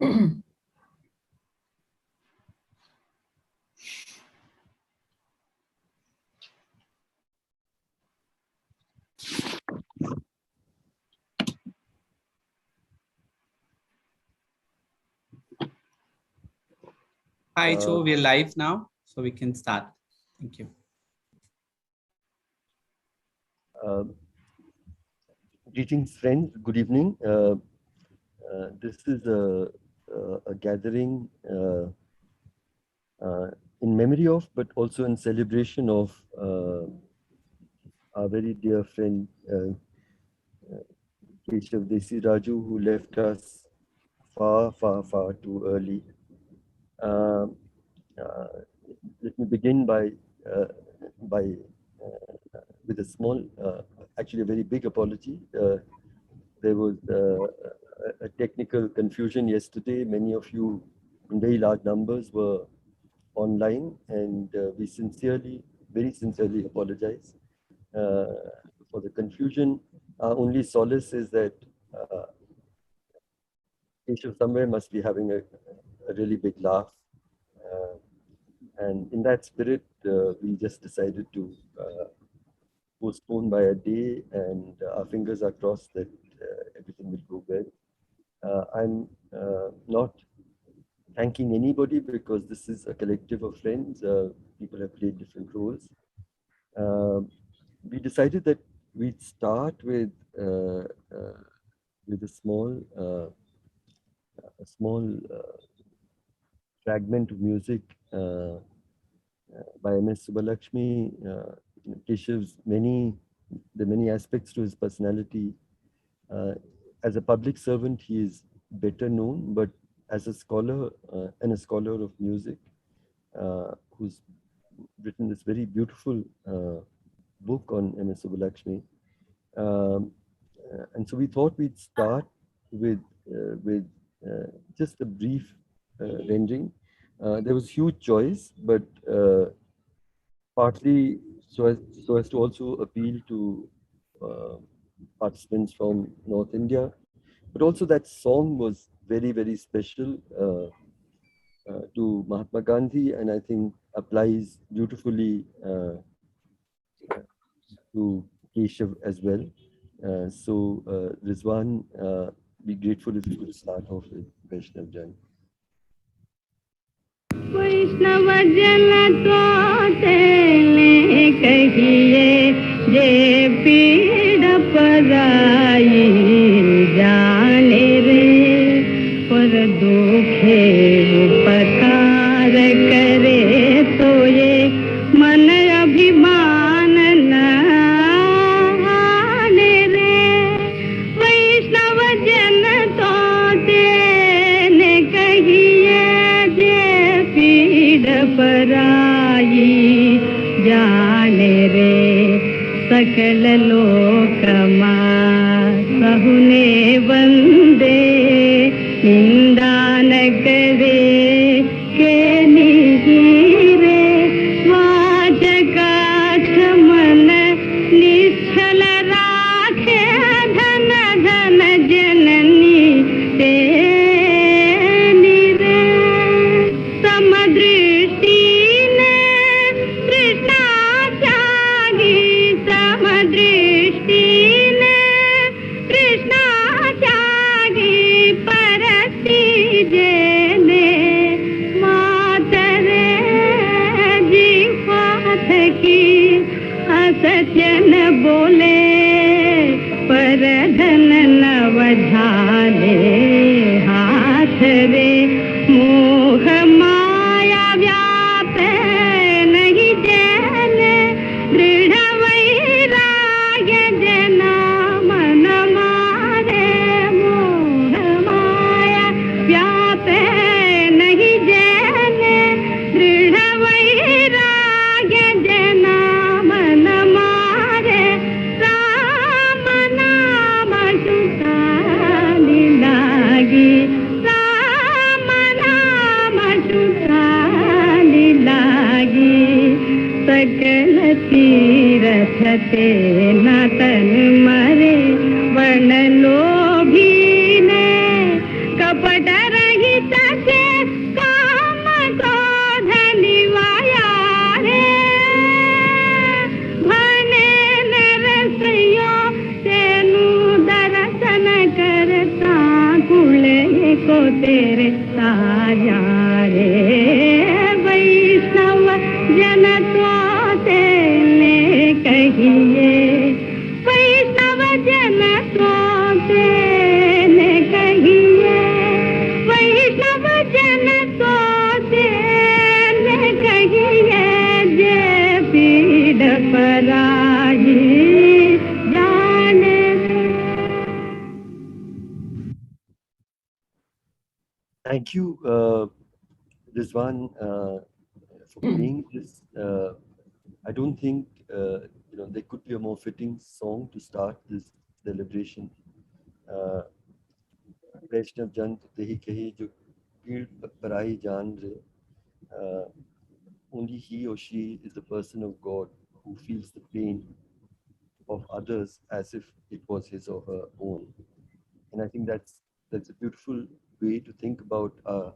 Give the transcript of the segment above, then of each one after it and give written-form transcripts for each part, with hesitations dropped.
Hi, Joe. We're live now, so we can start. Thank you. Greetings, friends. Good evening. This is a gathering in memory of, but also in celebration of our very dear friend Keshav Desiraju, who left us far, far, far too early. Let me begin with a small, actually a very big apology. There was a technical confusion yesterday. Many of you in very large numbers were online, and we very sincerely apologize for the confusion. Our only solace is that Keshav somewhere must be having a really big laugh. And in that spirit, we just decided to postpone by a day, and our fingers are crossed that everything will go well. I'm not thanking anybody because this is a collective of friends. People have played different roles. We decided that we'd start with a small fragment of music by MS Subbulakshmi. Keshav's many aspects to his personality. As a public servant, he is better known, but as a scholar and a scholar of music, who's written this very beautiful book on MS Subbulakshmi. And so we thought we'd start with just a brief rendering. There was huge choice, but partly so as to also appeal to participants from North India, but also that song was very, very special to Mahatma Gandhi, and I think applies beautifully to Keshav as well. So Rizwan, be grateful if you could start off with Vaishnav Jan. वैष्णव जन तो तेने कहिए जे पीड़ पराई जाने रे पर दुखे उपकार करे तो ये मन अभिमान न आने रे वैष्णव जन तो तेने कहिए पीड़ पराई जाने रे सकल लोक सहुने वंदे निंदा न करे के नीरे वाचकाठ मन निश्चल राखे धन धन जननी ते सचन बोले पर धन नव झाले हाथ रे मोह माया व्याप नहीं जैने दृढ़ वैराग्य जना मन मारे मोह माया व्याप नहीं जैने दृढ़ वैराग्य जना मन मारे राम नाम सुखानी लागी राम नाम सुखानी लागी सकल तीरथ ते न तन मरे वर्ण लोभी ने कपट रही कहिए वैष्णव जन तो तेने कहिए वैष्णव जन तो तेने कहिए जे पीड़ पराही जाने। Thank you, Rizwan, for playing this. I don't think there could be a more fitting song to start this celebration. वैष्णव जन तेहि कही जो पीड़ पराई जान रे. Only he or she is a person of God who feels the pain of others as if it was his or her own. And I think that's a beautiful way to think about our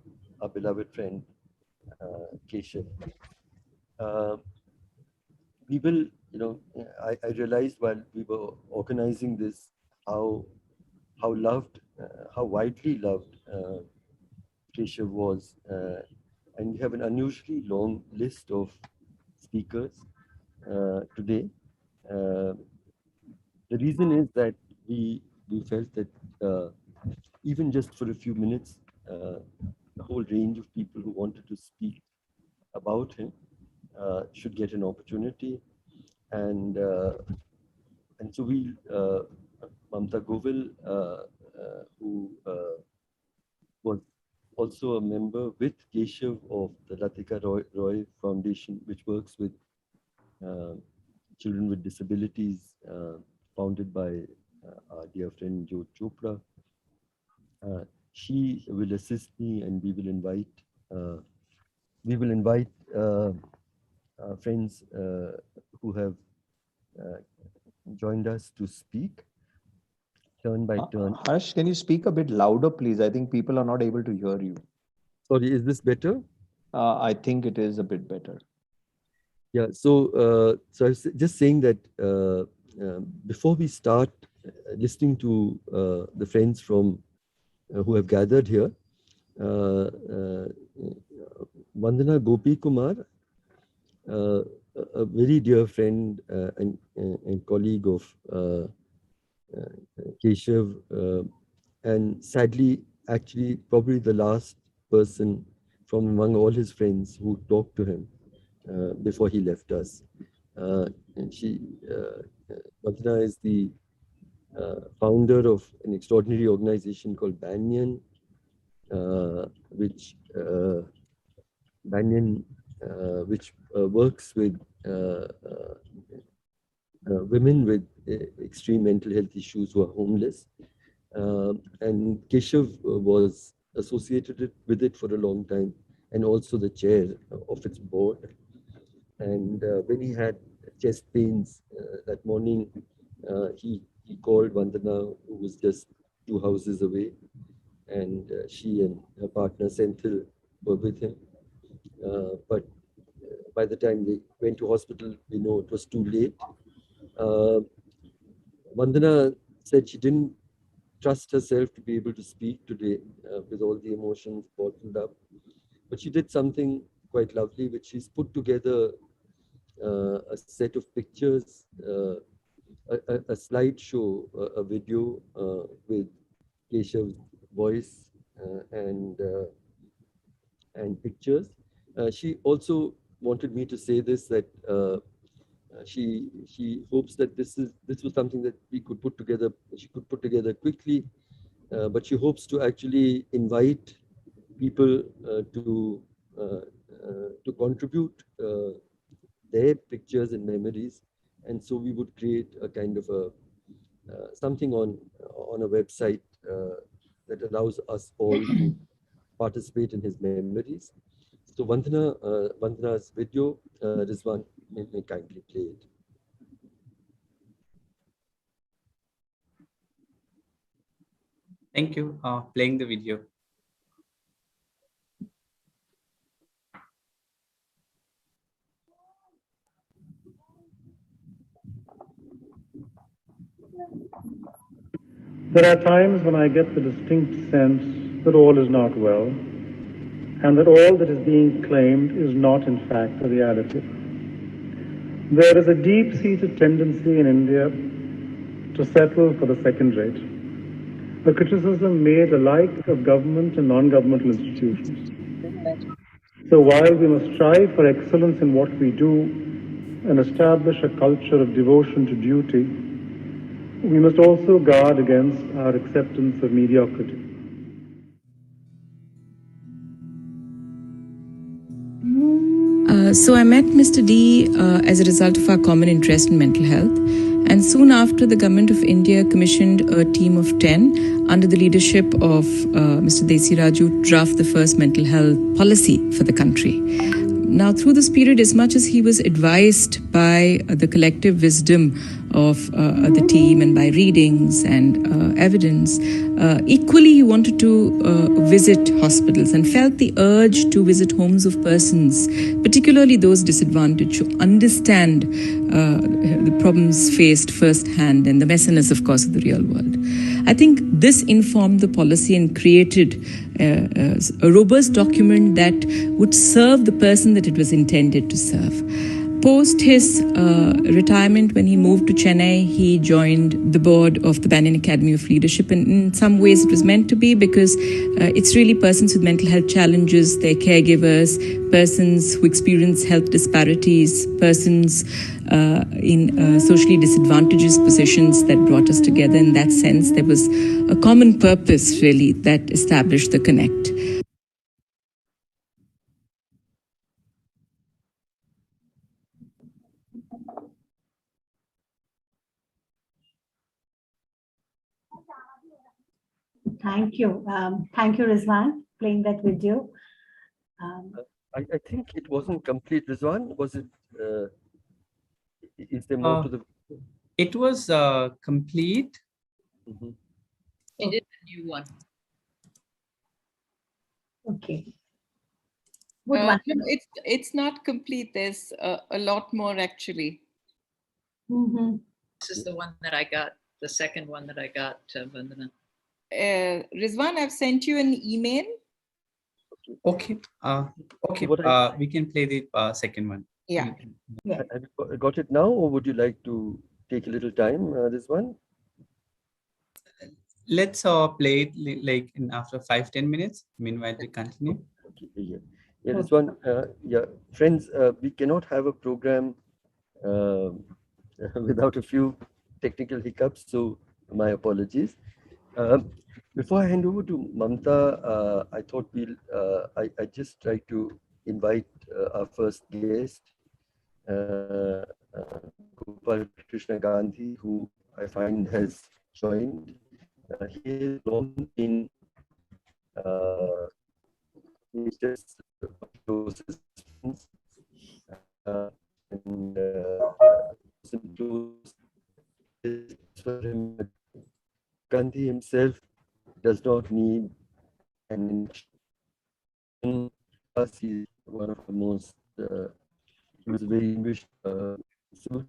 beloved friend Keshav. We will, I realized while we were organizing this how loved, how widely loved Keshav was, and we have an unusually long list of speakers today. The reason is that we felt that even just for a few minutes, the whole range of people who wanted to speak about him should get an opportunity, and so we, Mamta Govil, who was also a member with Keshav of the Latika Roy Foundation, which works with children with disabilities, founded by our dear friend Jo Chopra. She will assist me, and we will invite friends who have joined us to speak turn by turn. Harsh, can you speak a bit louder, please? I think people are not able to hear you. Sorry, is this better? I think it is a bit better. Yeah, so I was just saying that before we start listening to the friends from who have gathered here, Vandana Gopi Kumar, a very dear friend and colleague of Keshav, and sadly, actually, probably the last person from among all his friends who talked to him before he left us. And she, Vandana, is the founder of an extraordinary organization called Banyan, which works with women with extreme mental health issues who are homeless. And Keshav was associated with it for a long time, and also the chair of its board. And when he had chest pains that morning, he called Vandana, who was just 2 houses away, and she and her partner Senthil were with him. But by the time they went to hospital, we know it was too late. Vandana said she didn't trust herself to be able to speak today with all the emotions bottled up. But she did something quite lovely, which she's put together a set of pictures, a slideshow, a video with Keshav's voice and pictures. She also wanted me to say this, that she hopes that this was something that we could put together. She could put together quickly, but she hopes to actually invite people to contribute their pictures and memories, and so we would create a kind of a something on a website that allows us all to participate in his memories. So Vandana's video, Rizwan may kindly play it. Thank you. Playing the video. There are times when I get the distinct sense that all is not well, and that all that is being claimed is not in fact a reality. There is a deep-seated tendency in India to settle for the second rate, a criticism made alike of government and non-governmental institutions. So while we must strive for excellence in what we do and establish a culture of devotion to duty, we must also guard against our acceptance of mediocrity. So I met Mr. D as a result of our common interest in mental health. And soon after, the Government of India commissioned a team of 10 under the leadership of Mr. Desiraju to draft the first mental health policy for the country. Now, through this period, as much as he was advised by the collective wisdom of the team and by readings and evidence, equally he wanted to visit hospitals and felt the urge to visit homes of persons, particularly those disadvantaged, to understand the problems faced firsthand and the messiness, of course, of the real world. I think this informed the policy and created a robust document that would serve the person that it was intended to serve. Post his retirement, when he moved to Chennai, he joined the board of the Banyan Academy of Leadership. And in some ways it was meant to be, because it's really persons with mental health challenges, their caregivers, persons who experience health disparities, persons in socially disadvantaged positions that brought us together. In that sense, there was a common purpose, really, that established the connect. Thank you. Thank you, Rizwan, playing that video. I think it wasn't complete, Rizwan. Was it? Is there more to the? It was complete. Mhm. It is a new one. Okay. Would one? It's not complete. There's a lot more actually. Mhm. This is the one that I got, the second one that I got, Vandana. Rizwan, I've sent you an email. Okay. Okay. What We can play the second one. Yeah. Yeah. Have you got it now, or would you like to take a little time, Rizwan? Let's play it like in after 5-10 minutes. Meanwhile, we continue. Okay, yeah, Rizwan. Yeah, friends, we cannot have a program without a few technical hiccups, so my apologies. Before I hand over to Mamta, I thought I just try to invite our first guest, Gopal Krishna Gandhi, who I find has joined. He has long been he's just close friends, and close for him. Gandhi himself does not need an introduction. He's one of the most, he was very distinguished suit.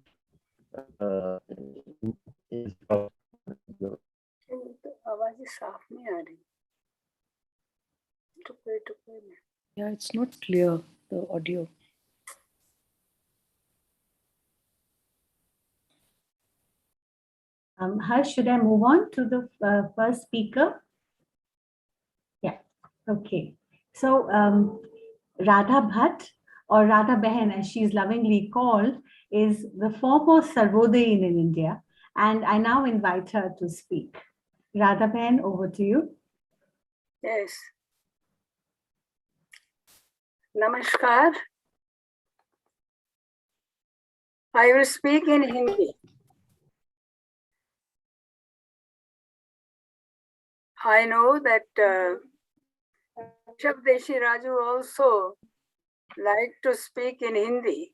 आवाज़ साफ नहीं आ रही. टुकड़े में. Yeah, it's not clear, the audio. Harsh, should I move on to the first speaker? Yeah. Okay. So Radha Bhatt, or Radha Behan, as she is lovingly called, is the foremost Sarvodaya in India, and I now invite her to speak. Radha Behan, over to you. Yes. Namaskar. I will speak in Hindi. I know that Keshav Desiraju also like to speak in Hindi.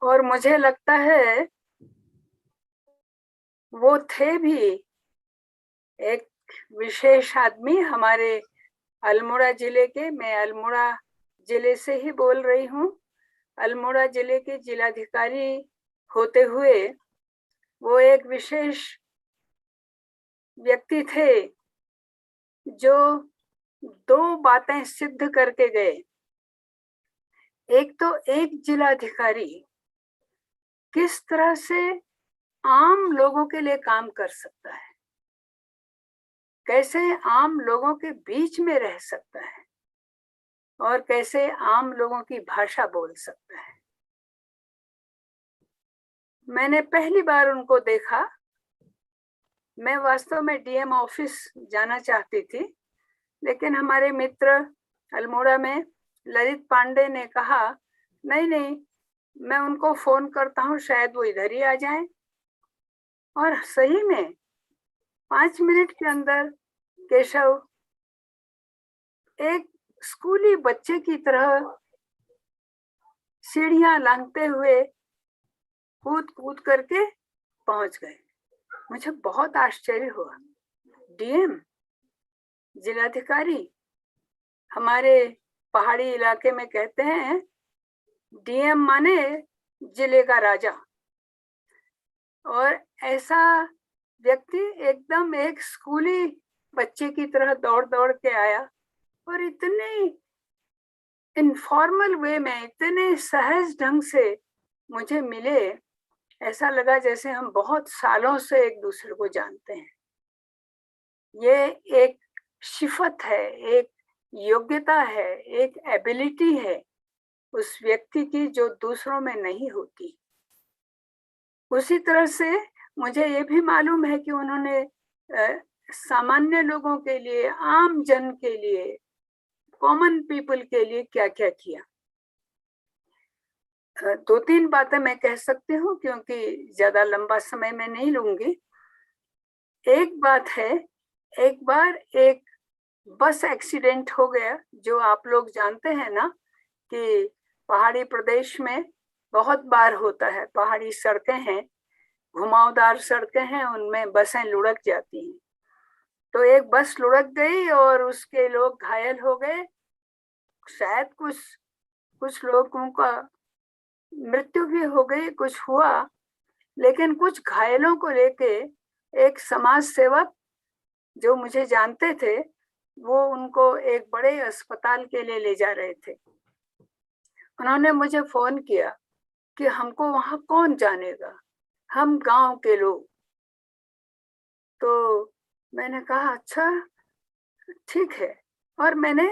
और मुझे लगता है वो थे भी एक विशेष आदमी हमारे अल्मोड़ा जिले के. मैं अल्मोड़ा जिले से ही बोल रही हूँ. अल्मोड़ा जिले के जिलाधिकारी होते हुए वो एक विशेष व्यक्ति थे जो दो बातें सिद्ध करके गए. एक तो एक जिलाधिकारी किस तरह से आम लोगों के लिए काम कर सकता है, कैसे आम लोगों के बीच में रह सकता है और कैसे आम लोगों की भाषा बोल सकता है। मैंने पहली बार उनको देखा। मैं वास्तव में डीएम ऑफिस जाना चाहती थी, लेकिन हमारे मित्र अल्मोड़ा में ललित पांडे ने कहा नहीं नहीं, मैं उनको फोन करता हूँ, शायद वो इधर ही आ जाएं। और सही में 5 मिनट के अंदर केशव एक स्कूली बच्चे की तरह सीढ़ियां लांघते हुए कूद कूद करके पहुंच गए। मुझे बहुत आश्चर्य हुआ। डीएम, जिलाधिकारी, हमारे पहाड़ी इलाके में कहते हैं डीएम माने जिले का राजा, और ऐसा व्यक्ति एकदम एक स्कूली बच्चे की तरह दौड़ दौड़ के आया और इतने इनफॉर्मल वे में, इतने सहज ढंग से मुझे मिले। ऐसा लगा जैसे हम बहुत सालों से एक दूसरे को जानते हैं। ये एक शिफत है, एक योग्यता है, एक एबिलिटी है उस व्यक्ति की जो दूसरों में नहीं होती। उसी तरह से मुझे ये भी मालूम है कि उन्होंने सामान्य लोगों के लिए, आम जन के लिए, कॉमन पीपल के लिए क्या क्या किया। 2-3 बातें मैं कह सकती हूँ क्योंकि ज्यादा लंबा समय मैं नहीं लूंगी। एक बात है, एक बार एक बस एक्सीडेंट हो गया, जो आप लोग जानते हैं ना कि पहाड़ी प्रदेश में बहुत बार होता है। पहाड़ी सड़कें हैं, घुमावदार सड़कें हैं, उनमें बसें लुढ़क जाती हैं। तो एक बस लुढ़क गई और उसके लोग घायल हो गए। शायद कुछ लोगों का मृत्यु भी हो गई, कुछ हुआ। लेकिन कुछ घायलों को लेके एक समाज सेवक जो मुझे जानते थे, वो उनको एक बड़े अस्पताल के लिए ले जा रहे थे। उन्होंने मुझे फोन किया कि हमको वहां कौन जानेगा, हम गांव के लोग। तो मैंने कहा अच्छा ठीक है, और मैंने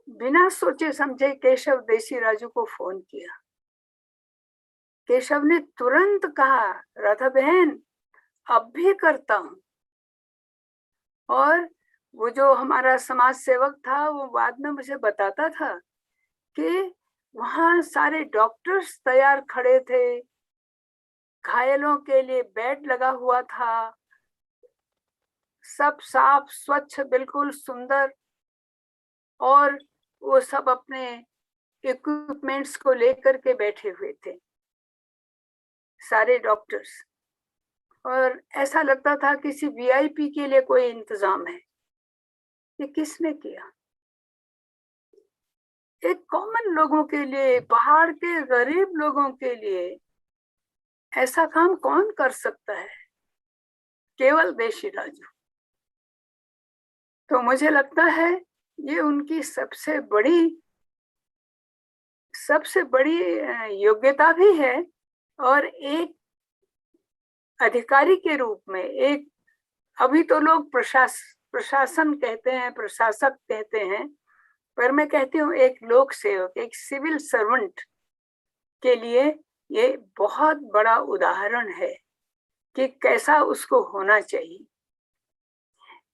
बिना सोचे समझे केशव देसीराजू को फोन किया। केशव ने तुरंत कहा राधा बहन अब भी करता हूं। और वो जो हमारा समाज सेवक था वो बाद में मुझे बताता था कि वहां सारे डॉक्टर्स तैयार खड़े थे, घायलों के लिए बेड लगा हुआ था, सब साफ स्वच्छ बिल्कुल सुंदर, और वो सब अपने इक्विपमेंट्स को लेकर के बैठे हुए थे सारे डॉक्टर्स। और ऐसा लगता था किसी वीआईपी के लिए कोई इंतजाम है। ये किसने किया? एक कॉमन लोगों के लिए, पहाड़ के गरीब लोगों के लिए ऐसा काम कौन कर सकता है? केवल देसीराजू। तो मुझे लगता है ये उनकी सबसे बड़ी योग्यता भी है। और एक अधिकारी के रूप में, एक, अभी तो लोग प्रशासन कहते हैं, प्रशासक कहते हैं, पर मैं कहती हूँ एक लोक सेवक, एक सिविल सर्वेंट के लिए ये बहुत बड़ा उदाहरण है कि कैसा उसको होना चाहिए।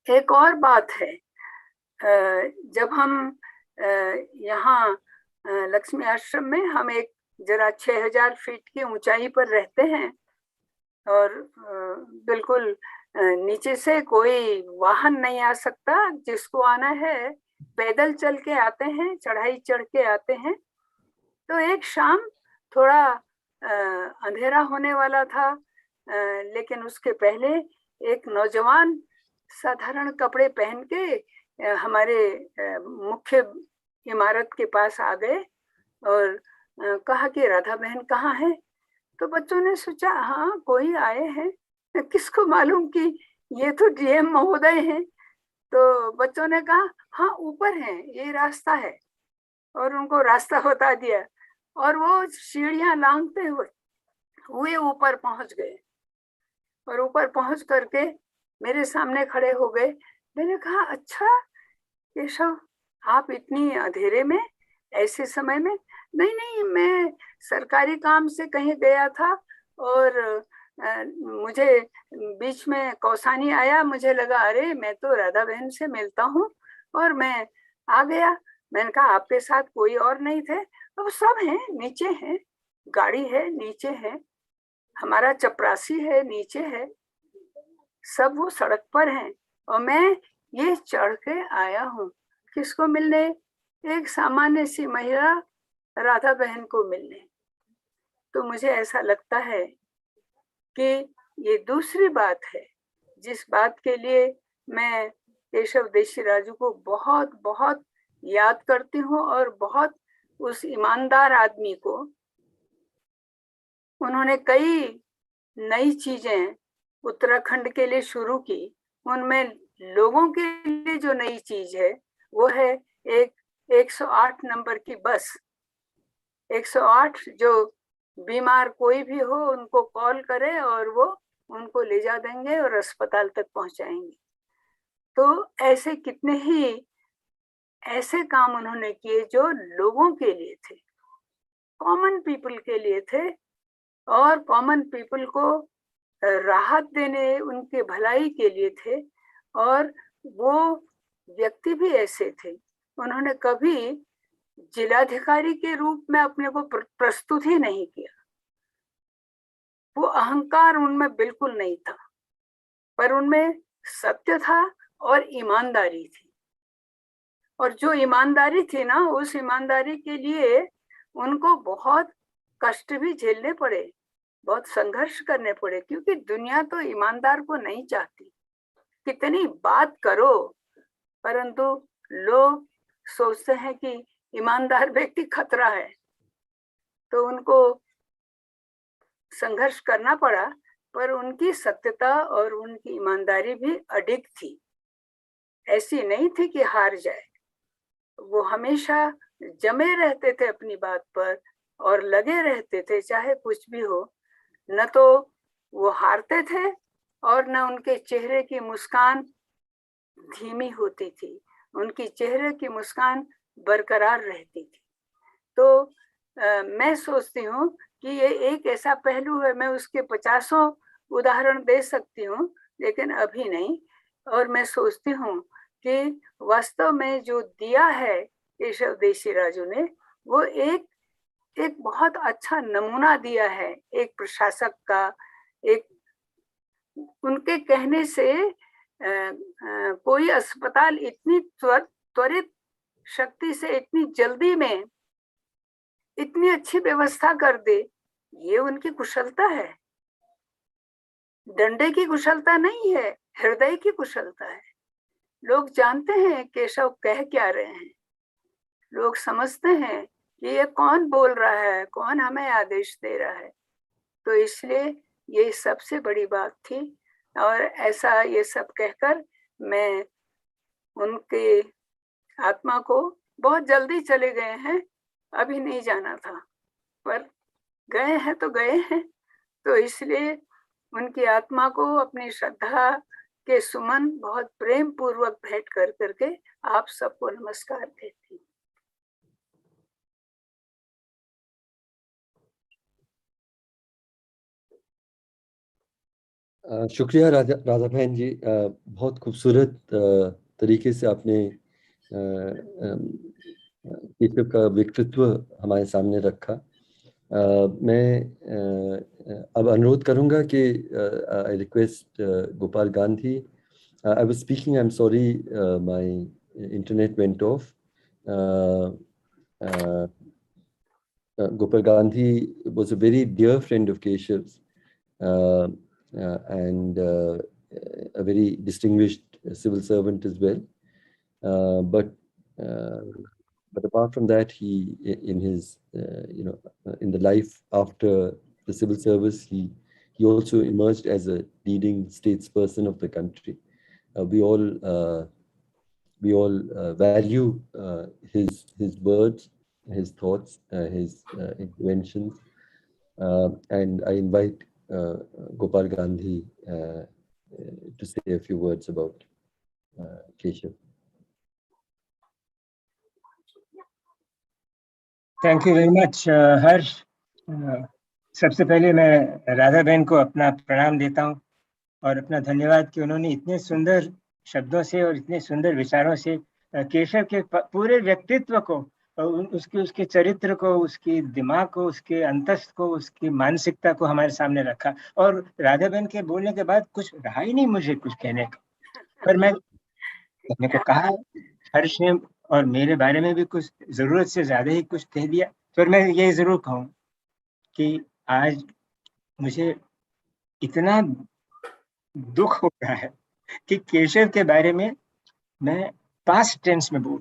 एक और बात है, जब हम यहाँ लक्ष्मी आश्रम में हम एक जरा 6000 फीट की ऊंचाई पर रहते हैं और बिल्कुल नीचे से कोई वाहन नहीं आ सकता। जिसको आना है पैदल चल के आते हैं, चढ़ाई चढ़ के आते हैं। तो एक शाम थोड़ा अंधेरा होने वाला था, लेकिन उसके पहले एक नौजवान साधारण कपड़े पहन के हमारे मुख्य इमारत के पास आ गए और कहा कि राधा बहन कहाँ है? तो बच्चों ने सोचा हाँ कोई आए हैं, किसको मालूम कि ये तो डीएम महोदय हैं। तो बच्चों ने कहा हाँ ऊपर हैं, ये रास्ता है। और उनको रास्ता बता दिया, और वो सीढ़ियां लांघते हुए ऊपर पहुंच गए, और ऊपर पहुंच करके मेरे सामने खड़े हो गए। मैंने कहा, अच्छा केशव, आप इतनी अंधेरे में, ऐसे समय में? नहीं नहीं, मैं सरकारी काम से कहीं गया था और मुझे बीच में कौसानी आया, मुझे लगा अरे मैं तो राधा बहन से मिलता हूँ, और मैं आ गया। मैंने कहा, आपके साथ कोई और नहीं थे? अब सब हैं, नीचे हैं, गाड़ी है नीचे है, हमारा चपरासी है नीचे है, सब वो सड़क पर हैं, और मैं ये चढ़ के आया हूँ किसको मिलने? एक सामान्य सी महिला राधा बहन को मिलने। तो मुझे ऐसा लगता है कि ये दूसरी बात है जिस बात के लिए मैं केशव देशीराजू को बहुत बहुत याद करती हूँ, और बहुत उस ईमानदार आदमी को, उन्होंने कई नई चीजें उत्तराखंड के लिए शुरू की। उनमें लोगों के लिए जो नई चीज है वो है एक 108 नंबर की बस। 108, जो बीमार कोई भी हो उनको कॉल करे और वो उनको ले जा देंगे और अस्पताल तक पहुंचाएंगे। तो ऐसे कितने ही ऐसे काम उन्होंने किए जो लोगों के लिए थे, कॉमन पीपल के लिए थे, और कॉमन पीपल को राहत देने, उनके भलाई के लिए थे। और वो व्यक्ति भी ऐसे थे, उन्होंने कभी जिलाधिकारी के रूप में अपने को प्रस्तुत ही नहीं किया। वो अहंकार उनमें बिल्कुल नहीं था, पर उनमें सत्य था और ईमानदारी थी। और जो ईमानदारी थी ना, उस ईमानदारी के लिए उनको बहुत कष्ट भी झेलने पड़े, बहुत संघर्ष करने पड़े, क्योंकि दुनिया तो ईमानदार को नहीं चाहती। कितनी बात करो, परंतु लोग सोचते हैं कि ईमानदार व्यक्ति खतरा है, तो उनको संघर्ष करना पड़ा। पर उनकी सत्यता और उनकी ईमानदारी भी अडिग थी, ऐसी नहीं थी कि हार जाए। वो हमेशा जमे रहते थे अपनी बात पर और लगे रहते थे, चाहे कुछ भी हो। न तो वो हारते थे और न उनके चेहरे की मुस्कान धीमी होती थी, उनकी चेहरे की मुस्कान बरकरार रहती थी। तो मैं सोचती हूँ कि ये एक ऐसा पहलू है, मैं उसके 50 उदाहरण दे सकती हूँ, लेकिन अभी नहीं। और मैं सोचती हूँ कि वास्तव में जो दिया है केशव देशीराजू ने, वो एक बहुत अच्छा नमूना दिया है एक प्रशासक का। एक उनके कहने से कोई अस्पताल इतनी त्वरित शक्ति से इतनी जल्दी में इतनी अच्छी व्यवस्था कर दे, ये उनकी कुशलता है। डंडे की कुशलता नहीं है, हृदय की कुशलता है। लोग जानते हैं केशव कह क्या रहे हैं, लोग समझते हैं कि ये कौन बोल रहा है, कौन हमें आदेश दे रहा है। तो इसलिए ये सबसे बड़ी बात थी। और ऐसा ये सब कहकर मैं उनके आत्मा को, बहुत जल्दी चले गए हैं, अभी नहीं जाना था, पर गए हैं तो गए हैं। तो इसलिए उनकी आत्मा को अपनी श्रद्धा के सुमन बहुत प्रेम पूर्वक भेंट कर करके आप सबको नमस्कार देती हूँ। शुक्रिया राधा बहन जी, बहुत खूबसूरत तरीके से आपने केशव का व्यक्तित्व हमारे सामने रखा। मैं अब अनुरोध करूंगा कि I request Gopal Gandhi. I was speaking, I am sorry, my internet went of. Gopal Gandhi was a very dear friend of Keshav's, and a very distinguished civil servant as well. But apart from that, he, in his, in the life after the civil service, he also emerged as a leading statesperson of the country. We all value his words, his thoughts, his interventions. And I invite Gopal Gandhi to say a few words about Keshav. Thank you very much Harsh. सबसे पहले मैं राधा बहन को अपना प्रणाम देता हूँ और अपना धन्यवाद कि उन्होंने इतने सुंदर शब्दों से और इतने सुंदर विचारों से केशव के पूरे व्यक्तित्व को, उसके चरित्र को, उसके दिमाग को, उसके अंतस्थ को, उसकी मानसिकता को हमारे सामने रखा. और राधा बहन के बोलने के बाद कुछ रहा ही नहीं मुझे कुछ कहने का, पर मैंने को कहा हर्ष ने और मेरे बारे में भी कुछ जरूरत से ज्यादा ही कुछ कह दिया. पर मैं ये जरूर कहूँ कि आज मुझे इतना दुख हो रहा है कि केशव के बारे में मैं पास्ट टेंस में बोलूं.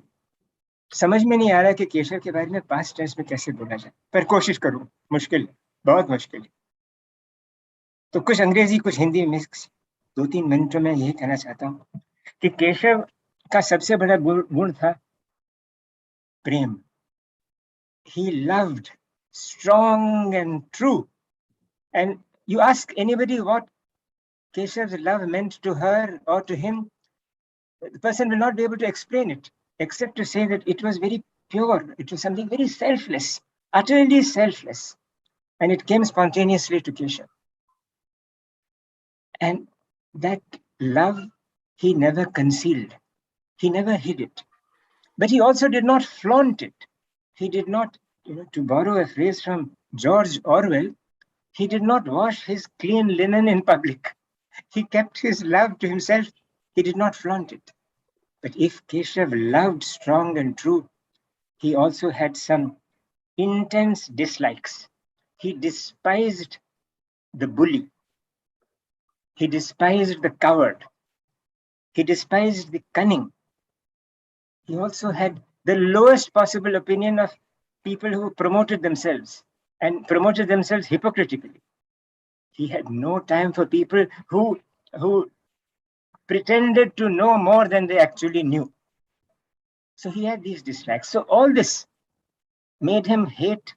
समझ में नहीं आ रहा कि केशव के बारे में पास्ट टेंस में कैसे बोला जाए, पर कोशिश करूं. मुश्किल, बहुत मुश्किल. तो कुछ अंग्रेजी कुछ हिंदी मिक्स 2-3 मिनटों में यही कहना चाहता हूं कि केशव का सबसे बड़ा गुण था प्रेम. He loved strong and true. And you ask anybody what Keshav's love meant to her or to him, the person will not be able to explain it, except to say that it was very pure. It was something very selfless, utterly selfless. And it came spontaneously to Keshav. And that love, he never concealed. He never hid it. But he also did not flaunt it. He did not, to borrow a phrase from George Orwell, he did not wash his clean linen in public. He kept his love to himself. He did not flaunt it. But if Keshav loved strong and true, he also had some intense dislikes. He despised the bully. He despised the coward. He despised the cunning. He also had the lowest possible opinion of people who promoted themselves and promoted themselves hypocritically. He had no time for people who pretended to know more than they actually knew. So he had these dislikes. So all this made him hate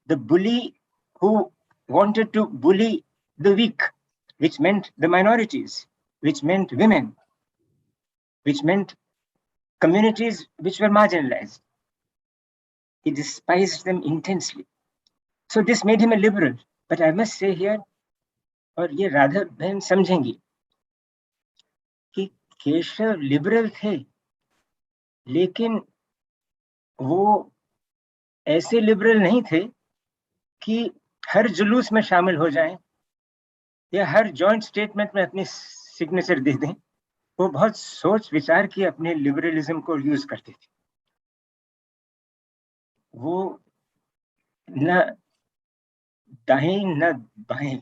the bully who wanted to bully the weak, which meant the minorities, which meant women, which meant communities which were marginalized. He despised them intensely. So this made him a liberal. But I must say here, और ये राधा बहन समझेंगी कि Keshav liberal थे, लेकिन वो ऐसे liberal नहीं थे कि हर जुलूस में शामिल हो जाएं या हर जॉइंट स्टेटमेंट में अपनी सिग्नेचर दे दें. वो बहुत सोच विचार की अपने लिबरलिज्म को यूज करते थे. वो न दाएं न बाएं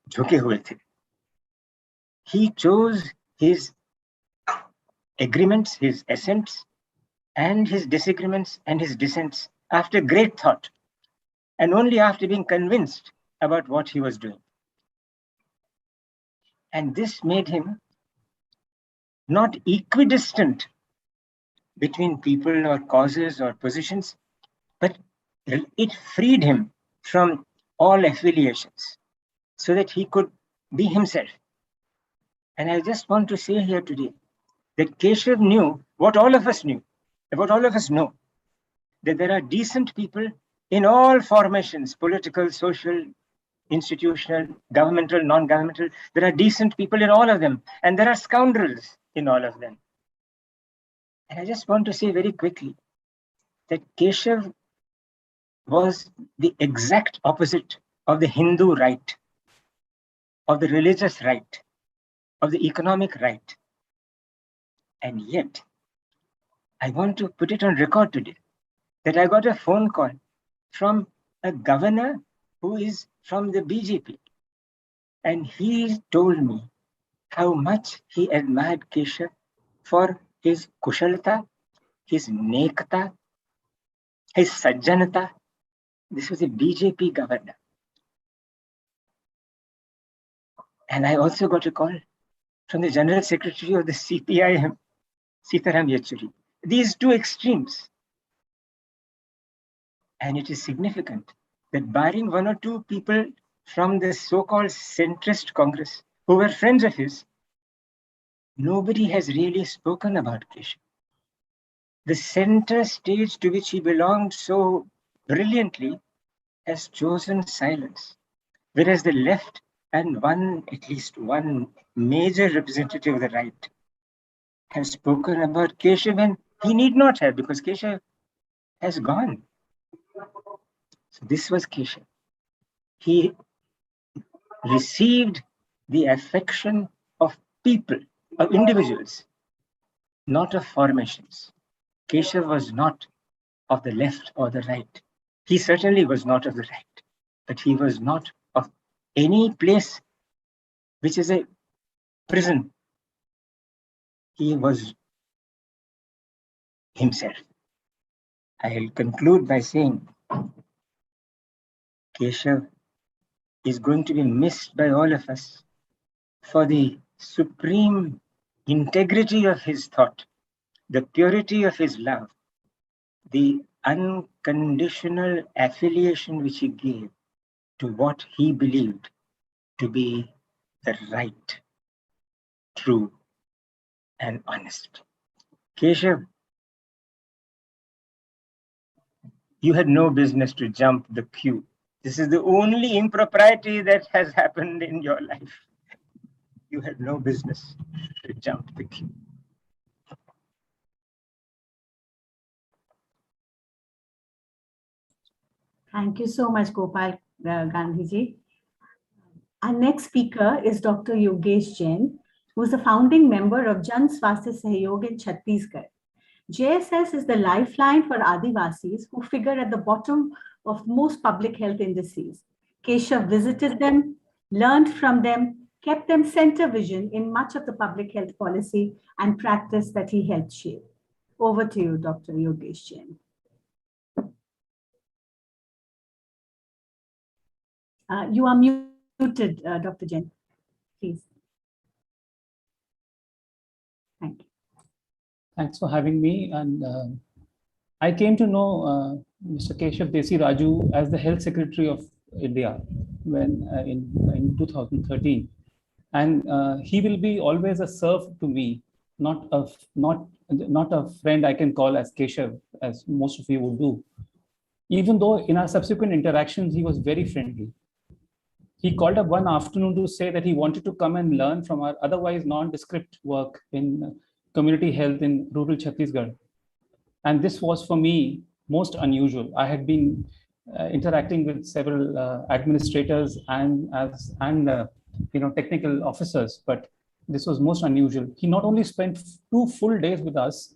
झुके हुए थे. He chose his agreements, his assents, and his disagreements and his dissents after great thought, and only after being convinced about what he was doing. And this made him not equidistant between people or causes or positions, but it freed him from all affiliations so that he could be himself. And I just want to say here today that Keshav knew what all of us knew, what all of us know, that there are decent people in all formations, political, social, institutional, governmental, non-governmental. There are decent people in all of them, and there are scoundrels in all of them. And I just want to say very quickly that Keshav was the exact opposite of the Hindu right, of the religious right, of the economic right. And yet, I want to put it on record today that I got a phone call from a governor who is from the BJP. And he told me how much he admired Keshav for his kushalata, his nekta, his sajjanata. This was a BJP governor. And I also got a call from the General Secretary of the CPIM, Sitaram Yechuri. These two extremes, And it is significant that barring one or two people from the so-called centrist Congress who were friends of his, nobody has really spoken about Keshav. The center stage to which he belonged so brilliantly has chosen silence, whereas the left and at least one major representative of the right have spoken about Keshav, and he need not have, because Keshav has gone. So this was Keshav. He received the affection of people, of individuals, not of formations. Keshav was not of the left or the right. He certainly was not of the right, but he was not of any place which is a prison. He was himself. I'll conclude by saying Keshav is going to be missed by all of us for the supreme integrity of his thought, the purity of his love, the unconditional affiliation which he gave to what he believed to be the right, true, and honest. Keshav, you had no business to jump the queue. This is the only impropriety that has happened in your life. You had no business to jump the queue. Thank you so much, Gopal Gandhiji. Our next speaker is Dr. Yogesh Jain, who is a founding member of Jan Swasthya Sahyog in Chhattisgarh. JSS is the lifeline for Adivasis who figure at the bottom of most public health indices. Keshav visited them, learned from them, kept them center vision in much of the public health policy and practice that he helped shape. Over to you, Dr. Yogesh Jain. You are muted, Dr. Jain, please. Thank you. Thanks for having me. And I came to know Mr. Keshav Desiraju as the Health Secretary of India when in 2013, and he will be always a serf to me, not a friend I can call as Keshav, as most of you would do. Even though in our subsequent interactions he was very friendly. He called up one afternoon to say that he wanted to come and learn from our otherwise nondescript work in community health in rural Chhattisgarh. And this was for me most unusual. I had been interacting with several administrators and technical officers, but this was most unusual. He not only spent 2 full days with us,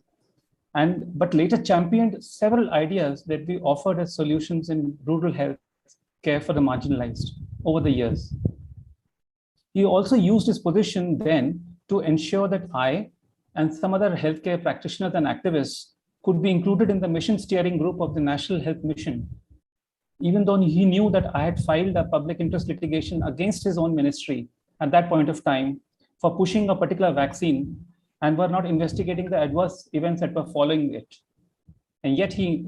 but later championed several ideas that we offered as solutions in rural health care for the marginalized over the years. He also used his position then to ensure that I and some other healthcare practitioners and activists could be included in the mission steering group of the National Health Mission, even though he knew that I had filed a public interest litigation against his own ministry at that point of time for pushing a particular vaccine and were not investigating the adverse events that were following it. And yet he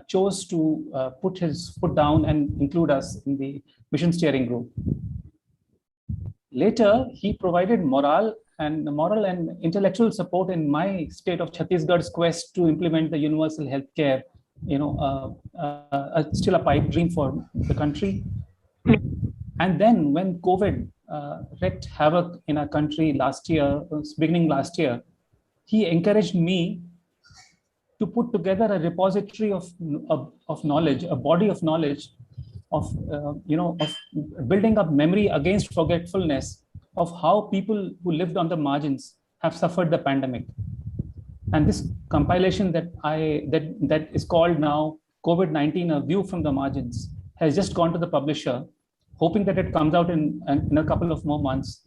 chose to put his foot down and include us in the mission steering group. Later, he provided moral and intellectual support in my state of Chhattisgarh's quest to implement the universal health care, still a pipe dream for the country. And then when COVID wreaked havoc in our country beginning last year, he encouraged me to put together a repository of knowledge, a body of knowledge of building up memory against forgetfulness of how people who lived on the margins have suffered the pandemic. And this compilation that is called now COVID-19, A View from the Margins, has just gone to the publisher, hoping that it comes out in a couple of more months,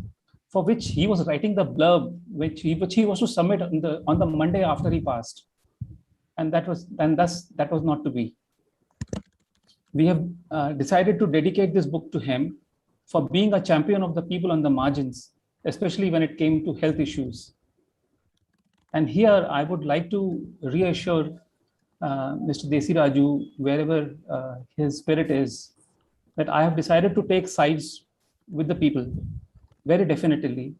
for which he was writing the blurb, which he was to submit on the Monday after he passed. And that was not to be. We have decided to dedicate this book to him for being a champion of the people on the margins, especially when it came to health issues. And here I would like to reassure Mr. Desiraju, wherever his spirit is, that I have decided to take sides with the people, very definitely.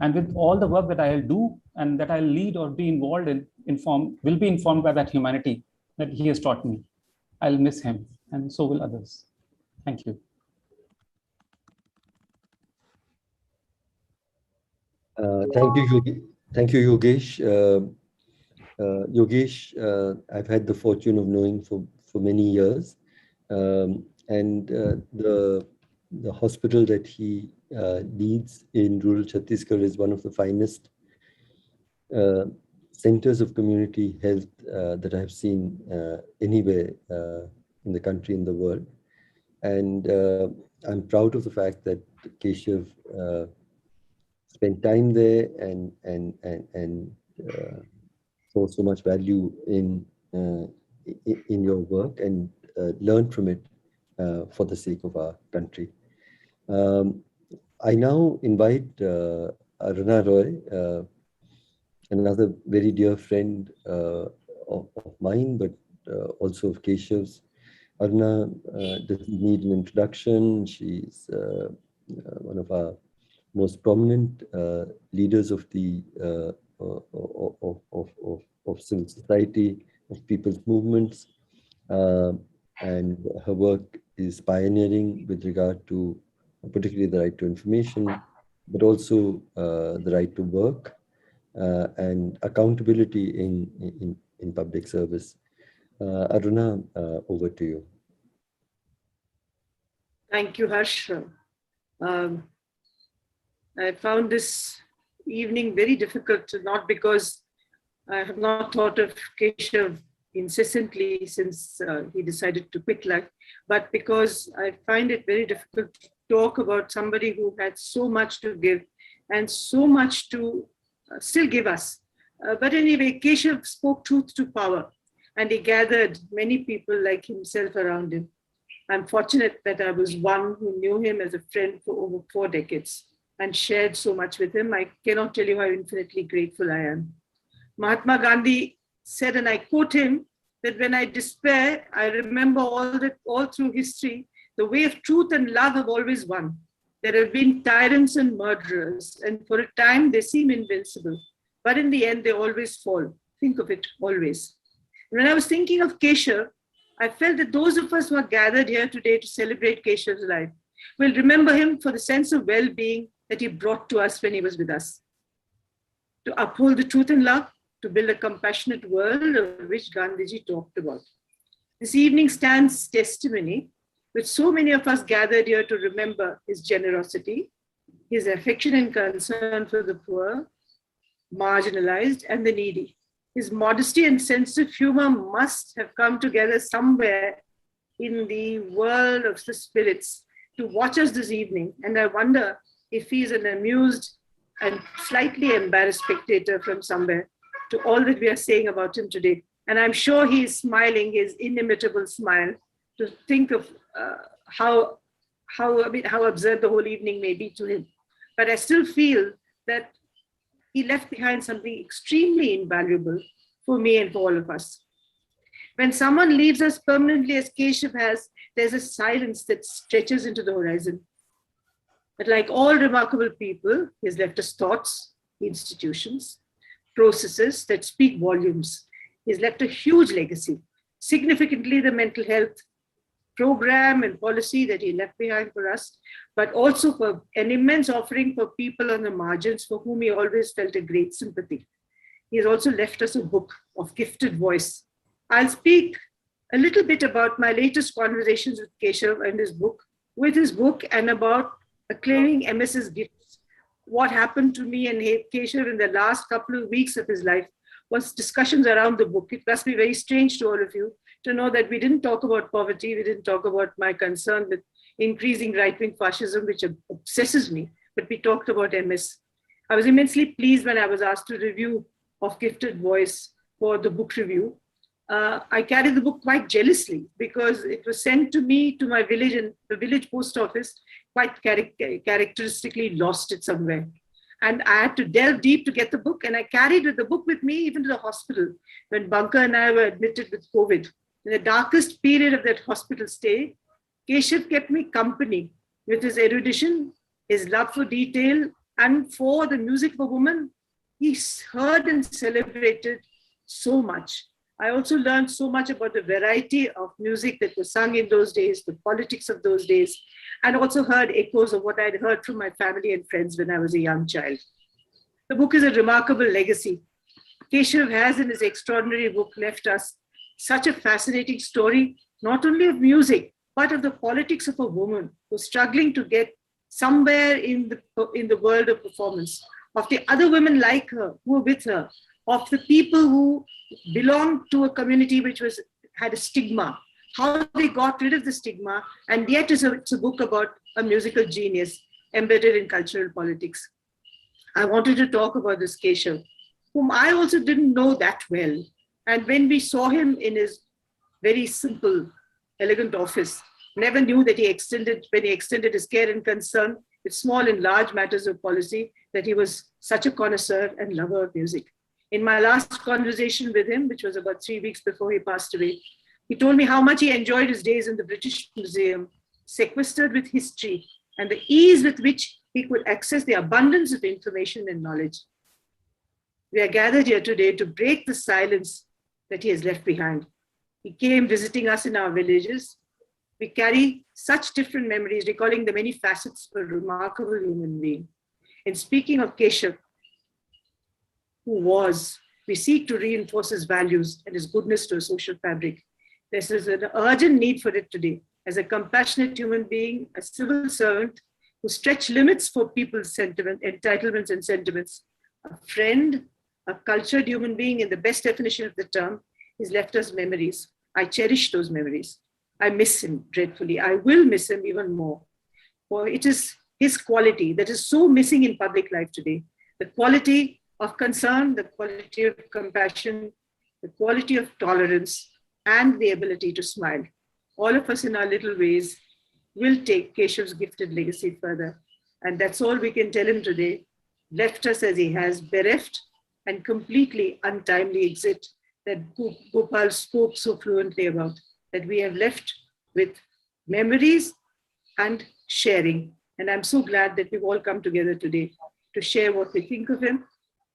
And with all the work that I'll do and that I'll lead or be involved in, will be informed by that humanity that he has taught me. I'll miss him, and so will others. Thank you. Thank you, Yogesh. Yogesh, I've had the fortune of knowing for many years, and the hospital that he leads in rural Chhattisgarh is one of the finest centers of community health that I've seen anywhere in the country, in the world. And I'm proud of the fact that Keshav spent time there and saw so much value in your work and learned from it for the sake of our country. I now invite Aruna Roy, another very dear friend of mine, but also of Keshav's. Aruna doesn't need an introduction. She's one of our most prominent leaders of the of civil society, of people's movements, and her work is pioneering with regard to particularly the right to information, but also the right to work and accountability in public service. Aruna, over to you. Thank you, Harsh. I found this evening very difficult, not because I have not thought of Keshav incessantly since he decided to quit life, but because I find it very difficult to talk about somebody who had so much to give and so much to still give us. But anyway, Keshav spoke truth to power, and he gathered many people like himself around him. I'm fortunate that I was one who knew him as a friend for over 4 decades and shared so much with him. I cannot tell you how infinitely grateful I am. Mahatma Gandhi said, and I quote him, that when I despair, I remember all through history, the way of truth and love have always won. There have been tyrants and murderers, and for a time they seem invincible, but in the end they always fall. Think of it, always. When I was thinking of Keshav, I felt that those of us who are gathered here today to celebrate Keshav's life will remember him for the sense of well-being that he brought to us when he was with us. To uphold the truth and love, to build a compassionate world of which Gandhiji talked about. This evening stands testimony, with so many of us gathered here to remember his generosity, his affection and concern for the poor, marginalized, and the needy. His modesty and sense of humor must have come together somewhere in the world of the spirits to watch us this evening. And I wonder if he's an amused and slightly embarrassed spectator from somewhere to all that we are saying about him today. And I'm sure he's smiling his inimitable smile to think of how absurd the whole evening may be to him. But I still feel that he left behind something extremely invaluable for me and for all of us. When someone leaves us permanently, as Keshav has, there's a silence that stretches into the horizon. But like all remarkable people, he has left us thoughts, institutions, processes that speak volumes. He's left a huge legacy. Significantly, the mental health program and policy that he left behind for us, but also for an immense offering for people on the margins for whom he always felt a great sympathy. He has also left us a book of gifted voice. I'll speak a little bit about my latest conversations with Keshav and his book, and about acclaiming MS's gifts. What happened to me and Keshav in the last couple of weeks of his life was discussions around the book. It must be very strange to all of you to know that we didn't talk about poverty, we didn't talk about my concern with increasing right-wing fascism, which obsesses me, but we talked about MS. I was immensely pleased when I was asked to review of Gifted Voice for the book review. I carried the book quite jealously because it was sent to me to my village, and the village post office quite characteristically lost it somewhere. And I had to delve deep to get the book, and I carried the book with me even to the hospital when Bunker and I were admitted with COVID. In the darkest period of that hospital stay, Keshav kept me company with his erudition, his love for detail, and for the music of a woman. He heard and celebrated so much. I also learned so much about the variety of music that was sung in those days, the politics of those days, and also heard echoes of what I'd heard from my family and friends when I was a young child. The book is a remarkable legacy. Keshav has in his extraordinary book left us such a fascinating story, not only of music, but of the politics of a woman who's struggling to get somewhere in the world of performance, of the other women like her who were with her, of the people who belonged to a community which had a stigma, how they got rid of the stigma, and yet it's a book about a musical genius embedded in cultural politics. I wanted to talk about this Keshav, whom I also didn't know that well. And when we saw him in his very simple, elegant office, never knew that when he extended his care and concern with small and large matters of policy, that he was such a connoisseur and lover of music. In my last conversation with him, which was about 3 weeks before he passed away, he told me how much he enjoyed his days in the British Museum, sequestered with history, and the ease with which he could access the abundance of information and knowledge. We are gathered here today to break the silence that he has left behind. He came visiting us in our villages. We carry such different memories, recalling the many facets of a remarkable human being. In speaking of Keshav, who was, we seek to reinforce his values and his goodness to a social fabric. This is an urgent need for it today. As a compassionate human being, a civil servant who stretched limits for people's entitlements and sentiments, a friend, a cultured human being in the best definition of the term, he's left us memories. I cherish those memories. I miss him dreadfully. I will miss him even more. For it is his quality that is so missing in public life today. The quality of concern, the quality of compassion, the quality of tolerance, and the ability to smile. All of us in our little ways will take Keshav's gifted legacy further. And that's all we can tell him today. Left us as he has, bereft and completely untimely exit that Gopal spoke so fluently about, that we have left with memories and sharing. And I'm so glad that we've all come together today to share what we think of him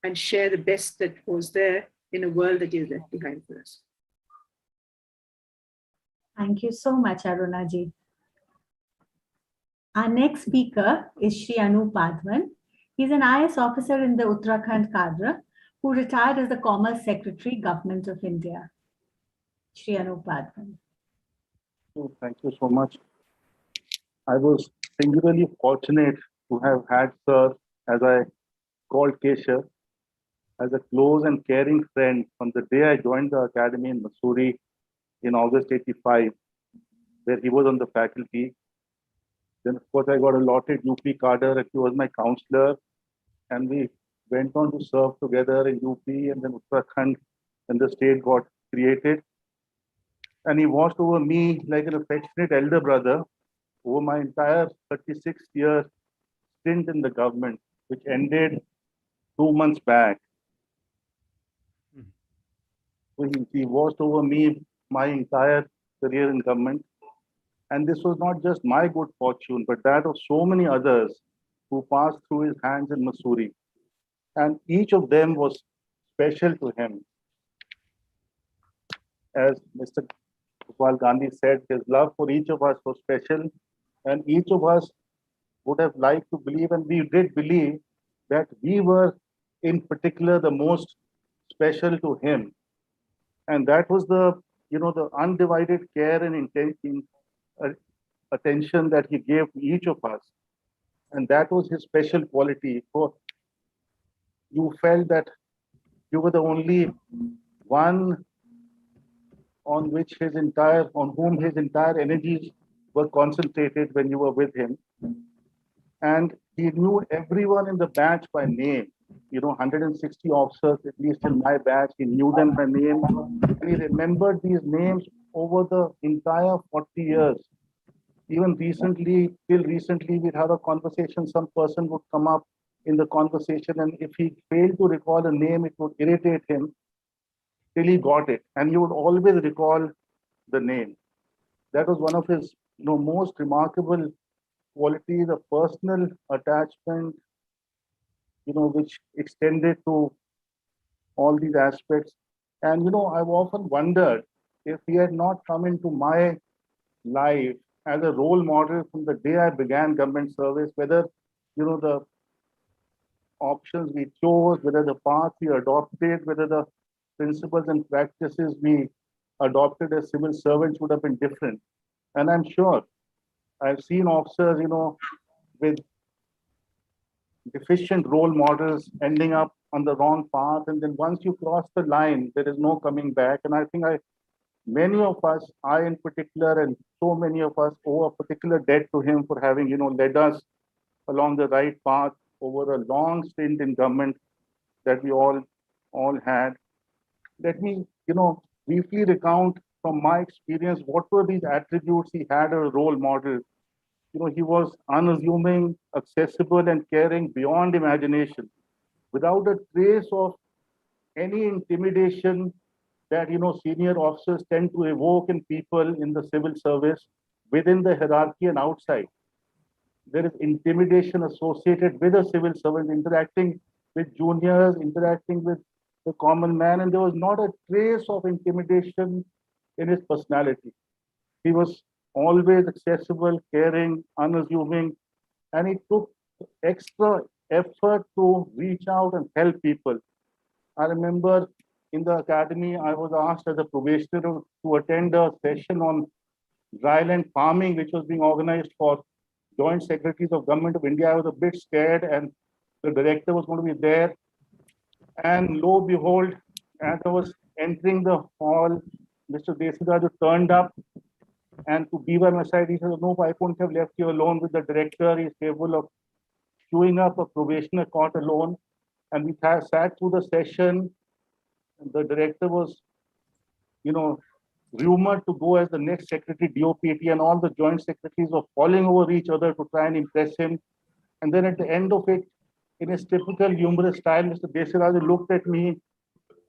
and share the best that was there in a world that he has left behind for us. Thank you so much, Arunaji. Our next speaker is Shri Anup Padwan. He's an IS officer in the Uttarakhand cadre who retired as the Commerce Secretary, Government of India. Shri Anup Padwan. Oh, thank you so much. I was singularly fortunate to have had Sir, as I called Keshav, as a close and caring friend from the day I joined the academy in Missouri in August '85, where he was on the faculty. Then, of course, I got allotted UP cadre, and he was my counselor, and we went on to serve together in UP and then Uttarakhand when the state got created. And he watched over me like an affectionate elder brother over my entire 36-year stint in the government, which ended 2 months back. So he watched over me my entire career in government. And this was not just my good fortune, but that of so many others who passed through his hands in Missouri. And each of them was special to him. As Mr. Gopal Gandhi said, his love for each of us was special. And each of us would have liked to believe, and we did believe, that we were in particular the most special to him. And that was the undivided care and attention that he gave to each of us. And that was his special quality. For you felt that you were the only one on whom his entire energies were concentrated when you were with him. And he knew everyone in the batch by name. 160 officers, at least in my batch, he knew them by name. And he remembered these names over the entire 40 years. Even till recently, we'd have a conversation, some person would come up in the conversation, and if he failed to recall a name, it would irritate him till he got it, and he would always recall the name. That was one of his most remarkable qualities, a personal attachment, which extended to all these aspects. And I've often wondered if he had not come into my life as a role model from the day I began government service, whether the options we chose, whether the path we adopted, whether the principles and practices we adopted as civil servants would have been different. And I'm sure I've seen officers, with deficient role models ending up on the wrong path. And then once you cross the line, there is no coming back. And I think many of us, I in particular, and so many of us owe a particular debt to him for having, led us along the right path over a long stint in government that we all had. Let me, briefly recount from my experience what were these attributes he had as a role model. He was unassuming, accessible, and caring beyond imagination, without a trace of any intimidation that senior officers tend to evoke in people in the civil service, within the hierarchy and outside. There is intimidation associated with a civil servant interacting with juniors, interacting with the common man, and there was not a trace of intimidation in his personality. He was always accessible, caring, unassuming, and he took extra effort to reach out and help people. I remember in the academy, I was asked as a probationer to attend a session on dryland farming, which was being organized for Joint Secretaries of Government of India. I was a bit scared, and the director was going to be there. And lo and behold, as I was entering the hall, Mr. Desiraju turned up, and to be by my side, he said, "No, I couldn't have left you alone with the director. He's capable of queuing up a probationer caught alone." And we sat through the session. The director was, rumored to go as the next secretary DOPT, and all the joint secretaries were falling over each other to try and impress him. And then at the end of it, in his typical humorous style, Mr. Desiraju looked at me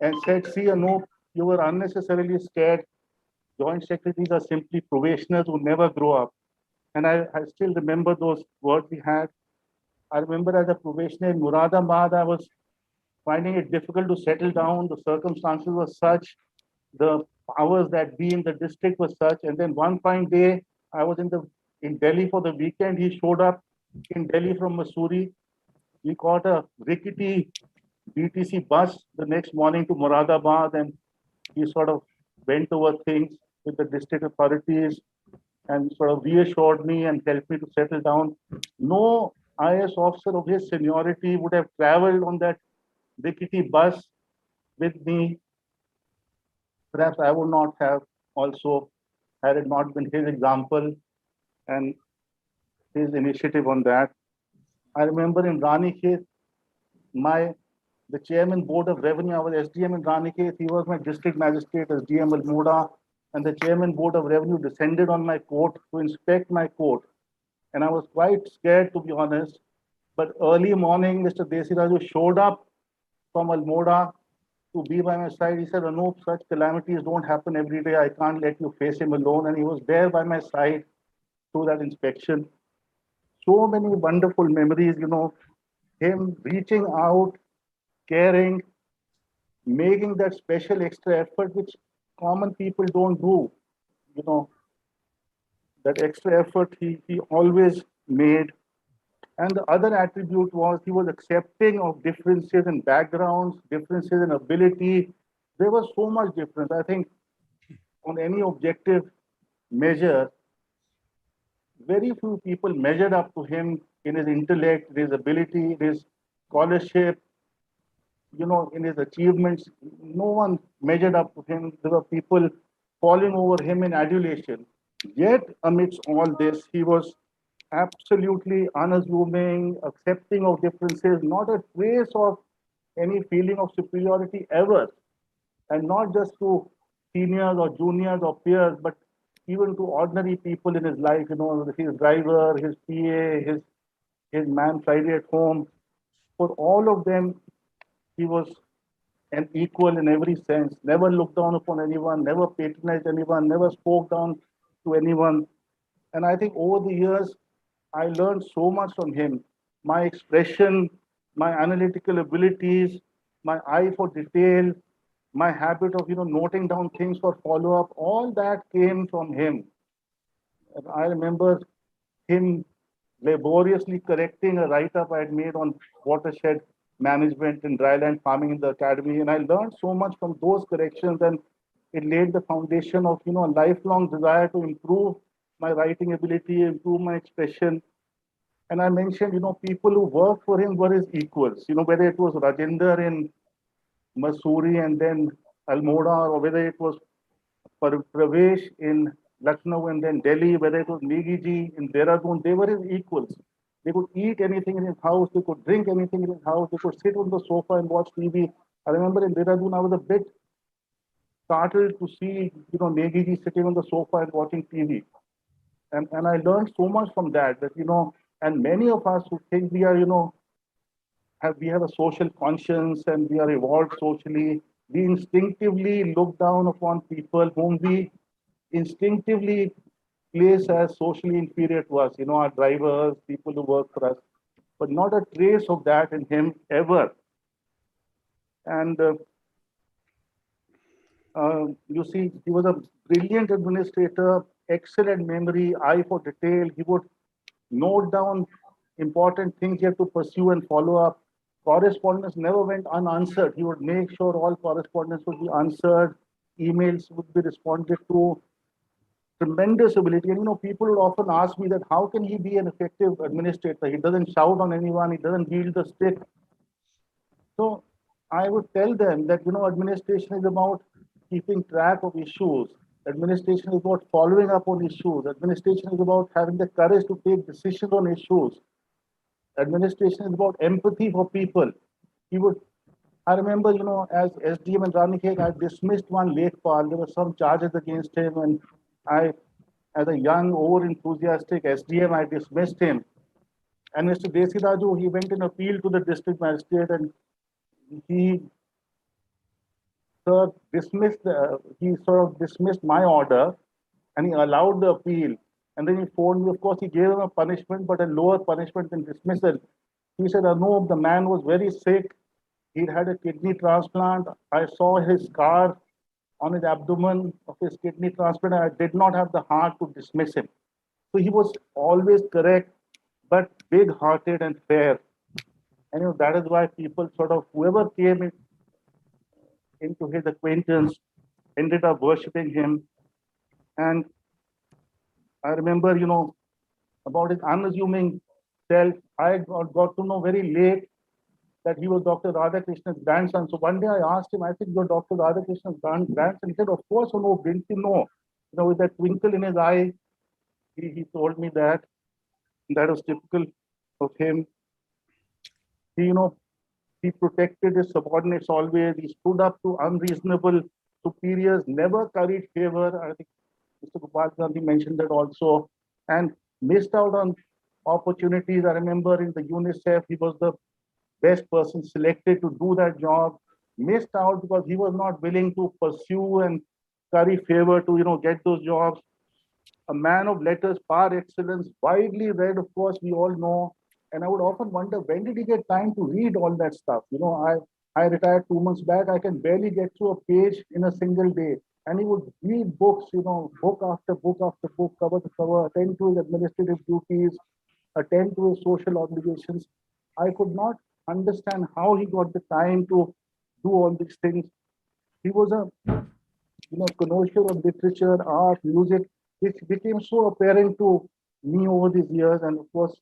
and said, "See, Anup, you were unnecessarily scared. Joint secretaries are simply probationers who never grow up." And I still remember those words we had. I remember as a probationer in Muradabad, I was finding it difficult to settle down. The circumstances were such, the powers that be in the district were such. And then one fine day, I was in Delhi for the weekend. He showed up in Delhi from Missouri. We caught a rickety BTC bus the next morning to Muradabad, and he sort of went over things with the district authorities and sort of reassured me and helped me to settle down. No IS officer of his seniority would have traveled on that rickety bus with me. Perhaps I would not have also, had it not been his example and his initiative on that. I remember in Ranikhet, the chairman board of revenue, I was SDM in Ranikhet, he was my district magistrate, SDM Almora, and the chairman board of revenue descended on my court to inspect my court. And I was quite scared, to be honest. But early morning, Mr. Desiraju showed up from Almora to be by my side. He said, "Anup, such calamities don't happen every day. I can't let you face him alone." And he was there by my side through that inspection. So many wonderful memories, him reaching out, caring, making that special extra effort, which common people don't do. That extra effort he always made. And the other attribute was he was accepting of differences in backgrounds, differences in ability. There was so much difference. I think on any objective measure, very few people measured up to him in his intellect, his ability, his scholarship, in his achievements. No one measured up to him. There were people falling over him in adulation. Yet, amidst all this, he was absolutely unassuming, accepting of differences, not a trace of any feeling of superiority ever. And not just to seniors or juniors or peers, but even to ordinary people in his life, his driver, his PA, his man Friday at home. for all of them, he was an equal in every sense, never looked down upon anyone, never patronized anyone, never spoke down to anyone. And I think over the years, I learned so much from him. My expression, my analytical abilities, my eye for detail, my habit of noting down things for follow-up, all that came from him. And I remember him laboriously correcting a write-up I had made on watershed management and dryland farming in the academy. And I learned so much from those corrections, and it laid the foundation of a lifelong desire to improve my writing ability, improve my expression. And I mentioned, people who worked for him were his equals, whether it was Rajendra in Masuri and then Almora, or whether it was Pravesh in Lucknow and then Delhi, whether it was Negi in Dehradun, they were his equals. They could eat anything in his house, they could drink anything in his house, they could sit on the sofa and watch TV. I remember in Dehradun, I was a bit startled to see, Negi sitting on the sofa and watching TV. And I learned so much from that, and many of us who think we are, we have a social conscience and we are evolved socially, we instinctively look down upon people whom we instinctively place as socially inferior to us, our drivers, people who work for us, but not a trace of that in him ever. And you see, he was a brilliant administrator, excellent memory, eye for detail. He would note down important things he had to pursue and follow up. Correspondence never went unanswered. He would make sure all correspondence would be answered, emails would be responded to. Tremendous ability. And people would often ask me that how can he be an effective administrator? He doesn't shout on anyone, he doesn't wield the stick. So I would tell them that administration is about keeping track of issues. Administration is about following up on issues. Administration is about having the courage to take decisions on issues. Administration is about empathy for people. I remember, as SDM in Ranikhet, I dismissed one Lekpal. There were some charges against him, and I, as a young, over-enthusiastic SDM, I dismissed him. And Mr. Desiraju, he went in appeal to the district magistrate, and he sort of dismissed my order, and he allowed the appeal. And then he phoned me. Of course, he gave him a punishment, but a lower punishment than dismissal. He said, no, the man was very sick. He'd had a kidney transplant. I saw his scar on his abdomen of his kidney transplant. I did not have the heart to dismiss him. So he was always correct, but big-hearted and fair. And that is why people whoever came into his acquaintance ended up worshipping him. And I remember, about his unassuming self. I got to know very late that he was Dr. Radhakrishna's grandson. So one day I asked him, I said, you're Dr. Radhakrishna's grandson? He said, of course, no, didn't you know? With that twinkle in his eye, he told me that. That was typical of him. He protected his subordinates always. He stood up to unreasonable superiors, never curried favor. I think Mr. Gopal Gandhi mentioned that also, and missed out on opportunities. I remember in the UNICEF, he was the best person selected to do that job. Missed out because he was not willing to pursue and curry favor to get those jobs. A man of letters, par excellence, widely read, of course, we all know. And I would often wonder, when did he get time to read all that stuff? I retired 2 months back. I can barely get through a page in a single day. And he would read books, book after book after book, cover to cover, attend to his administrative duties, attend to his social obligations. I could not understand how he got the time to do all these things. He was a connoisseur of literature, art, music. It became so apparent to me over these years, and of course,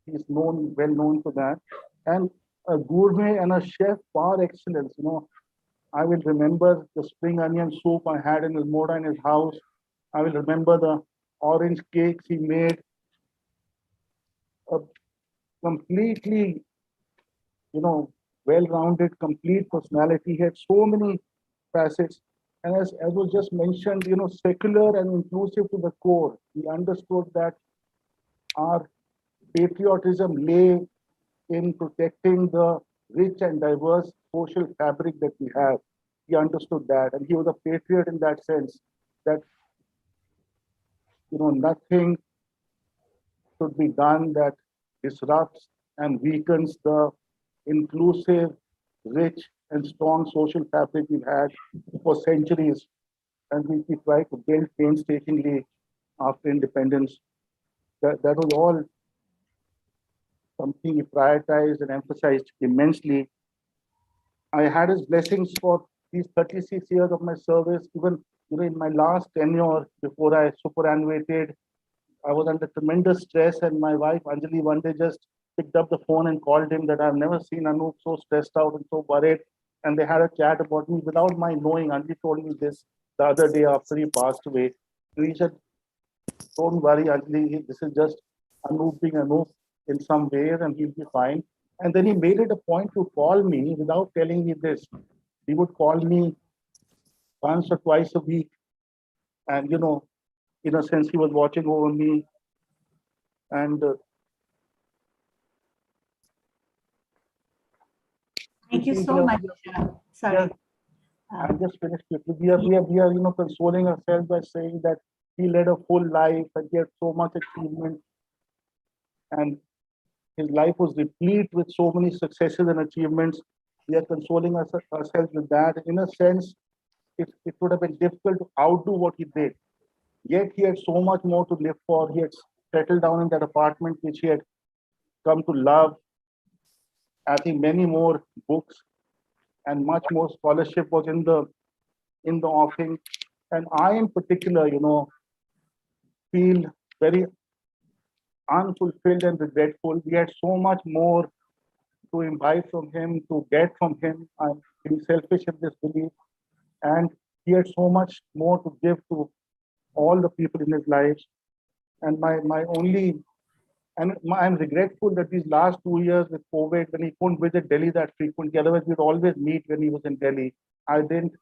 he's well known for that. And a gourmet and a chef par excellence. I will remember the spring onion soup I had in Almora in his house. I will remember the orange cakes he made. A completely, well-rounded, complete personality. He had so many facets. And as was just mentioned, secular and inclusive to the core. He understood that our patriotism lay in protecting the rich and diverse social fabric that we have. He understood that, and he was a patriot in that sense, that nothing should be done that disrupts and weakens the inclusive, rich, and strong social fabric we've had for centuries, and we tried to build painstakingly after independence. That was all something he prioritized and emphasized immensely. I had his blessings for these 36 years of my service. Even in my last tenure, before I superannuated, I was under tremendous stress, and my wife Anjali one day just picked up the phone and called him that I've never seen Anup so stressed out and so worried. And they had a chat about me without my knowing. Anjali told me this the other day after he passed away. And he said, "Don't worry, Anjali, this is just Anup being Anup in some ways, and he'll be fine." And then he made it a point to call me without telling me this. He would call me once or twice a week. And, in a sense, he was watching over me. And thank you so much. Sorry. I just finished it. We are consoling ourselves by saying that he led a full life and he had so much achievement. And his life was replete with so many successes and achievements. We are consoling ourselves with that. In a sense, it would have been difficult to outdo what he did. Yet he had so much more to live for. He had settled down in that apartment which he had come to love. I think many more books and much more scholarship was in the offing. And I in particular, feel very unfulfilled and regretful. We had so much more to imbibe from him, to get from him. I'm being selfish in this belief. And he had so much more to give to all the people in his life. And I'm regretful that these last 2 years with COVID, when he couldn't visit Delhi that frequently, otherwise we'd always meet when he was in Delhi. I didn't,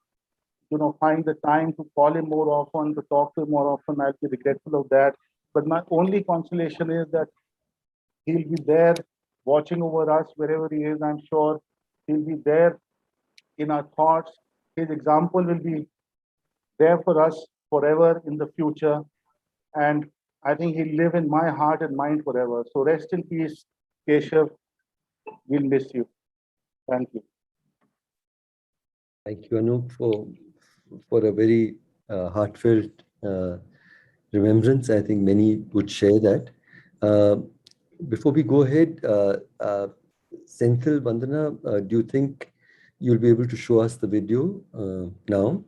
find the time to call him more often, to talk to him more often. I'll be regretful of that. But my only consolation is that he'll be there watching over us wherever he is. I'm sure he'll be there in our thoughts. His example will be there for us forever in the future. And I think he'll live in my heart and mind forever. So rest in peace, Keshav. We'll miss you. Thank you. Thank you, Anup, for a very heartfelt remembrance. I think many would share that. Before we go ahead, Senthil, Vandana, do you think you'll be able to show us the video now?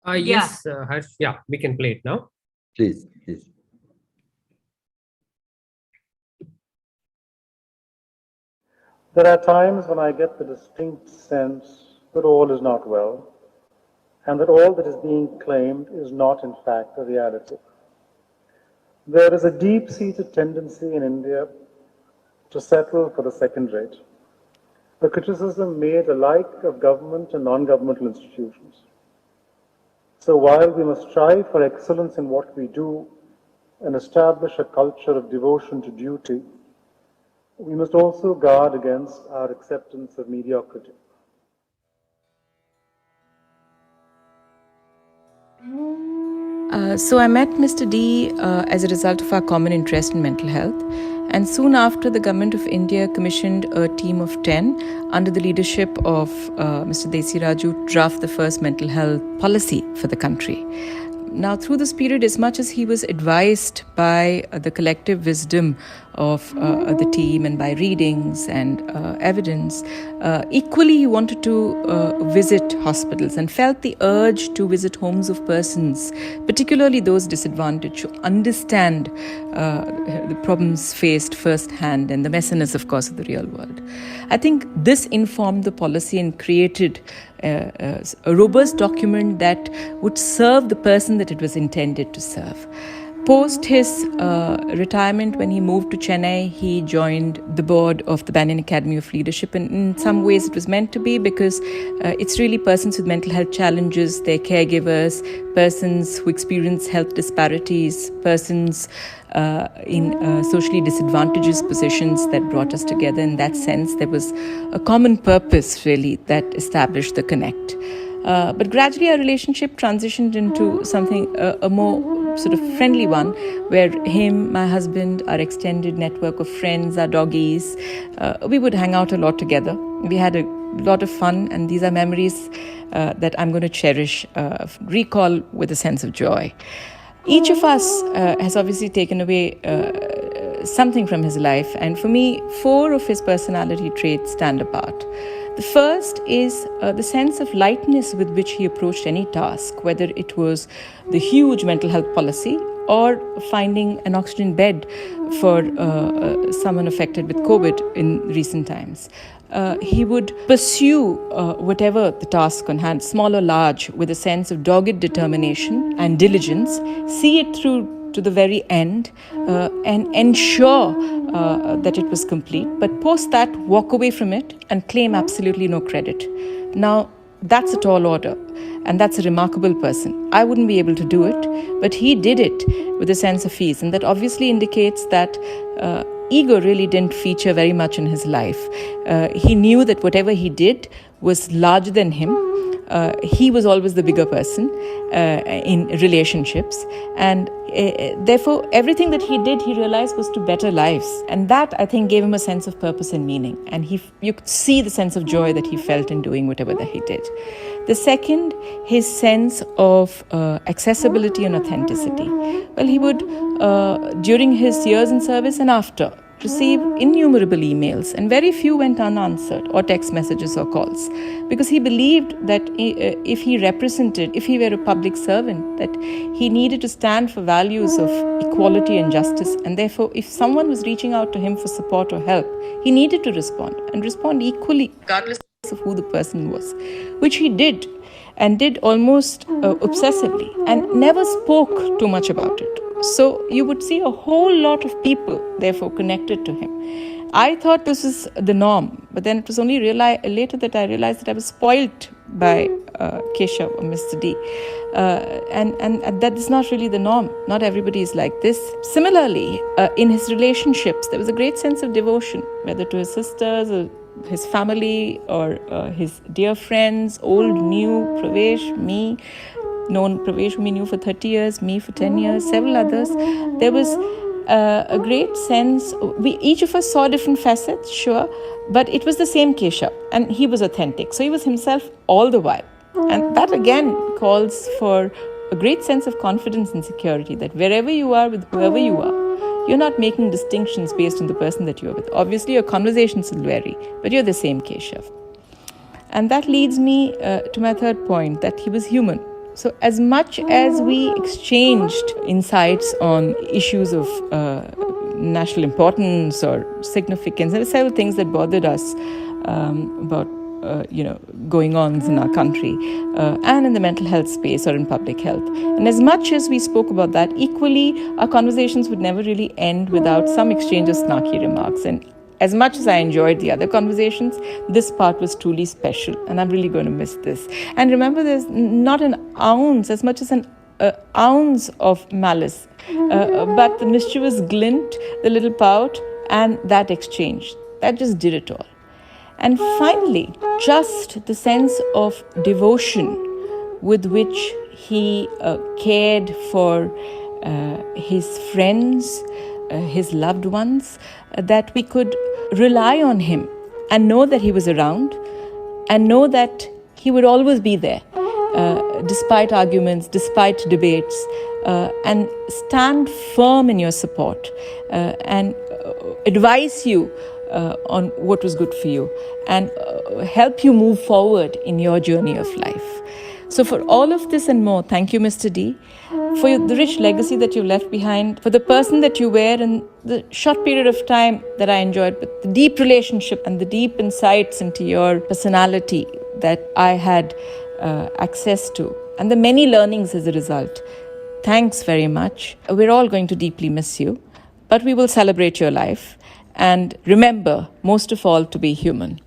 Yes, Harsh. Yeah, we can play it now. Please. There are times when I get the distinct sense that all is not well, and that all that is being claimed is not in fact a reality. There is a deep-seated tendency in India to settle for the second rate, a criticism made alike of government and non-governmental institutions. So while we must strive for excellence in what we do and establish a culture of devotion to duty, we must also guard against our acceptance of mediocrity. So I met Mr. D as a result of our common interest in mental health. And soon after, the Government of India commissioned a team of 10 under the leadership of Mr. Desiraju to draft the first mental health policy for the country. Now, through this period, as much as he was advised by the collective wisdom of the team and by readings and evidence, equally he wanted to visit hospitals and felt the urge to visit homes of persons, particularly those disadvantaged, to understand the problems faced firsthand and the messiness, of course, of the real world. I think this informed the policy and created a robust document that would serve the person that it was intended to serve. Post his retirement, when he moved to Chennai, he joined the board of the Banyan Academy of Leadership. And in some ways it was meant to be, because it's really persons with mental health challenges, their caregivers, persons who experience health disparities, persons in socially disadvantaged positions that brought us together. In that sense, there was a common purpose, really, that established the connect. But gradually our relationship transitioned into something, a more sort of friendly one, where him, my husband, our extended network of friends, our doggies, we would hang out a lot together. We had a lot of fun, and these are memories that I'm going to cherish, recall with a sense of joy. Each of us has obviously taken away something from his life, and for me, 4 of his personality traits stand apart. The first is the sense of lightness with which he approached any task, whether it was the huge mental health policy or finding an oxygen bed for someone affected with COVID in recent times. He would pursue whatever the task on hand, small or large, with a sense of dogged determination and diligence, see it through to the very end, and ensure that it was complete, but post that, walk away from it and claim absolutely no credit. Now, that's a tall order, and that's a remarkable person. I wouldn't be able to do it, but he did it with a sense of ease, and that obviously indicates that ego really didn't feature very much in his life. He knew that whatever he did was larger than him. He was always the bigger person in relationships, and therefore everything that he did, he realized, was to better lives, and that, I think, gave him a sense of purpose and meaning, and you could see the sense of joy that he felt in doing whatever that he did. The second, his sense of accessibility and authenticity. Well, he would, during his years in service and after, receive innumerable emails, and very few went unanswered, or text messages or calls, because he believed that if he were a public servant, that he needed to stand for values of equality and justice, and therefore if someone was reaching out to him for support or help, he needed to respond, and respond equally, regardless of who the person was, which he did, and did almost obsessively, and never spoke too much about it. So you would see a whole lot of people, therefore, connected to him. I thought this was the norm, but then it was only later that I realized that I was spoilt by Keshav or Mr. D. And that is not really the norm. Not everybody is like this. Similarly, in his relationships, there was a great sense of devotion, whether to his sisters or his family or his dear friends, old, new, Pravesh, me. Known Pravesh, whom he knew for 30 years, me for 10 years, several others. There was a great sense, each of us saw different facets, sure, but it was the same Keshav, and he was authentic. So he was himself all the while. And that again calls for a great sense of confidence and security, that wherever you are with whoever you are, you're not making distinctions based on the person that you're with. Obviously, your conversations will vary, but you're the same Keshav. And that leads me to my third point, that he was human. So as much as we exchanged insights on issues of national importance or significance, there were several things that bothered us about going-ons in our country and in the mental health space or in public health. And as much as we spoke about that, equally our conversations would never really end without some exchange of snarky remarks. And as much as I enjoyed the other conversations, this part was truly special, and I'm really going to miss this. And remember, there's not an ounce, as much as an ounce of malice, but the mischievous glint, the little pout, and that exchange, that just did it all. And finally, just the sense of devotion with which he cared for his friends, his loved ones, that we could rely on him and know that he was around and know that he would always be there, despite arguments, despite debates, and stand firm in your support and advise you on what was good for you and help you move forward in your journey of life. So for all of this and more, thank you, Mr. D, for the rich legacy that you left behind, for the person that you were in the short period of time that I enjoyed, but the deep relationship and the deep insights into your personality that I had access to, and the many learnings as a result. Thanks very much. We're all going to deeply miss you, but we will celebrate your life. And remember, most of all, to be human.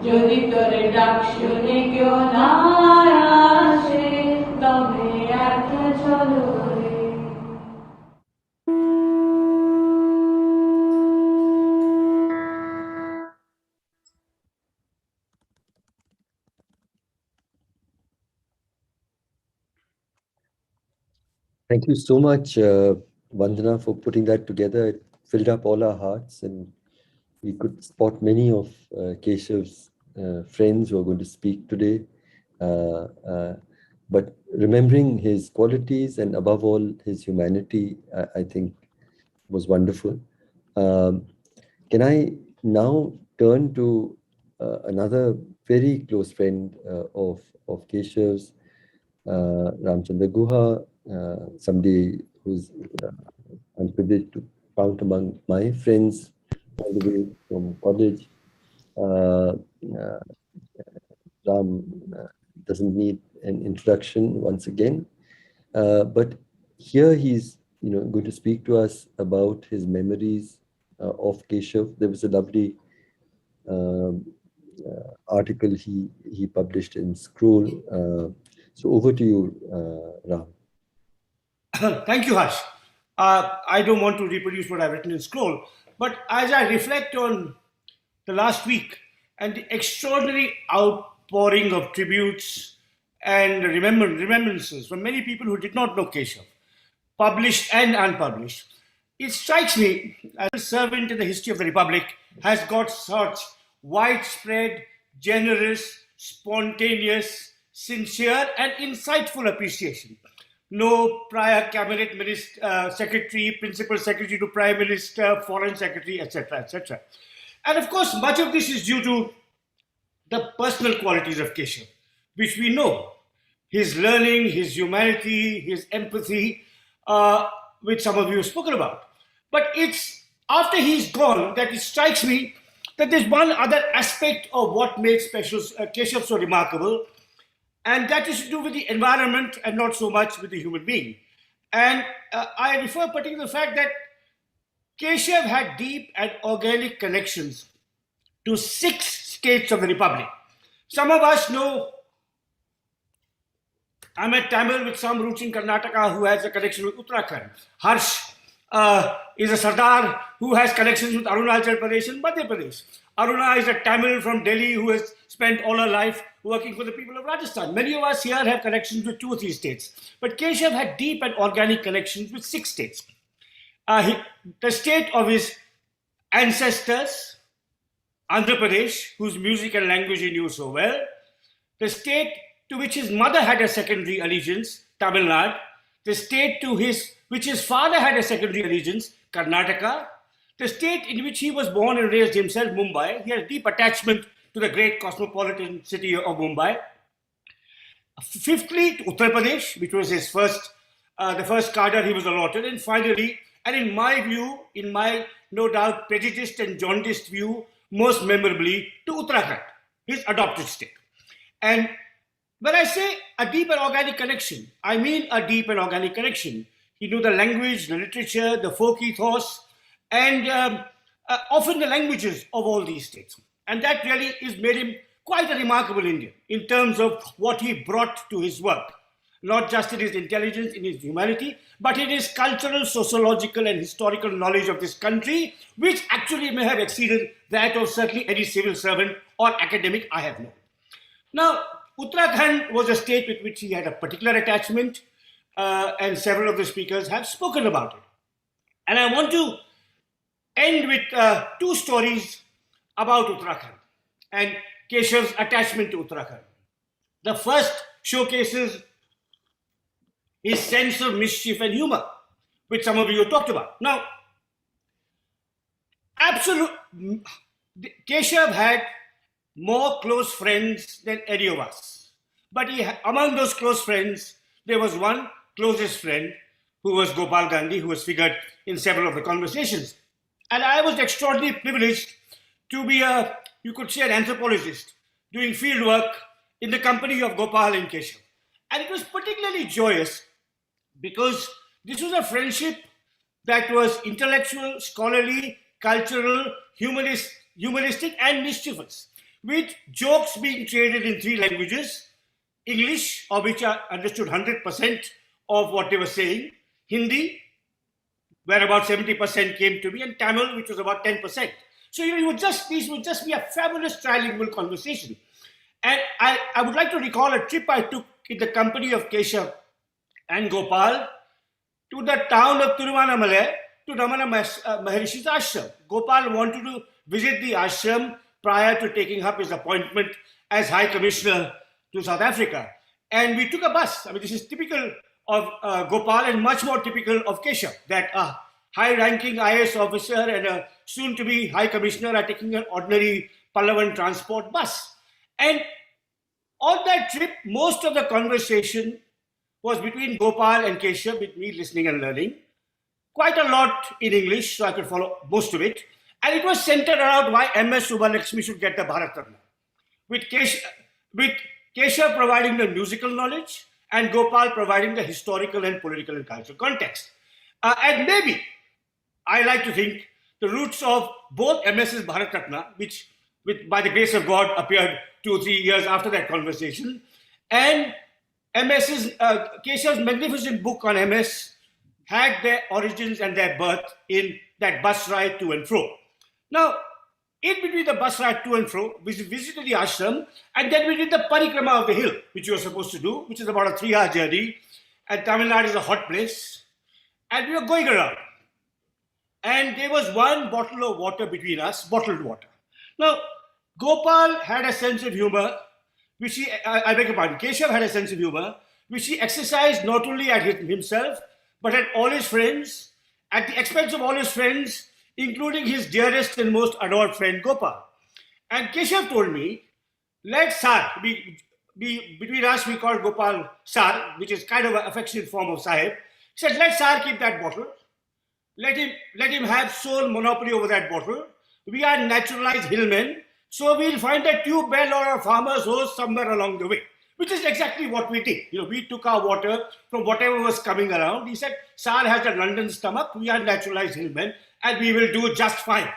যদি তোরে ডাক শুনে কেউ না আসে তবে একলা চলো রে। Thank you so much, Vandana, for putting that together. It filled up all our hearts, and we could spot many of Keshav's friends who are going to speak today. But remembering his qualities and above all his humanity, I think was wonderful. Can I now turn to another very close friend of Keshav's, Ramchandra Guha, somebody who's I'm privileged to count among my friends all the way from college. Ram doesn't need an introduction once again, but here he's going to speak to us about his memories of Keshav. There was a lovely article he published in Scroll. So over to you, Ram. Thank you, Harsh. I don't want to reproduce what I've written in Scroll, but as I reflect on the last week and the extraordinary outpouring of tributes and remembrances from many people who did not know Keshav, published and unpublished, it strikes me as a servant in the history of the Republic has got such widespread, generous, spontaneous, sincere, and insightful appreciation. No prior cabinet minister, secretary, principal secretary to prime minister, foreign secretary, etc., etc. And of course, much of this is due to the personal qualities of Keshav, which we know. His learning, his humanity, his empathy, which some of you have spoken about. But it's after he's gone that it strikes me that there's one other aspect of what makes Keshav so remarkable, and that is to do with the environment and not so much with the human being. And I refer particularly to the fact that Keshav had deep and organic connections to 6 states of the Republic. Some of us know Ahmed Tamil with some roots in Karnataka who has a connection with Uttarakhand. Harsh is a Sardar who has connections with Arunachal Pradesh and Madhya Pradesh. Aruna is a Tamil from Delhi who has spent all her life working for the people of Rajasthan. Many of us here have connections with 2 or 3 states. But Keshav had deep and organic connections with 6 states. The state of his ancestors, Andhra Pradesh, whose music and language he knew so well. The state to which his mother had a secondary allegiance, Tamil Nadu. The state to which his father had a secondary allegiance, Karnataka. The state in which he was born and raised himself, Mumbai. He had a deep attachment to the great cosmopolitan city of Mumbai. Fifthly, to Uttar Pradesh, which was his the first cadre he was allotted. And finally, and in my view, in my no doubt prejudiced and jaundiced view, most memorably, to Uttarakhand, his adopted state. And when I say a deep and organic connection, I mean a deep and organic connection. He knew the language, the literature, the folk ethos, and often the languages of all these states. And that really made him quite a remarkable Indian in terms of what he brought to his work. Not just in his intelligence, in his humanity, but in his cultural, sociological, and historical knowledge of this country, which actually may have exceeded that of certainly any civil servant or academic I have known. Now, Uttarakhand was a state with which he had a particular attachment, and several of the speakers have spoken about it. And I want to end with 2 stories about Uttarakhand and Keshav's attachment to Uttarakhand. The first showcases his sense of mischief and humor, which some of you talked about. Now, Keshav had more close friends than any of us. But among those close friends, there was one closest friend who was Gopal Gandhi, who was figured in several of the conversations. And I was extraordinarily privileged to be you could say, an anthropologist doing field work in the company of Gopal and Keshav. And it was particularly joyous because this was a friendship that was intellectual, scholarly, cultural, humanistic, and mischievous, with jokes being traded in 3 languages: English, of which I understood 100% of what they were saying, Hindi, where about 70% came to me, and Tamil, which was about 10%. So these would just be a fabulous trilingual conversation. And I would like to recall a trip I took in the company of Keshav and Gopal to the town of Tiruvannamalai to Ramana Maharishi's ashram. Gopal wanted to visit the ashram prior to taking up his appointment as High Commissioner to South Africa. And we took a bus. I mean, this is typical of Gopal and much more typical of Keshav, that a high-ranking IAS officer and a soon-to-be High Commissioner are taking an ordinary Pallavan transport bus. And on that trip, most of the conversation was between Gopal and Keshav, with me listening and learning. Quite a lot in English, so I could follow most of it. And it was centered around why MS Subbalakshmi should get the Bharat Ratna, with Keshav providing the musical knowledge and Gopal providing the historical and political and cultural context. And maybe, I like to think, the roots of both MS's Bharat Ratna, which by the grace of God appeared 2 or 3 years after that conversation, and Keshav's magnificent book on MS had their origins and their birth in that bus ride to and fro. Now, in between the bus ride to and fro, we visited the ashram, and then we did the parikrama of the hill, which we were supposed to do, which is about a 3-hour journey. And Tamil Nadu is a hot place. And we were going around. And there was one bottle of water between us, bottled water. Now, Gopal had a sense of humor, which I beg your pardon, Keshav had a sense of humor, which he exercised not only at himself, but at all his friends, at the expense of all his friends, including his dearest and most adored friend Gopal. And Keshav told me, let Sar be between us, we call Gopal Sar, which is kind of an affectionate form of Sahib. He said, let Sar keep that bottle. Let him have sole monopoly over that bottle. We are naturalized hillmen, so we'll find a tube well or a farmer's hose somewhere along the way, which is exactly what we did. We took our water from whatever was coming around. He said, Sar has a London stomach, we are naturalized hillmen, and we will do just fine.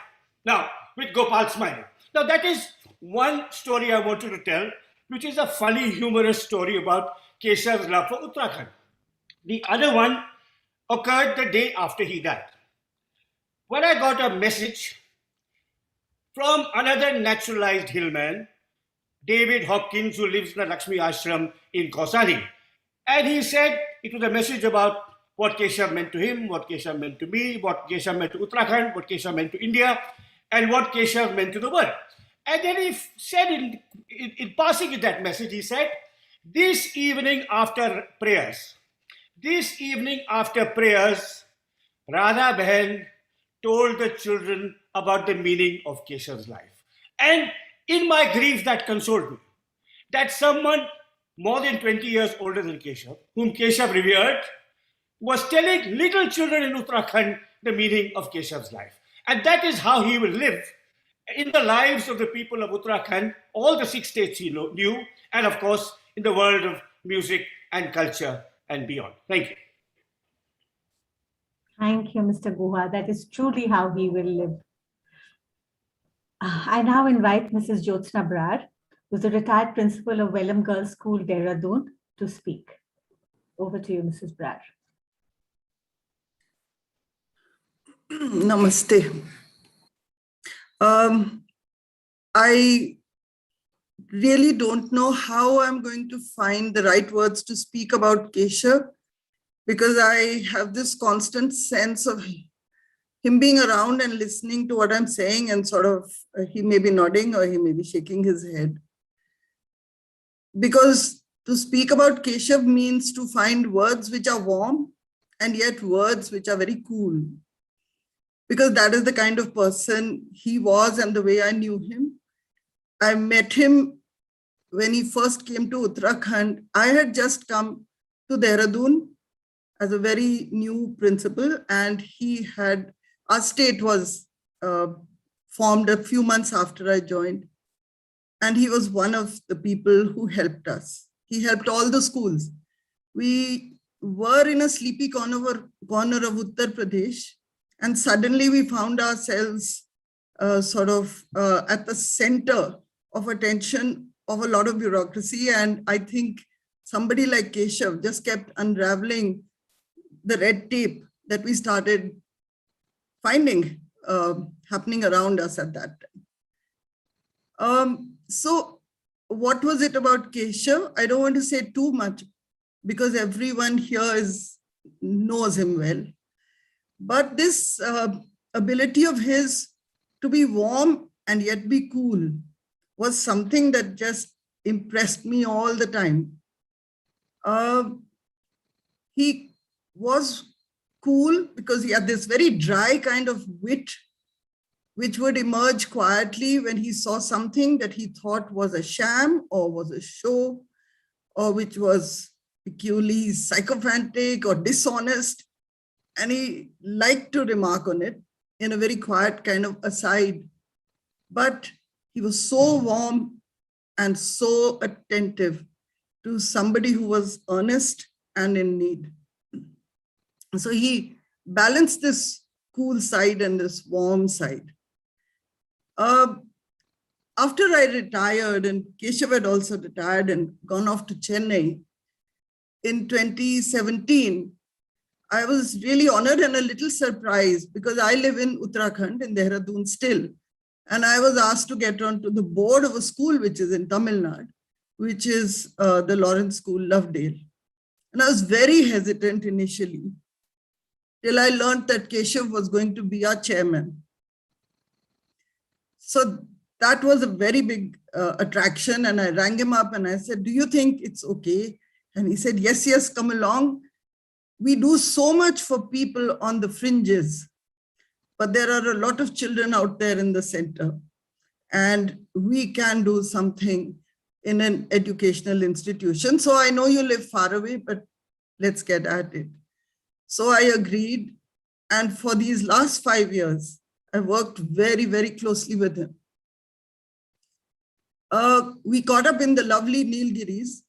Now, with Gopal smiling. Now, that is one story I wanted to tell, which is a funny, humorous story about Keshav's love for Uttarakhand. The other one occurred the day after he died, when I got a message from another naturalized hillman, David Hopkins, who lives in the Lakshmi Ashram in Kausari. And he said it was a message about what Keshav meant to him, what Keshav meant to me, what Keshav meant to Uttarakhand, what Keshav meant to India, and what Keshav meant to the world. And then he said in passing in that message, he said, this evening after prayers, Radha Behan told the children about the meaning of Keshav's life. And in my grief, that consoled me. That someone more than 20 years older than Keshav, whom Keshav revered, was telling little children in Uttarakhand the meaning of Keshav's life. And that is how he will live in the lives of the people of Uttarakhand, all the 6 states he knew, and of course, in the world of music and culture and beyond. Thank you. Thank you, Mr. Guha. That is truly how he will live. I now invite Mrs. Jyotsna Brar, who is the retired principal of Welham Girls School, Dehradun, to speak. Over to you, Mrs. Brar. Namaste. I really don't know how I'm going to find the right words to speak about Keshav, because I have this constant sense of him being around and listening to what I'm saying, and sort of he may be nodding or he may be shaking his head. Because to speak about Keshav means to find words which are warm and yet words which are very cool. Because that is the kind of person he was and the way I knew him. I met him when he first came to Uttarakhand. I had just come to Dehradun. as a very new principal, and our state was formed a few months after I joined. And he was one of the people who helped us. He helped all the schools. We were in a sleepy corner of Uttar Pradesh, and suddenly we found ourselves at the center of attention of a lot of bureaucracy. And I think somebody like Keshav just kept unraveling the red tape that we started finding happening around us at that time. So what was it about Keshav? I don't want to say too much because everyone here knows him well. But this ability of his to be warm and yet be cool was something that just impressed me all the time. He was cool because he had this very dry kind of wit, which would emerge quietly when he saw something that he thought was a sham or was a show, or which was peculiarly sycophantic or dishonest. And he liked to remark on it in a very quiet kind of aside. But he was so warm and so attentive to somebody who was earnest and in need. So he balanced this cool side and this warm side. After I retired, and Keshav had also retired and gone off to Chennai, in 2017, I was really honored and a little surprised because I live in Uttarakhand, in Dehradun still. And I was asked to get onto the board of a school which is in Tamil Nadu, which is the Lawrence School, Lovedale. And I was very hesitant initially, till I learned that Keshav was going to be our chairman. So that was a very big attraction. And I rang him up and I said, do you think it's okay? And he said, yes, yes, come along. We do so much for people on the fringes, but there are a lot of children out there in the center. And we can do something in an educational institution. So I know you live far away, but let's get at it. So I agreed. And for these last 5 years, I worked very, very closely with him. We caught up in the lovely Nilgiris.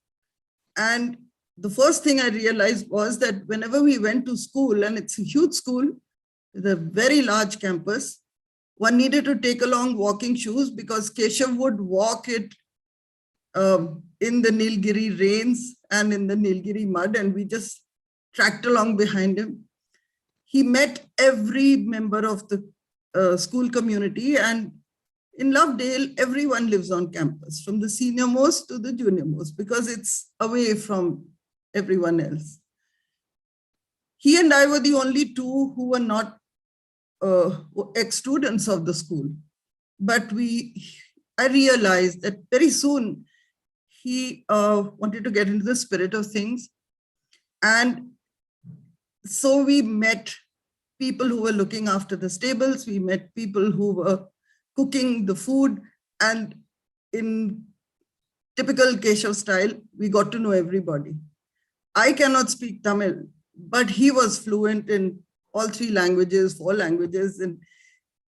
And the first thing I realized was that whenever we went to school, and it's a huge school with a very large campus, one needed to take along walking shoes because Keshav would walk it in the Nilgiri rains and in the Nilgiri mud, and we just tracked along behind him. He met every member of the school community, and in Lovedale, everyone lives on campus, from the senior most to the junior most, because it's away from everyone else. He and I were the only two who were not ex-students of the school. But I realized that very soon he wanted to get into the spirit of things. And so we met people who were looking after the stables. We met people who were cooking the food. And in typical Keshav style, we got to know everybody. I cannot speak Tamil, but he was fluent in all 3 languages, 4 languages, and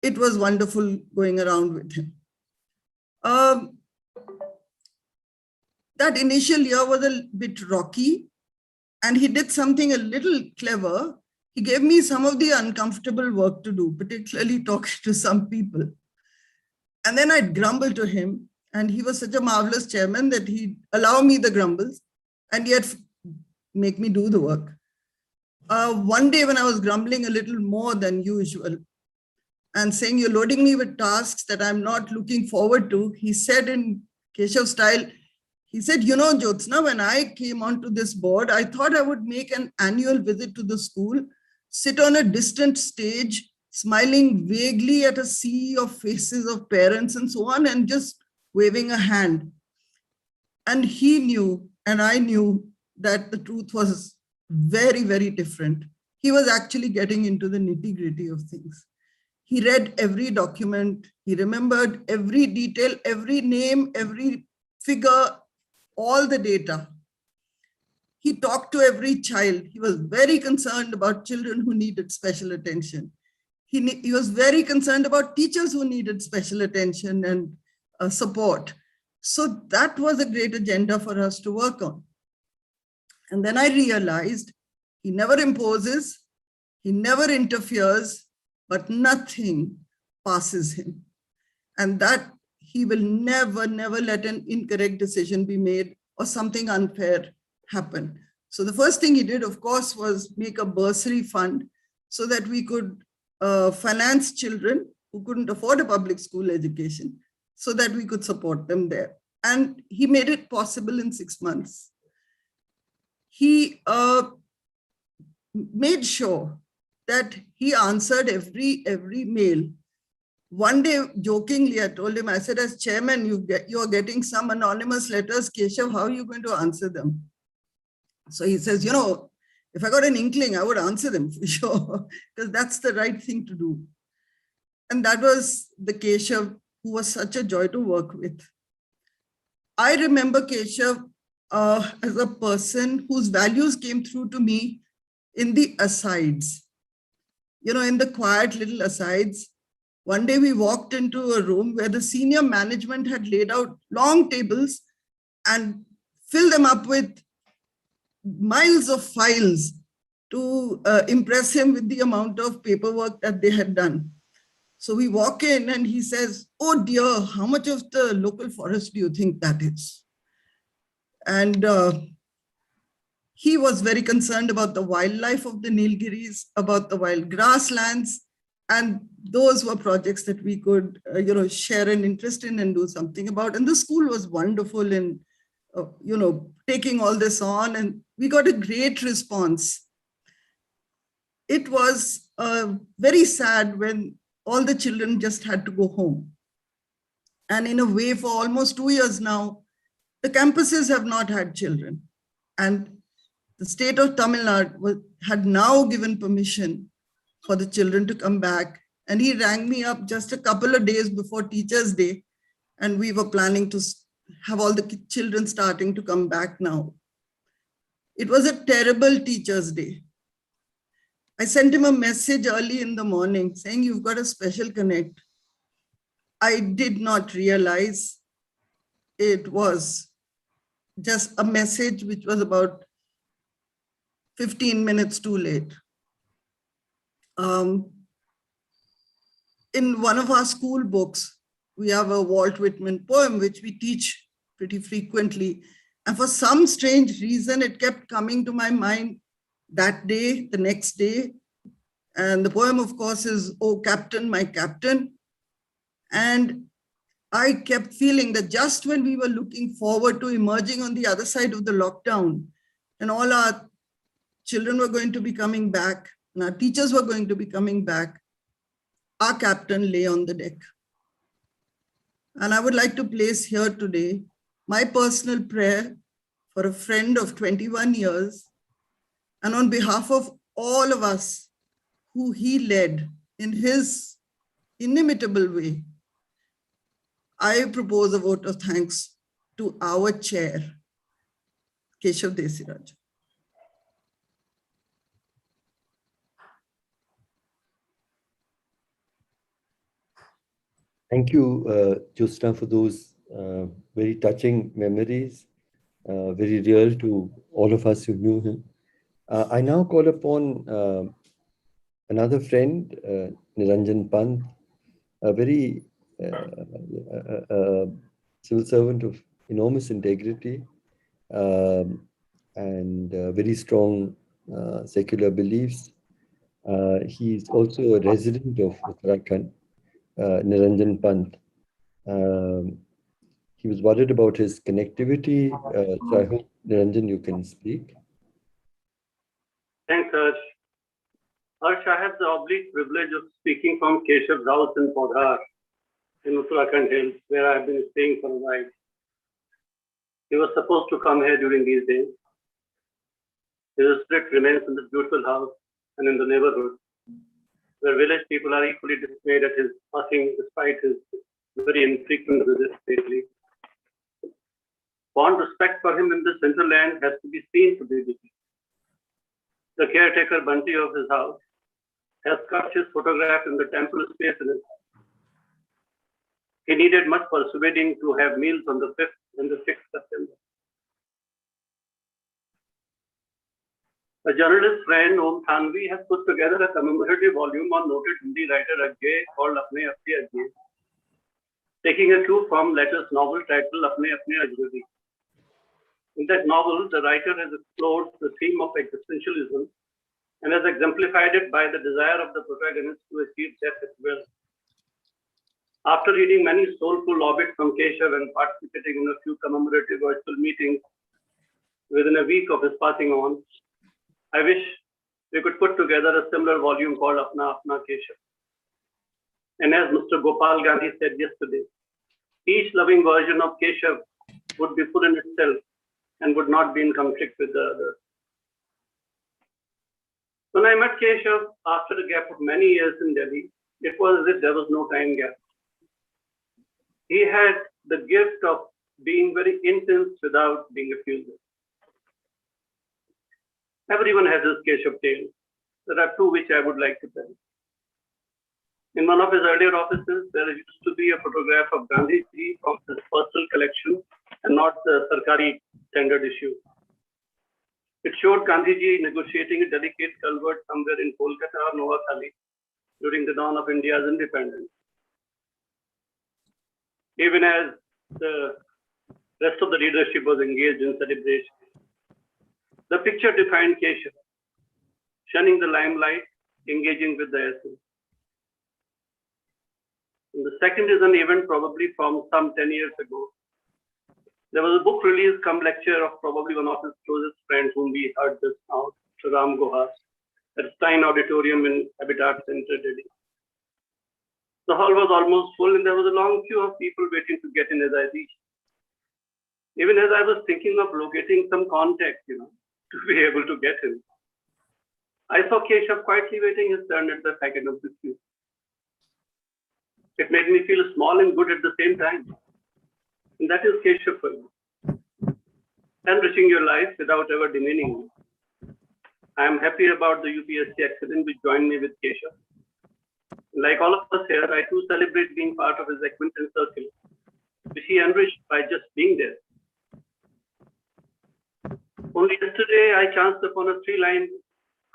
it was wonderful going around with him. That initial year was a bit rocky, and he did something a little clever. He gave me some of the uncomfortable work to do, particularly talking to some people. And then I'd grumble to him, and he was such a marvelous chairman that he'd allow me the grumbles and yet make me do the work. One day when I was grumbling a little more than usual and saying, you're loading me with tasks that I'm not looking forward to, he said in Keshav style, he said, you know, Jyotsna, when I came onto this board, I thought I would make an annual visit to the school, sit on a distant stage, smiling vaguely at a sea of faces of parents and so on, and just waving a hand. And he knew, and I knew, that the truth was very, very different. He was actually getting into the nitty-gritty of things. He read every document. He remembered every detail, every name, every figure, all the data. He talked to every child. He was very concerned about children who needed special attention. He was very concerned about teachers who needed special attention and support. So that was a great agenda for us to work on. And then I realized he never imposes, he never interferes, but nothing passes him. And that he will never, never let an incorrect decision be made or something unfair happen. So the first thing he did, of course, was make a bursary fund so that we could finance children who couldn't afford a public school education so that we could support them there. And he made it possible in 6 months. He made sure that he answered every mail. One day, jokingly, I told him, I said, as chairman, you are getting some anonymous letters, Keshav, how are you going to answer them? So he says, if I got an inkling, I would answer them for sure, because that's the right thing to do. And that was the Keshav who was such a joy to work with. I remember Keshav as a person whose values came through to me in the asides, in the quiet little asides. One day we walked into a room where the senior management had laid out long tables and filled them up with miles of files to impress him with the amount of paperwork that they had done. So we walk in and he says, oh dear, how much of the local forest do you think that is? And he was very concerned about the wildlife of the Nilgiris, about the wild grasslands. And those were projects that we could, share an interest in and do something about. And the school was wonderful in, taking all this on. And we got a great response. It was very sad when all the children just had to go home. And in a way, for almost 2 years now, the campuses have not had children. And the state of Tamil Nadu had now given permission for the children to come back. And he rang me up just a couple of days before Teachers' Day. And we were planning to have all the children starting to come back now. It was a terrible Teachers' Day. I sent him a message early in the morning saying, you've got a special connect. I did not realize it was just a message which was about 15 minutes too late. In one of our school books, we have a Walt Whitman poem, which we teach pretty frequently. And for some strange reason, it kept coming to my mind that day, the next day. And the poem, of course, is, Oh, Captain, my Captain. And I kept feeling that just when we were looking forward to emerging on the other side of the lockdown, and all our children were going to be coming back, and our teachers were going to be coming back, our captain lay on the deck. And I would like to place here today my personal prayer for a friend of 21 years, and on behalf of all of us who he led in his inimitable way, I propose a vote of thanks to our chair, Keshav Desiraju. Thank you, Jyotsna, for those very touching memories, very real to all of us who knew him. I now call upon another friend, Niranjan Pant, a very civil servant of enormous integrity and very strong secular beliefs. He's also a resident of Uttarakhand, Niranjan Pant. He was worried about his connectivity, so I hope, Niranjan, you can speak. Thanks, Harsh. Harsh, I have the oblique privilege of speaking from Keshav's house in Podhar, in Uttarakhand Hills, where I have been staying for a while. He was supposed to come here during these days. His spirit remains in the beautiful house and in the neighborhood, where village people are equally dismayed at his passing despite his very infrequent visits lately. Fond respect for him in this hinterland has to be seen to be busy. The caretaker Bunty of his house has cut his photograph in the temple space in his house. He needed much persuading to have meals on the 5th and the 6th September. A journalist friend, Om Thanvi, has put together a commemorative volume on noted Hindi writer Ajay called Apne Apne Ajay, taking a cue from Letters' novel titled Apne Apne Ajnabi. In that novel, the writer has explored the theme of existentialism and has exemplified it by the desire of the protagonist to achieve death at will. After reading many soulful obits from Keshav and participating in a few commemorative virtual meetings within a week of his passing on, I wish we could put together a similar volume called Apna Apna Keshav. And as Mr. Gopal Gandhi said yesterday, each loving version of Keshav would be full in itself and would not be in conflict with the other. When I met Keshav after a gap of many years in Delhi, it was as if there was no time gap. He had the gift of being very intense without being effusive. Everyone has his Keshav tale. There are two which I would like to tell. In one of his earlier offices, there used to be a photograph of Gandhiji from his personal collection and not the Sarkari standard issue. It showed Gandhiji negotiating a delicate culvert somewhere in Kolkata or Noakhali during the dawn of India's independence. Even as the rest of the leadership was engaged in celebration, the picture defined Keshav, shunning the limelight, engaging with the essence. And the second is an event probably from some 10 years ago. There was a book release come lecture of probably one of his closest friends whom we heard just now, Ram Gohar, at Stein Auditorium in Habitat Center, Delhi. The hall was almost full and there was a long queue of people waiting to get in as I reached. Even as I was thinking of locating some contact, to be able to get him, I saw Keshav quietly waiting his turn at the second of the queue. It made me feel small and good at the same time. And that is Keshav for you. Enriching your life without ever demeaning you. I am happy about the UPSC accident which joined me with Keshav. Like all of us here, I too celebrate being part of his acquaintance circle, which he enriched by just being there. Only yesterday, I chanced upon a 3-line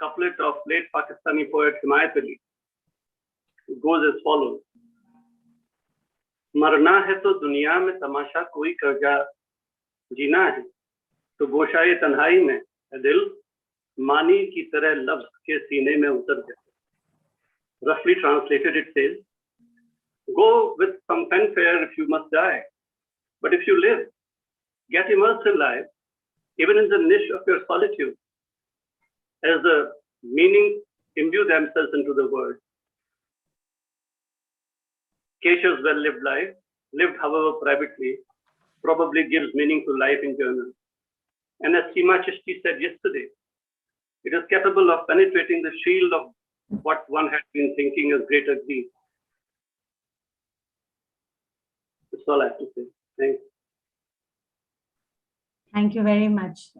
couplet of late Pakistani poet Himayat Ali. It goes as follows. मरना है तो दुनिया में तमाशा कोई कर जा, जीना है तो गोशाए तन्हाई में दिल मानी की तरह लफ्ज के सीने में उतर जाए. Roughly translated, it says, go with some fanfare if you must die, but if you live, get immersed in life, even in the niche of your solitude, as the meaning imbue themselves into the world. Keshav's well-lived life, lived however privately, probably gives meaning to life in general. And as Seema Chishti said yesterday, it is capable of penetrating the shield of what one had been thinking as greater grief. That's all I have to say. Thanks. Thank you very much,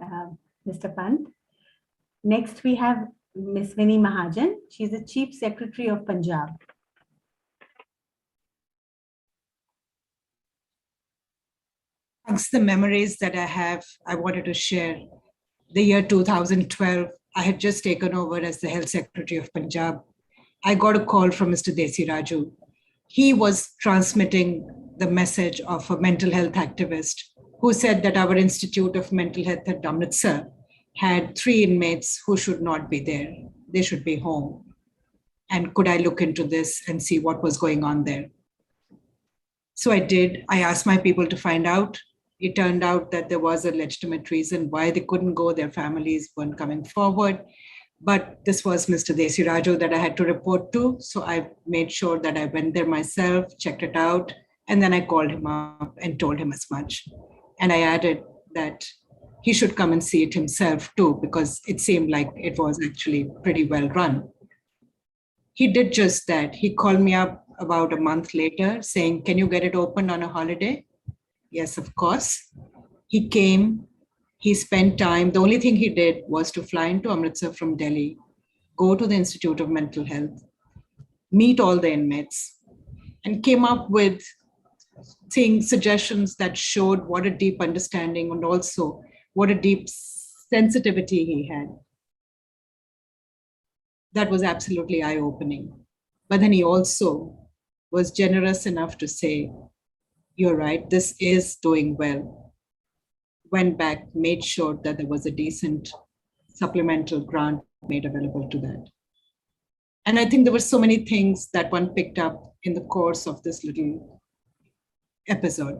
Mr. Pant. Next, we have Ms. Vinnie Mahajan. She's the Chief Secretary of Punjab. Amongst the memories that I have, I wanted to share. The year 2012, I had just taken over as the Health Secretary of Punjab. I got a call from Mr. Desiraju. He was transmitting the message of a mental health activist who said that our Institute of Mental Health at Amritsar had 3 inmates who should not be there. They should be home. And could I look into this and see what was going on there? So I did. I asked my people to find out. It turned out that there was a legitimate reason why they couldn't go. Their families weren't coming forward. But this was Mr. Desiraju that I had to report to. So I made sure that I went there myself, checked it out, and then I called him up and told him as much. And I added that he should come and see it himself too, because it seemed like it was actually pretty well run. He did just that. He called me up about a month later saying, can you get it open on a holiday? Yes, of course. He came, he spent time. The only thing he did was to fly into Amritsar from Delhi, go to the Institute of Mental Health, meet all the inmates, and came up with suggestions that showed what a deep understanding and also what a deep sensitivity he had. That was absolutely eye-opening. But then he also was generous enough to say, you're right, this is doing well. Went back, made sure that there was a decent supplemental grant made available to that. And I think there were so many things that one picked up in the course of this little episode.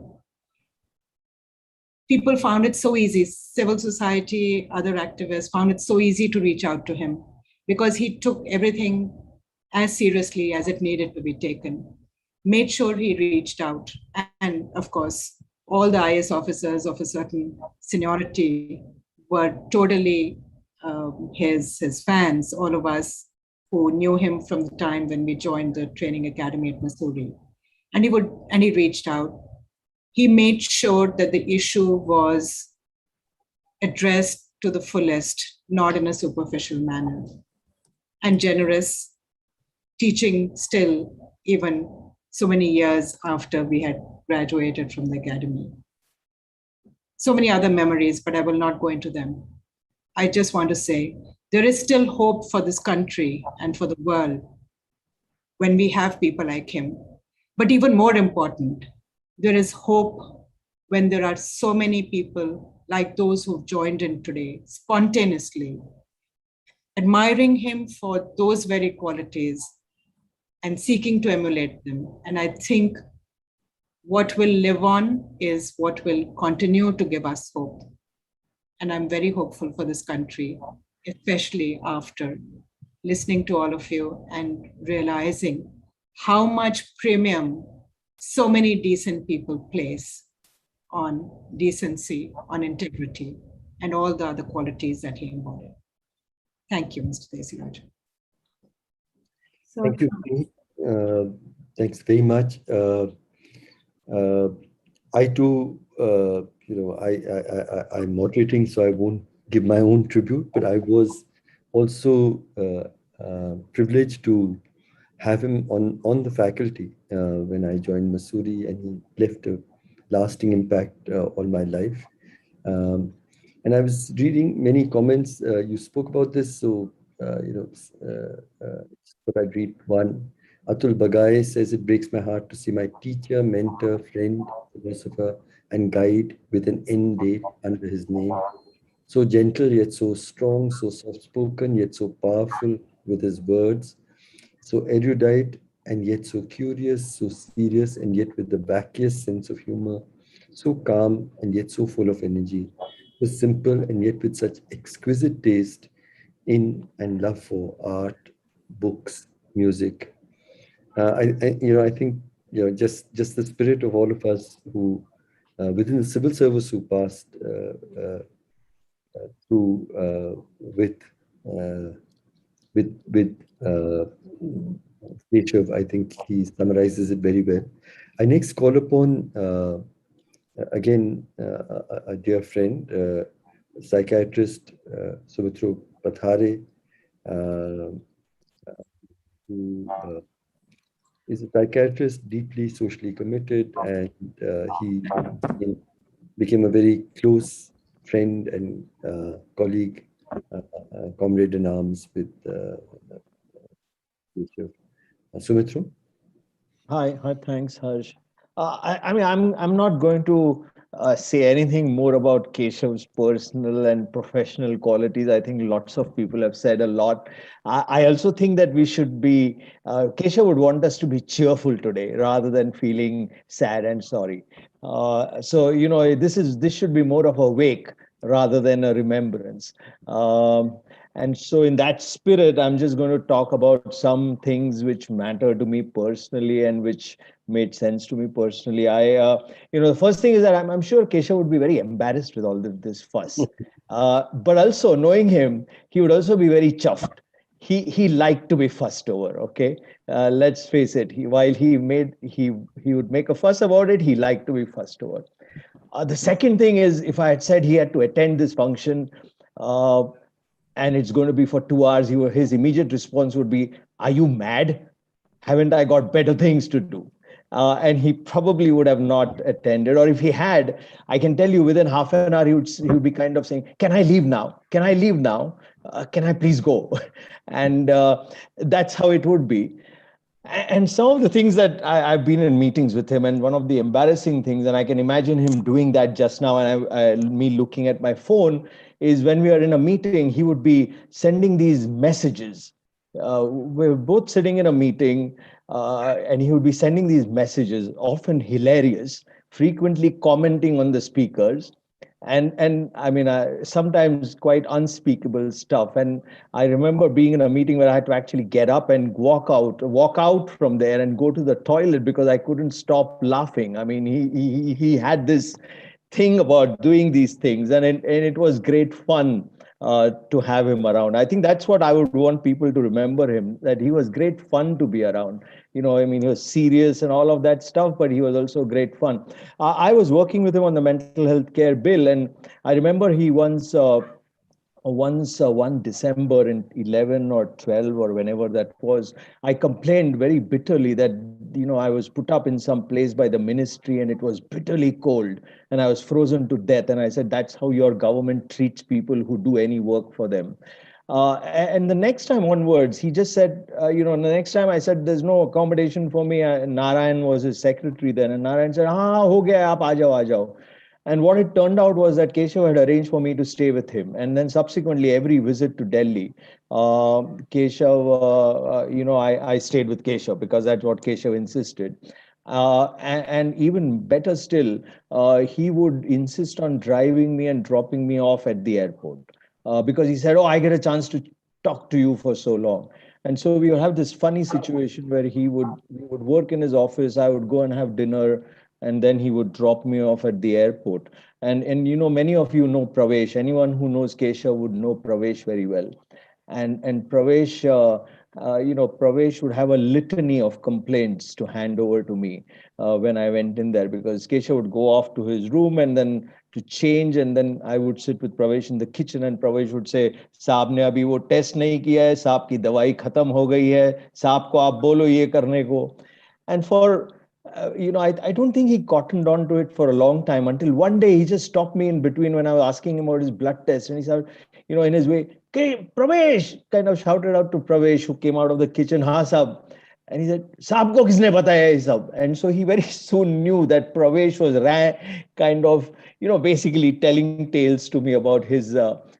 People found it so easy, civil society, other activists found it so easy to reach out to him because he took everything as seriously as it needed to be taken, made sure he reached out. And of course, all the IS officers of a certain seniority were totally his fans, all of us who knew him from the time when we joined the training academy at Missouri. And he reached out. He made sure that the issue was addressed to the fullest, not in a superficial manner. And generous, teaching still, even so many years after we had graduated from the academy. So many other memories, but I will not go into them. I just want to say, there is still hope for this country and for the world when we have people like him. But even more important, there is hope when there are so many people like those who've joined in today, spontaneously, admiring him for those very qualities and seeking to emulate them. And I think what will live on is what will continue to give us hope. And I'm very hopeful for this country, especially after listening to all of you and realizing how much premium so many decent people place on decency, on integrity, and all the other qualities that he embodied. Thank you, Mr. Desiraju. Thank you. Thanks very much. I too, I'm moderating, so I won't give my own tribute, but I was also privileged to have him on the faculty when I joined Missouri, and he left a lasting impact on my life. And I was reading many comments. You spoke about this, so but I'd read one. Atul Bagai says, it breaks my heart to see my teacher, mentor, friend, philosopher, and guide with an end date under his name. So gentle yet so strong, so soft-spoken yet so powerful with his words, so erudite and yet so curious, so serious and yet with the wackiest sense of humor, so calm and yet so full of energy, so simple and yet with such exquisite taste in and love for art, books, music. I think just the spirit of all of us who within the civil service who passed through with Keshav, I think he summarizes it very well. I next call upon again a dear friend, psychiatrist Sumitra Pathare, who is a psychiatrist, deeply socially committed, and he became a very close friend and colleague, comrade in arms with Sumitra. Hi, thanks, Harsh. I mean, I'm not going to say anything more about Keshav's personal and professional qualities. I think lots of people have said a lot. I also think that we should be, Keshav would want us to be cheerful today rather than feeling sad and sorry. So, this should be more of a wake rather than a remembrance. And so in that spirit, I'm just going to talk about some things which matter to me personally and which made sense to me personally. The first thing is that I'm sure Keshav would be very embarrassed with all this fuss. But also knowing him, he would also be very chuffed. He liked to be fussed over, okay? Let's face it, while he would make a fuss about it, he liked to be fussed over. The second thing is, if I had said he had to attend this function, uh, and it's going to be for 2 hours, his immediate response would be, "Are you mad? Haven't I got better things to do?" And he probably would have not attended. Or if he had, I can tell you within half an hour, he would be kind of saying, "Can I leave now? Can I leave now? Can I please go?" And that's how it would be. And some of the things that I've been in meetings with him, and one of the embarrassing things, and I can imagine him doing that just now, and me looking at my phone, is when we are in a meeting, he would be sending these messages. We're both sitting in a meeting, and he would be sending these messages, often hilarious, frequently commenting on the speakers, and I mean, sometimes quite unspeakable stuff. And I remember being in a meeting where I had to actually get up and walk out from there and go to the toilet because I couldn't stop laughing. I mean, he had this thing about doing these things, and it was great fun to have him around. I think that's what I would want people to remember him, that he was great fun to be around. I mean, he was serious and all of that stuff, but he was also great fun. I was working with him on the mental health care bill, and I remember he once one December in 11 or 12 or whenever that was, I complained very bitterly that I was put up in some place by the ministry and it was bitterly cold and I was frozen to death. And I said, "That's how your government treats people who do any work for them." And the next time onwards, he just said, the next time I said, "There's no accommodation for me." Narayan was his secretary then, and Narayan said, "Ah, ho gaya, aap aa jao." And what it turned out was that Keshav had arranged for me to stay with him. And then subsequently, every visit to Delhi, Keshav, I stayed with Keshav because that's what Keshav insisted. And even better still, he would insist on driving me and dropping me off at the airport because he said, "Oh, I get a chance to talk to you for so long." And so we would have this funny situation where we would work in his office. I would go and have dinner, and then he would drop me off at the airport. And many of you know Pravesh. Anyone who knows Keshav would know Pravesh very well. And Pravesh, Pravesh would have a litany of complaints to hand over to me when I went in there, because Keshav would go off to his room and then to change, and then I would sit with Pravesh in the kitchen, and Pravesh would say, "साहब ने अभी वो test नहीं किया है, साहब की दवाई खत्म हो गई है, साहब को आप बोलो ये करने को." And for I don't think he cottoned on to it for a long time, until one day he just stopped me in between when I was asking him about his blood test, and he said, in his way, "Okay, Pravesh," kind of shouted out to Pravesh, who came out of the kitchen, "Ha, sab." And he said, "Saab ko kisne bataya ye sab?" And so he very soon knew that Pravesh was kind of, basically telling tales to me about his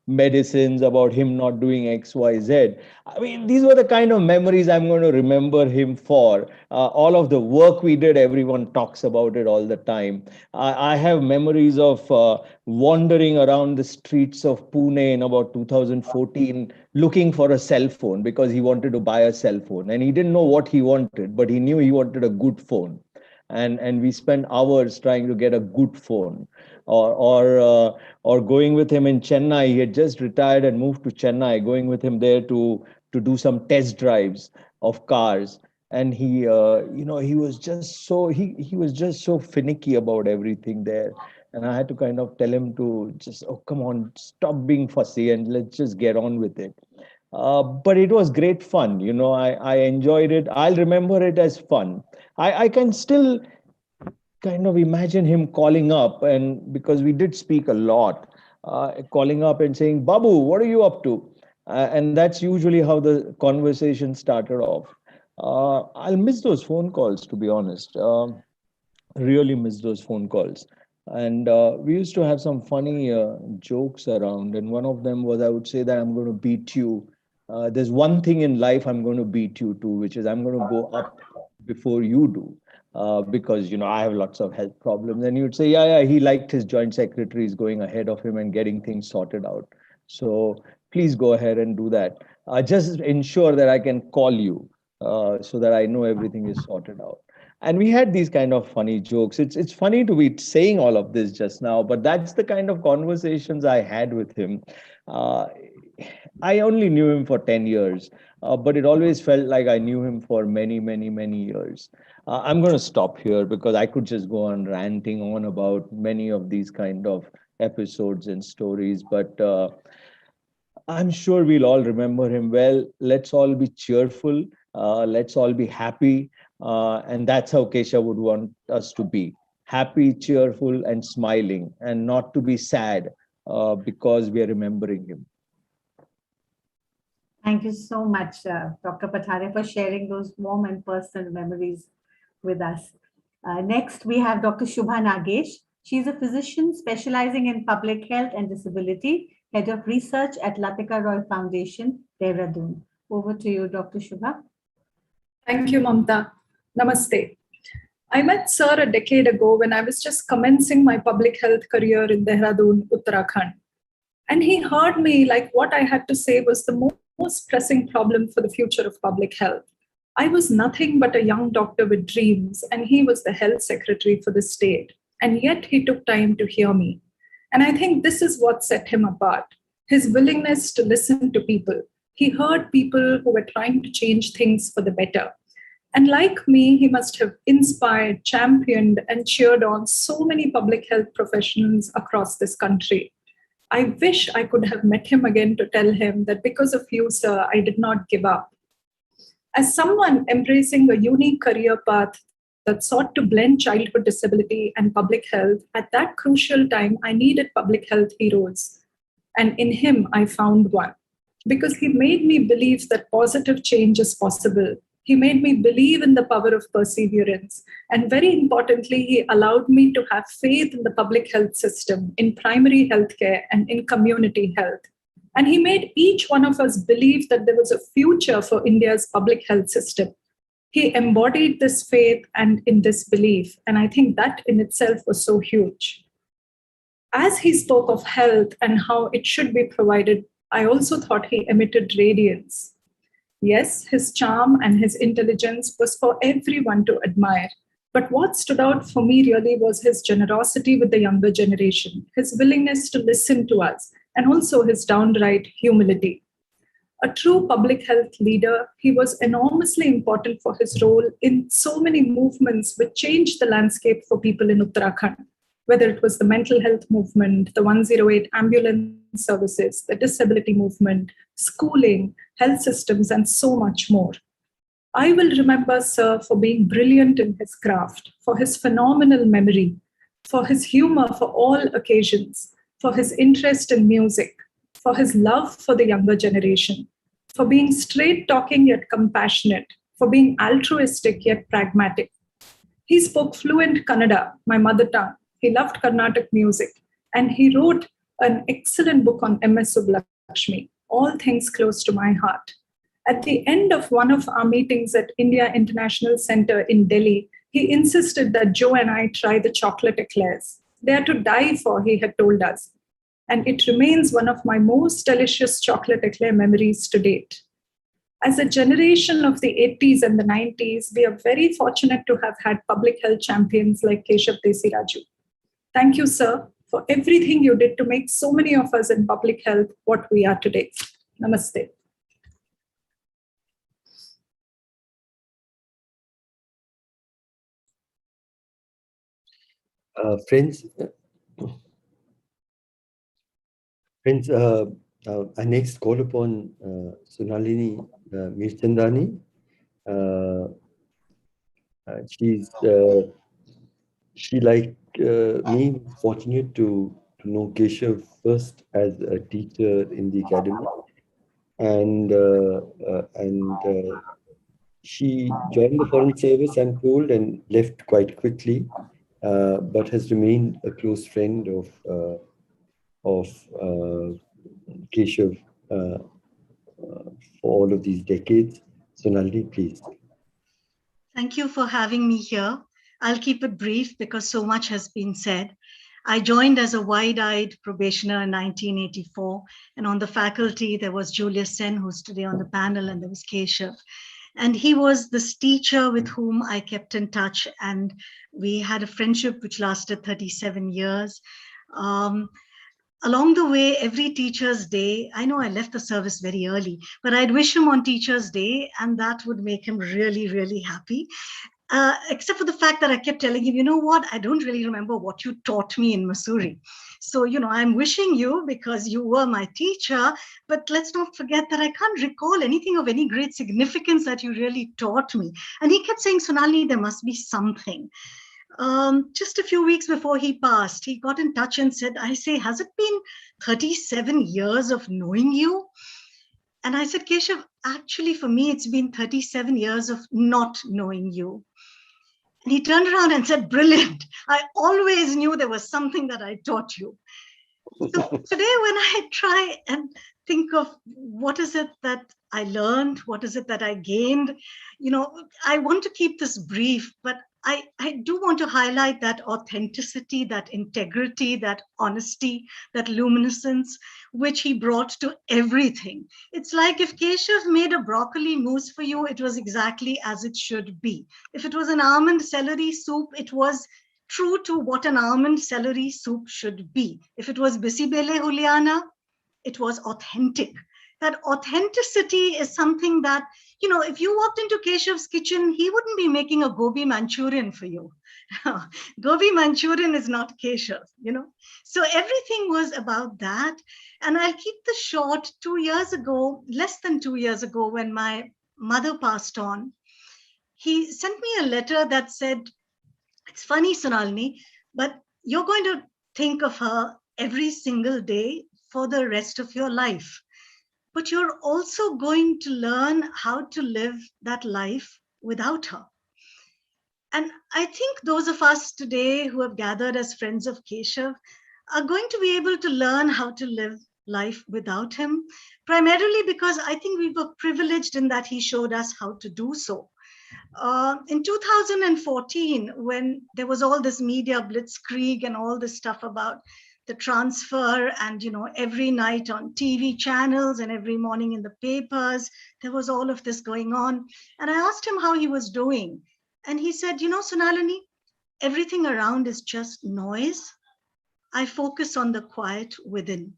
medicines, about him not doing X, Y, Z. I mean, these were the kind of memories I'm going to remember him for. All of the work we did, everyone talks about it all the time. I have memories of wandering around the streets of Pune in about 2014 looking for a cell phone because he wanted to buy a cell phone. And he didn't know what he wanted, but he knew he wanted a good phone. And we spent hours trying to get a good phone. Or going with him in Chennai. He had just retired and moved to Chennai, going with him there to do some test drives of cars. And he was just he was just so finicky about everything there. And I had to kind of tell him to just, "Oh, come on, stop being fussy and let's just get on with it." But it was great fun. I enjoyed it. I'll remember it as fun. I can still kind of imagine him calling up, and because we did speak a lot, calling up and saying, "Babu, what are you up to?" And that's usually how the conversation started off. I'll miss those phone calls, to be honest. Really miss those phone calls. And we used to have some funny jokes around. And one of them was, I would say that I'm going to beat you. There's one thing in life I'm going to beat you to, which is I'm going to go up before you do. Because I have lots of health problems. And you'd say, yeah, he liked his joint secretaries going ahead of him and getting things sorted out. So please go ahead and do that. Just ensure that I can call you so that I know everything is sorted out. And we had these kind of funny jokes. It's funny to be saying all of this just now, but that's the kind of conversations I had with him. Uh, I only knew him for 10 years, but it always felt like I knew him for many, many, many years. I'm going to stop here because I could just go on ranting on about many of these kind of episodes and stories, but I'm sure we'll all remember him well. Let's all be cheerful. Let's all be happy. And that's how Keshav would want us to be: happy, cheerful, and smiling, and not to be sad because we are remembering him. Thank you so much, Dr. Patharia, for sharing those warm and personal memories with us. Next, we have Dr. Shubha Nagesh. She's a physician specializing in public health and disability, head of research at Latika Roy Foundation, Dehradun. Over to you, Dr. Shubha. Thank you, Mamta. Namaste. I met Sir a decade ago when I was just commencing my public health career in Dehradun, Uttarakhand. And he heard me like what I had to say was the most pressing problem for the future of public health. I was nothing but a young doctor with dreams, and he was the health secretary for the state. And yet he took time to hear me. And I think this is what set him apart: his willingness to listen to people. He heard people who were trying to change things for the better. And like me, he must have inspired, championed, and cheered on so many public health professionals across this country. I wish I could have met him again to tell him that because of you, sir, I did not give up. As someone embracing a unique career path that sought to blend childhood disability and public health, at that crucial time, I needed public health heroes. And in him, I found one. Because he made me believe that positive change is possible. He made me believe in the power of perseverance. And very importantly, he allowed me to have faith in the public health system, in primary healthcare, and in community health. And he made each one of us believe that there was a future for India's public health system. He embodied this faith and in this belief. And I think that in itself was so huge. As he spoke of health and how it should be provided, I also thought he emitted radiance. Yes, his charm and his intelligence was for everyone to admire. But what stood out for me really was his generosity with the younger generation, his willingness to listen to us, and also his downright humility. A true public health leader, he was enormously important for his role in so many movements which changed the landscape for people in Uttarakhand, whether it was the mental health movement, the 108 ambulance services, the disability movement, schooling, health systems, and so much more. I will remember Sir for being brilliant in his craft, for his phenomenal memory, for his humor for all occasions, for his interest in music, for his love for the younger generation, for being straight-talking yet compassionate, for being altruistic yet pragmatic. He spoke fluent Kannada, my mother tongue. He loved Carnatic music, and he wrote an excellent book on MS Subbulakshmi, all things close to my heart. At the end of one of our meetings at India International Center in Delhi, he insisted that Joe and I try the chocolate eclairs. They are to die for, he had told us. And it remains one of my most delicious chocolate eclair memories to date. As a generation of the 80s and the 90s, we are very fortunate to have had public health champions like Keshav Desiraju. Thank you, sir, for everything you did to make so many of us in public health what we are today. Namaste. Friends, I next call upon Sonalini Mirchandani. She, like me, fortunate to know Keshav first as a teacher in the academy, and she joined the foreign service, I'm told, and left quite quickly, but has remained a close friend of Keshav for all of these decades. Sonalini, please. Thank you for having me here. I'll keep it brief because so much has been said. I joined as a wide-eyed probationer in 1984, and on the faculty there was Julius Sen, who's today on the panel, and there was Keshav. And he was this teacher with whom I kept in touch, and we had a friendship which lasted 37 years. Along the way, every Teacher's Day, I know I left the service very early, but I'd wish him on Teacher's Day, and that would make him really, really happy. except for the fact that I kept telling him, you know what, I don't really remember what you taught me in Missouri. So, I'm wishing you, because you were my teacher, but let's not forget that I can't recall anything of any great significance that you really taught me. And he kept saying, Sonali, there must be something. Just a few weeks before he passed, he got in touch and said, I say, has it been 37 years of knowing you? And I said, Keshav, actually, for me, it's been 37 years of not knowing you. And he turned around and said, brilliant. I always knew there was something that I taught you. So today, when I try and think of what is it that I learned, what is it that I gained, I want to keep this brief, but I do want to highlight that authenticity, that integrity, that honesty, that luminescence, which he brought to everything. It's like if Keshav made a broccoli mousse for you, it was exactly as it should be. If it was an almond celery soup, it was true to what an almond celery soup should be. If it was bisibele Juliana, it was authentic. That authenticity is something that, if you walked into Keshav's kitchen, he wouldn't be making a gobi Manchurian for you. Gobi Manchurian is not Keshav, So everything was about that. And I'll keep this short. 2 years ago, less than 2 years ago, when my mother passed on, he sent me a letter that said, it's funny, Sonalini, but you're going to think of her every single day for the rest of your life. But you're also going to learn how to live that life without her. And I think those of us today who have gathered as friends of Keshav are going to be able to learn how to live life without him, primarily because I think we were privileged in that he showed us how to do so. In 2014, when there was all this media blitzkrieg and all this stuff about the transfer, and every night on TV channels and every morning in the papers, there was all of this going on. And I asked him how he was doing. And he said, Sonalini, everything around is just noise. I focus on the quiet within.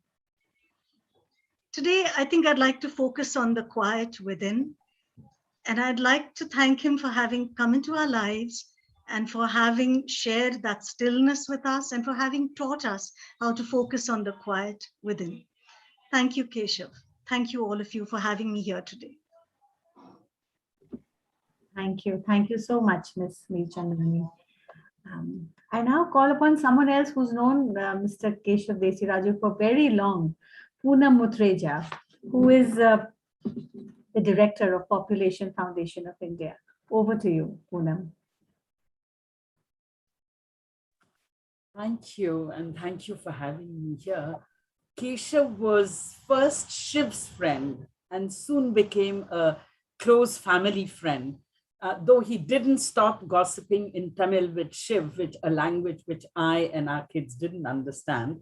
Today, I think I'd like to focus on the quiet within. And I'd like to thank him for having come into our lives and for having shared that stillness with us and for having taught us how to focus on the quiet within. Thank you, Keshav. Thank you, all of you, for having me here today. Thank you. Thank you so much, Ms. Meerchandani. I now call upon someone else who's known Mr. Keshav Desiraju for very long, Poonam Mutreja, who is the Director of Population Foundation of India. Over to you, Poonam. Thank you, and thank you for having me here. Keshav was first Shiv's friend and soon became a close family friend, though he didn't stop gossiping in Tamil with Shiv, a language which I and our kids didn't understand.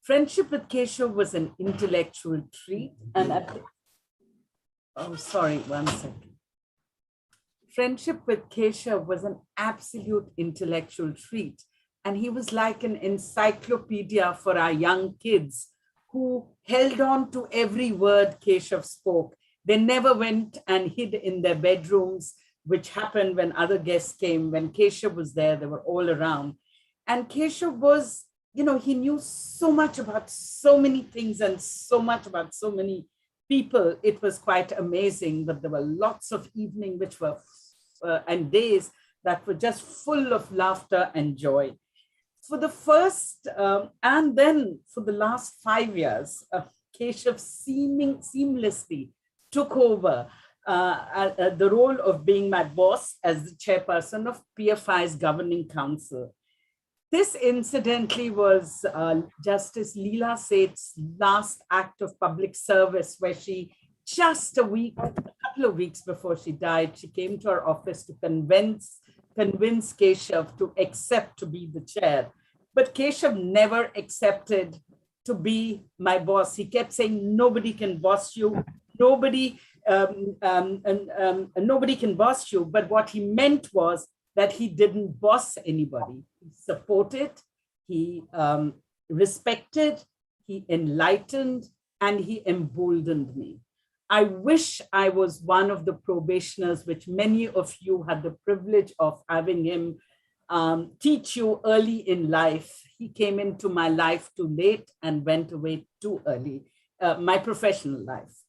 Friendship with Keshav was an intellectual treat, and Friendship with Keshav was an absolute intellectual treat. And he was like an encyclopedia for our young kids who held on to every word Keshav spoke. They never went and hid in their bedrooms, which happened when other guests came. When Keshav was there, they were all around. And Keshav was, he knew so much about so many things and so much about so many people. It was quite amazing, but there were lots of evenings which were and days that were just full of laughter and joy. For the first and then for the last 5 years, Keshav seamlessly took over the role of being my boss as the chairperson of PFI's governing council. This incidentally was Justice Leela Seth's last act of public service, where she, just a couple of weeks before she died, she came to our office to convince Keshav to accept to be the chair. But Keshav never accepted to be my boss. He kept saying, nobody can boss you, nobody can boss you. But what he meant was that he didn't boss anybody. He supported, he respected, he enlightened, and he emboldened me. I wish I was one of the probationers, which many of you had the privilege of having him teach you early in life. He came into my life too late and went away too early, my professional life.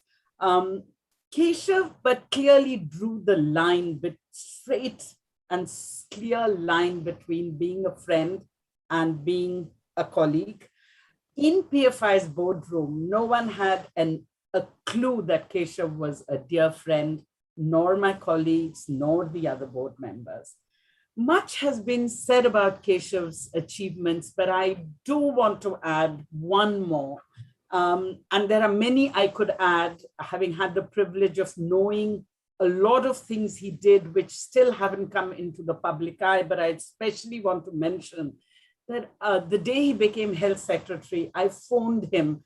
Keshav, but clearly drew the line, straight and clear line between being a friend and being a colleague. In PFI's boardroom, no one had a clue that Keshav was a dear friend, nor my colleagues, nor the other board members. Much has been said about Keshav's achievements, but I do want to add one more. And there are many I could add, having had the privilege of knowing a lot of things he did, which still haven't come into the public eye, but I especially want to mention that the day he became health secretary, I phoned him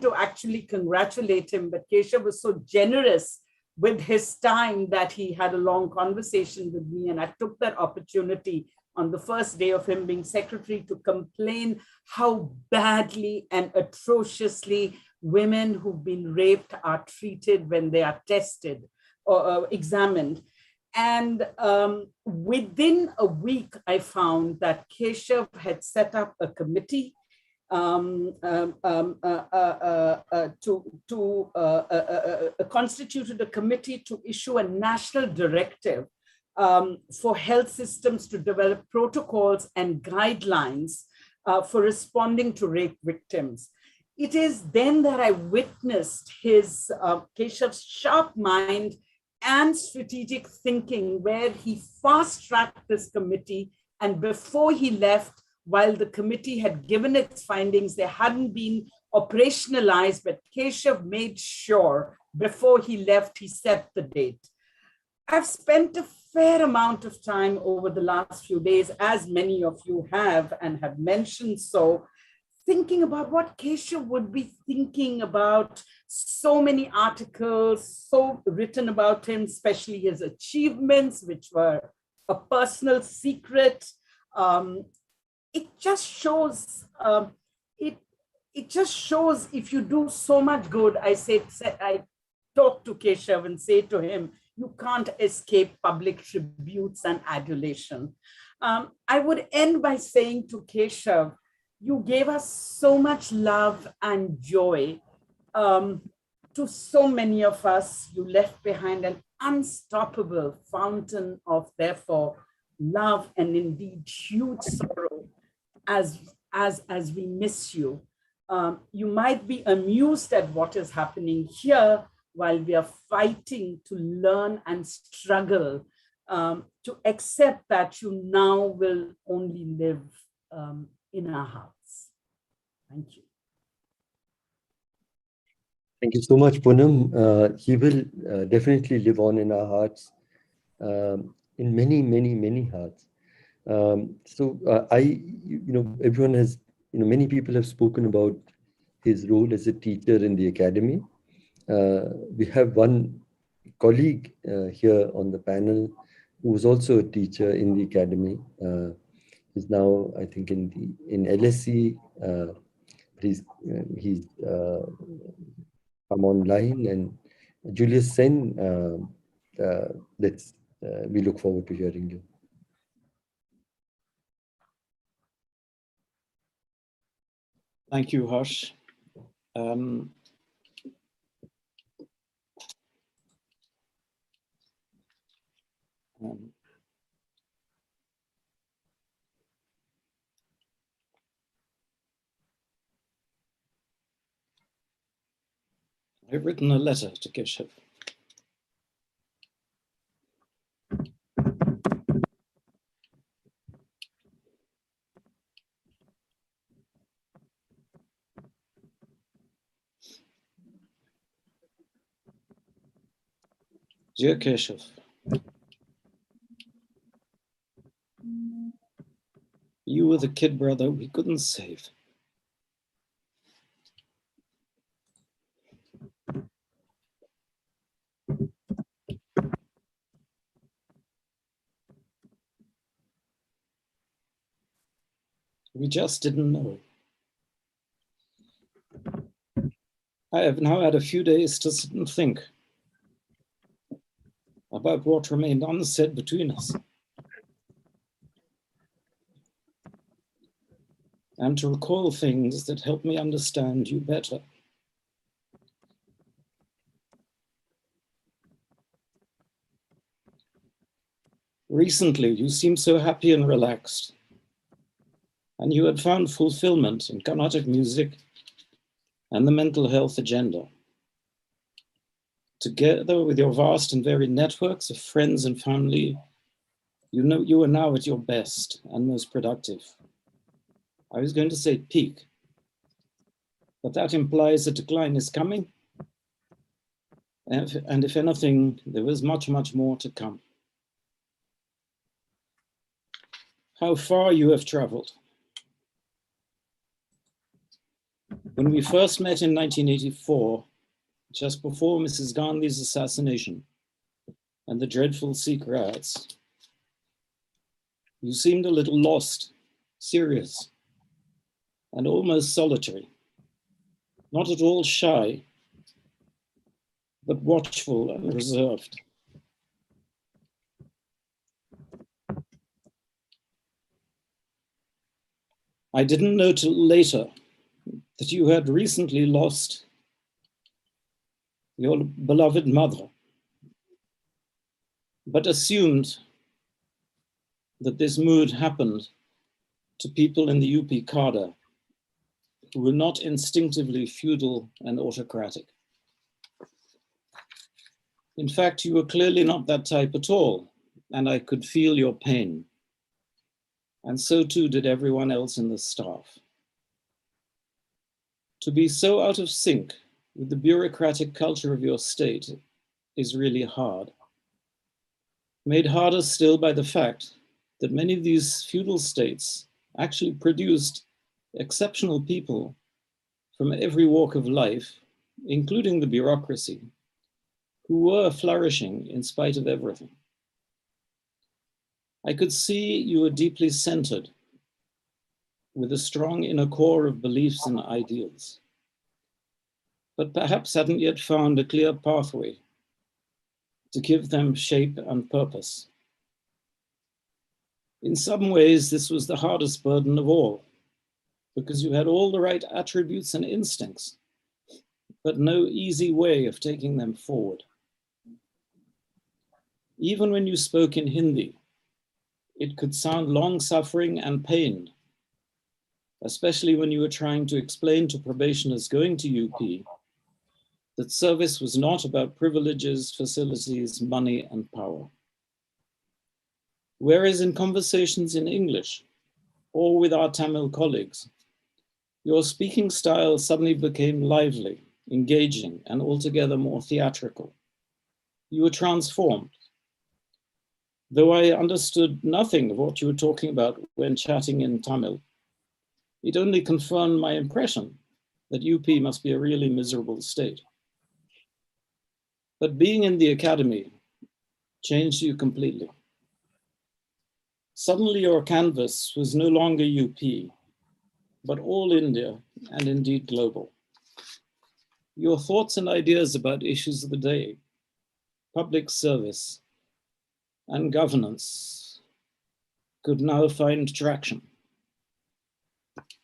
to actually congratulate him, but Keshav was so generous with his time that he had a long conversation with me, and I took that opportunity on the first day of him being secretary to complain how badly and atrociously women who've been raped are treated when they are tested or examined. And within a week, I found that Keshav had set up a committee constituted a committee to issue a national directive for health systems to develop protocols and guidelines for responding to rape victims. It is then that I witnessed his Keshav's sharp mind and strategic thinking, where he fast-tracked this committee, and before he left, while the committee had given its findings, they hadn't been operationalized, but Keshav made sure before he left, he set the date. I've spent a fair amount of time over the last few days, as many of you have and have mentioned so, thinking about what Keshav would be thinking about. So many articles, so written about him, especially his achievements, which were a personal secret. It just shows, it just shows if you do so much good. I talk to Keshav and say to him, you can't escape public tributes and adulation. I would end by saying to Keshav, you gave us so much love and joy. To so many of us, you left behind an unstoppable fountain of, therefore, love and indeed huge sorrow as we miss you. You might be amused at what is happening here while we are fighting to learn and struggle to accept that you now will only live in our hearts. Thank you. Thank you so much, Poonam. He will definitely live on in our hearts, in many, many, many hearts. Everyone has, many people have spoken about his role as a teacher in the academy. We have one colleague here on the panel who was also a teacher in the academy. He's now, I think, in LSE. He's come online, and Julius Sen, we look forward to hearing you. Thank you, Harsh. I've written a letter to Keshav. Dear Keshav, you were the kid brother we couldn't save. We just didn't know. I have now had a few days to sit and think about what remained unsaid between us, and to recall things that help me understand you better. Recently, you seemed so happy and relaxed, and you had found fulfillment in Carnatic music and the mental health agenda. Together with your vast and varied networks of friends and family, you know you are now at your best and most productive. I was going to say peak, but that implies a decline is coming. And if anything, there is much, much more to come. How far you have traveled. When we first met in 1984, just before Mrs. Gandhi's assassination and the dreadful Sikh riots, you seemed a little lost, serious, and almost solitary. Not at all shy, but watchful and reserved. I didn't know till later that you had recently lost your beloved mother, but assumed that this mood happened to people in the UP cadre who were not instinctively feudal and autocratic. In fact, you were clearly not that type at all, and I could feel your pain. And so too did everyone else in the staff. To be so out of sync with the bureaucratic culture of your state is really hard. Made harder still by the fact that many of these feudal states actually produced exceptional people from every walk of life, including the bureaucracy, who were flourishing in spite of everything. I could see you were deeply centered with a strong inner core of beliefs and ideals, but perhaps hadn't yet found a clear pathway to give them shape and purpose. In some ways, this was the hardest burden of all, because you had all the right attributes and instincts, but no easy way of taking them forward. Even when you spoke in Hindi, it could sound long-suffering and pained, especially when you were trying to explain to probationers going to UP that service was not about privileges, facilities, money, and power. Whereas in conversations in English, or with our Tamil colleagues, your speaking style suddenly became lively, engaging, and altogether more theatrical. You were transformed. Though I understood nothing of what you were talking about when chatting in Tamil, it only confirmed my impression that UP must be a really miserable state. But being in the academy changed you completely. Suddenly your canvas was no longer UP, but all India and indeed global. Your thoughts and ideas about issues of the day, public service, and governance could now find traction.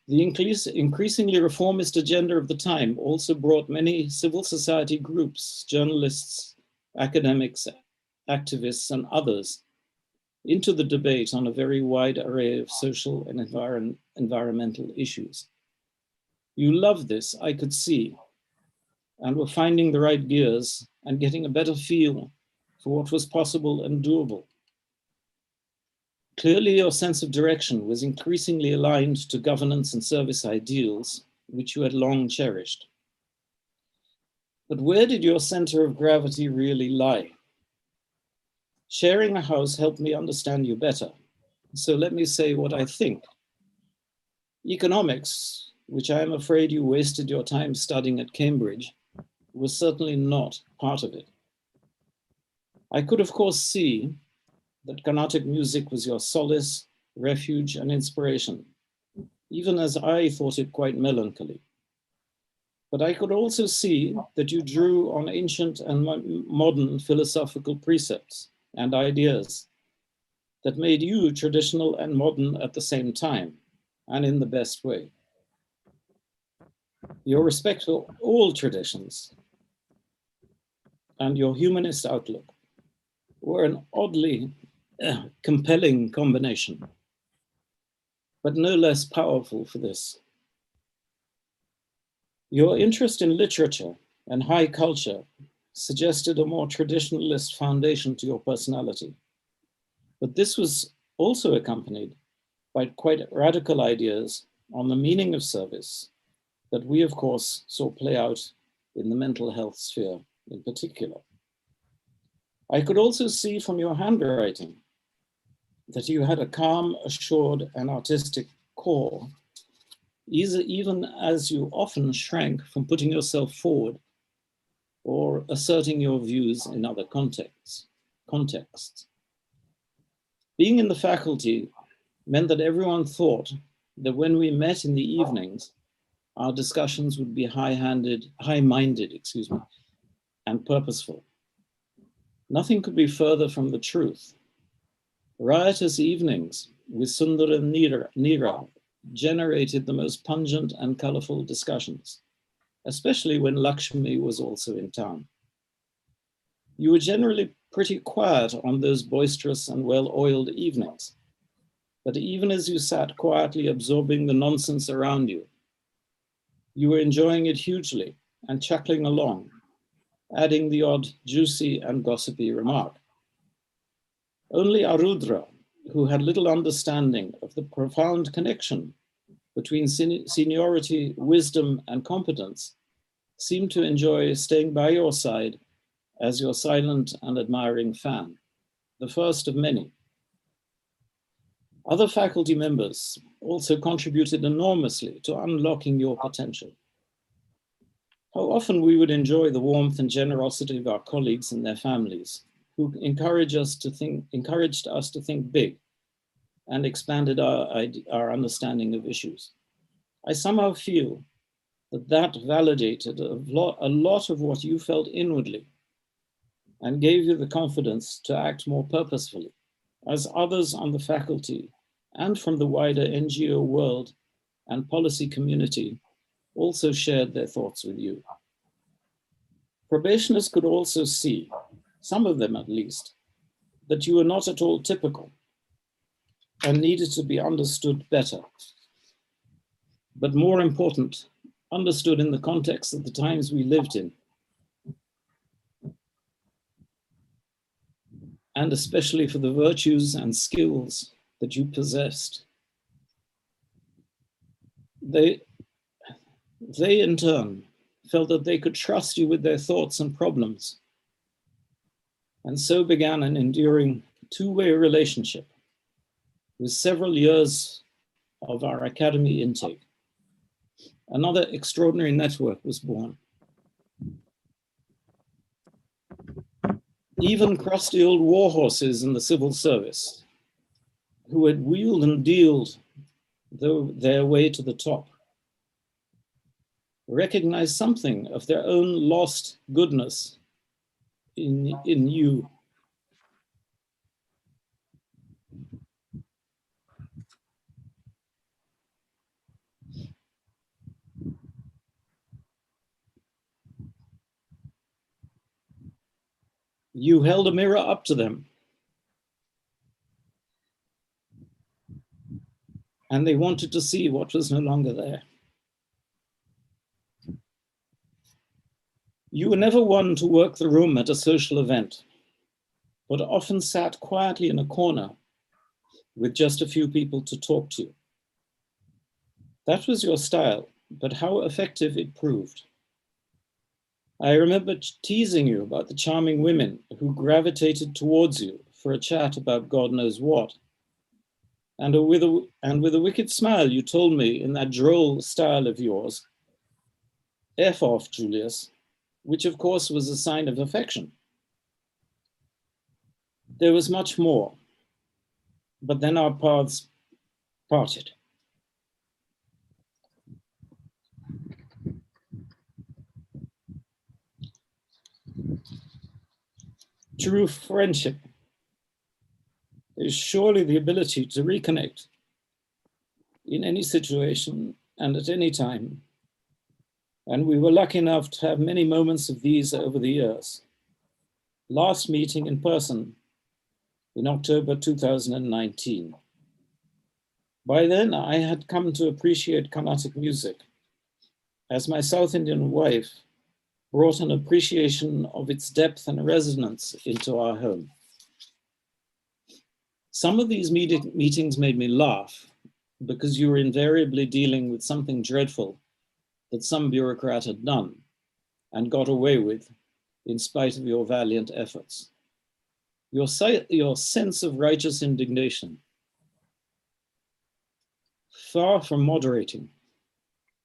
The increasingly reformist agenda of the time also brought many civil society groups, journalists, academics, activists, and others into the debate on a very wide array of social and environmental issues. You loved this, I could see, and were finding the right gears and getting a better feel for what was possible and doable. Clearly, your sense of direction was increasingly aligned to governance and service ideals, which you had long cherished. But where did your center of gravity really lie? Sharing a house helped me understand you better. So let me say what I think. Economics, which I am afraid you wasted your time studying at Cambridge, was certainly not part of it. I could, of course, see that Carnatic music was your solace, refuge, and inspiration, even as I thought it quite melancholy. But I could also see that you drew on ancient and modern philosophical precepts and ideas that made you traditional and modern at the same time, and in the best way. Your respect for all traditions and your humanist outlook were an oddly compelling combination, but no less powerful for this. Your interest in literature and high culture suggested a more traditionalist foundation to your personality, but this was also accompanied by quite radical ideas on the meaning of service that we, of course, saw play out in the mental health sphere in particular. I could also see from your handwriting that you had a calm, assured, and artistic core, even as you often shrank from putting yourself forward or asserting your views in other contexts. Being in the faculty meant that everyone thought that when we met in the evenings, our discussions would be high-minded, and purposeful. Nothing could be further from the truth. Riotous evenings with Sundara Nira generated the most pungent and colorful discussions, especially when Lakshmi was also in town. You were generally pretty quiet on those boisterous and well-oiled evenings, but even as you sat quietly absorbing the nonsense around you, you were enjoying it hugely and chuckling along, adding the odd juicy and gossipy remark. Only Arudra, who had little understanding of the profound connection between seniority, wisdom, and competence, seemed to enjoy staying by your side as your silent and admiring fan, the first of many. Other faculty members also contributed enormously to unlocking your potential. How often we would enjoy the warmth and generosity of our colleagues and their families, who encouraged us to think big and expanded our understanding of issues. I somehow feel that validated a lot of what you felt inwardly and gave you the confidence to act more purposefully, as others on the faculty and from the wider NGO world and policy community also shared their thoughts with you. Probationers could also see, some of them at least, that you were not at all typical and needed to be understood better. But more important, understood in the context of the times we lived in, and especially for the virtues and skills that you possessed. They in turn felt that they could trust you with their thoughts and problems, and so began an enduring two-way relationship with several years of our academy intake. Another extraordinary network was born. Even crusty old war horses in the civil service, who had wheeled and dealed their way to the top, recognized something of their own lost goodness in you. You held a mirror up to them, and they wanted to see what was no longer there. You were never one to work the room at a social event, but often sat quietly in a corner with just a few people to talk to. That was your style, but how effective it proved. I remember teasing you about the charming women who gravitated towards you for a chat about God knows what. And with a wicked smile, you told me in that droll style of yours, F off, Julius, which of course was a sign of affection. There was much more, but then our paths parted. True friendship is surely the ability to reconnect in any situation and at any time. And we were lucky enough to have many moments of these over the years. Last meeting in person in October 2019. By then, I had come to appreciate Carnatic music, as my South Indian wife brought an appreciation of its depth and resonance into our home. Some of these meetings made me laugh because you were invariably dealing with something dreadful that some bureaucrat had done and got away with in spite of your valiant efforts. Your sense of righteous indignation, far from moderating,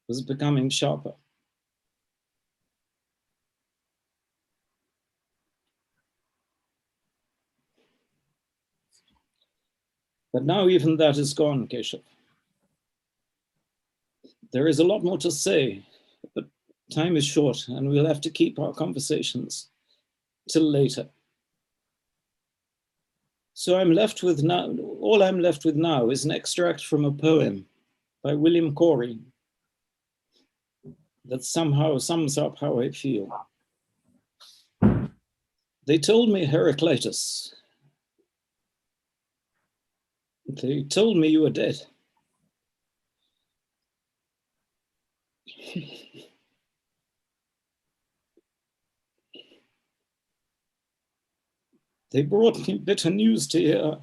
was becoming sharper. But now even that is gone, Keshav. There is a lot more to say, but time is short and we'll have to keep our conversations till later. So all I'm left with now is an extract from a poem by William Corey that somehow sums up how I feel. They told me, Heraclitus, they told me you were dead. They brought me bitter news to hear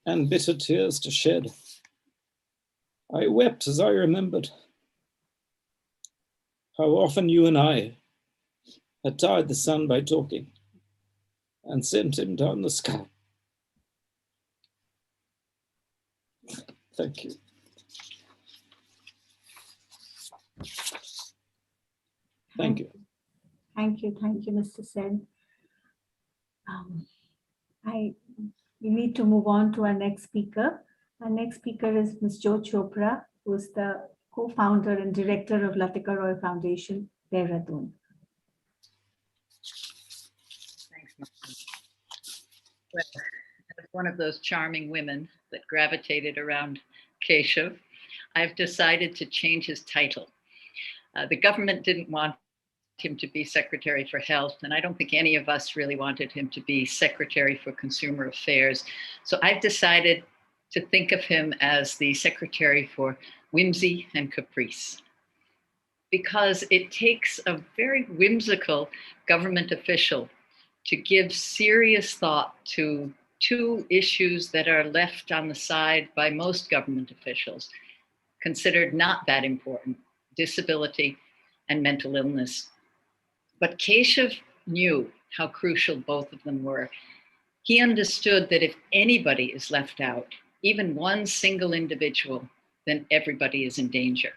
and bitter tears to shed. I wept as I remembered how often you and I had tired the sun by talking and sent him down the sky. Thank you. Thank you. Thank you, Mr. Sen. We need to move on to our next speaker. Our next speaker is Ms. Jo Chopra, who is the co-founder and director of Latika Roy Foundation, Dehradun. Thanks, Martin. Well, as one of those charming women that gravitated around Keshav, I've decided to change his title. The government didn't want him to be Secretary for Health, and I don't think any of us really wanted him to be Secretary for Consumer Affairs. So I've decided to think of him as the Secretary for Whimsy and Caprice, because it takes a very whimsical government official to give serious thought to two issues that are left on the side by most government officials, considered not that important: disability and mental illness. But Keshav knew how crucial both of them were. He understood that if anybody is left out, even one single individual, then everybody is in danger.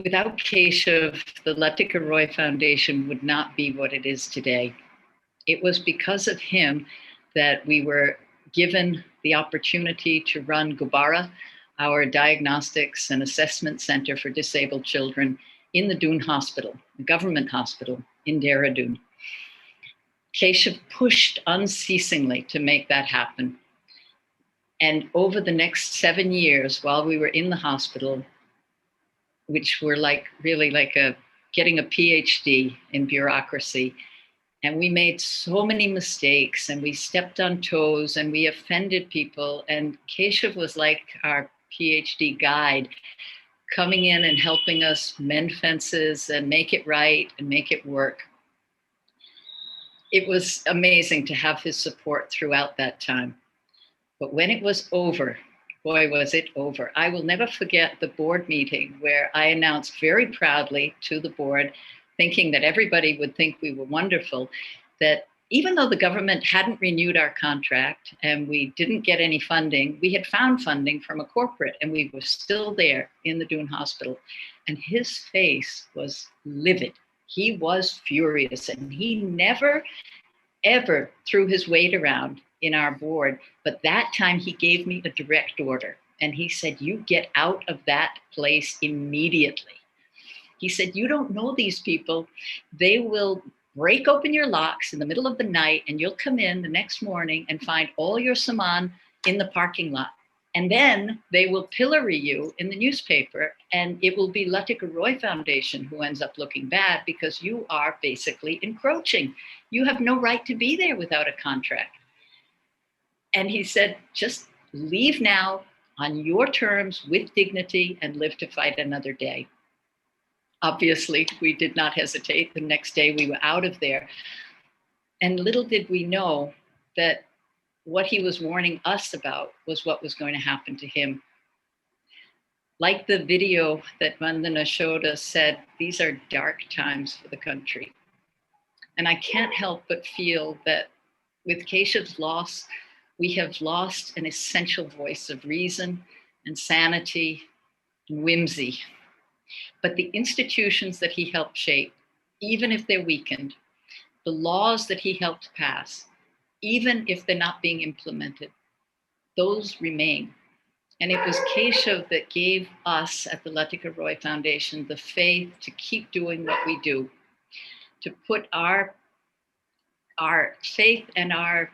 Without Keshav, the Latika Roy Foundation would not be what it is today. It was because of him that we were given the opportunity to run Gubara, our diagnostics and assessment center for disabled children, in the Doon Hospital, the government hospital in Dehradun. Keshav pushed unceasingly to make that happen. And over the next 7 years, while we were in the hospital, which were really like getting a PhD in bureaucracy, and we made so many mistakes and we stepped on toes and we offended people, and Keshav was like our PhD guide, coming in and helping us mend fences and make it right and make it work. It was amazing to have his support throughout that time. But when it was over, boy, was it over. I will never forget the board meeting where I announced very proudly to the board, thinking that everybody would think we were wonderful, that even though the government hadn't renewed our contract and we didn't get any funding, we had found funding from a corporate and we were still there in the Doon Hospital. And his face was livid. He was furious, and he never, ever threw his weight around in our board. But that time he gave me a direct order and he said, "You get out of that place immediately." He said, "You don't know these people. They will break open your locks in the middle of the night, and you'll come in the next morning and find all your saman in the parking lot. And then they will pillory you in the newspaper, and it will be Latika Roy Foundation who ends up looking bad because you are basically encroaching. You have no right to be there without a contract. And he said, just leave now on your terms with dignity and live to fight another day. Obviously, we did not hesitate. The next day we were out of there. And little did we know that what he was warning us about was what was going to happen to him. Like the video that Vandana showed us said, these are dark times for the country. And I can't help but feel that with Keshav's loss, we have lost an essential voice of reason and sanity and whimsy. But the institutions that he helped shape, even if they're weakened, the laws that he helped pass, even if they're not being implemented, those remain. And it was Keshav that gave us at the Latika Roy Foundation the faith to keep doing what we do, to put our faith and our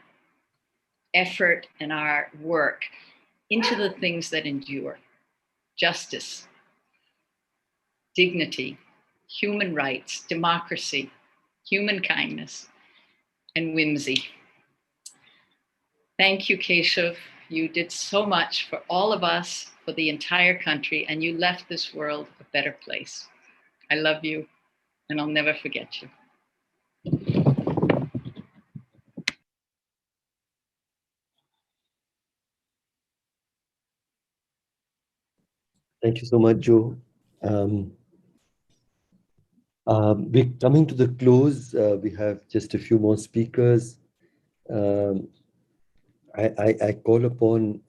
effort and our work into the things that endure: justice, dignity, human rights, democracy, human kindness, and whimsy. Thank you, Keshav. You did so much for all of us, for the entire country, and you left this world a better place. I love you, and I'll never forget you. Thank you so much, Joe. We're coming to the close. We have just a few more speakers. I call upon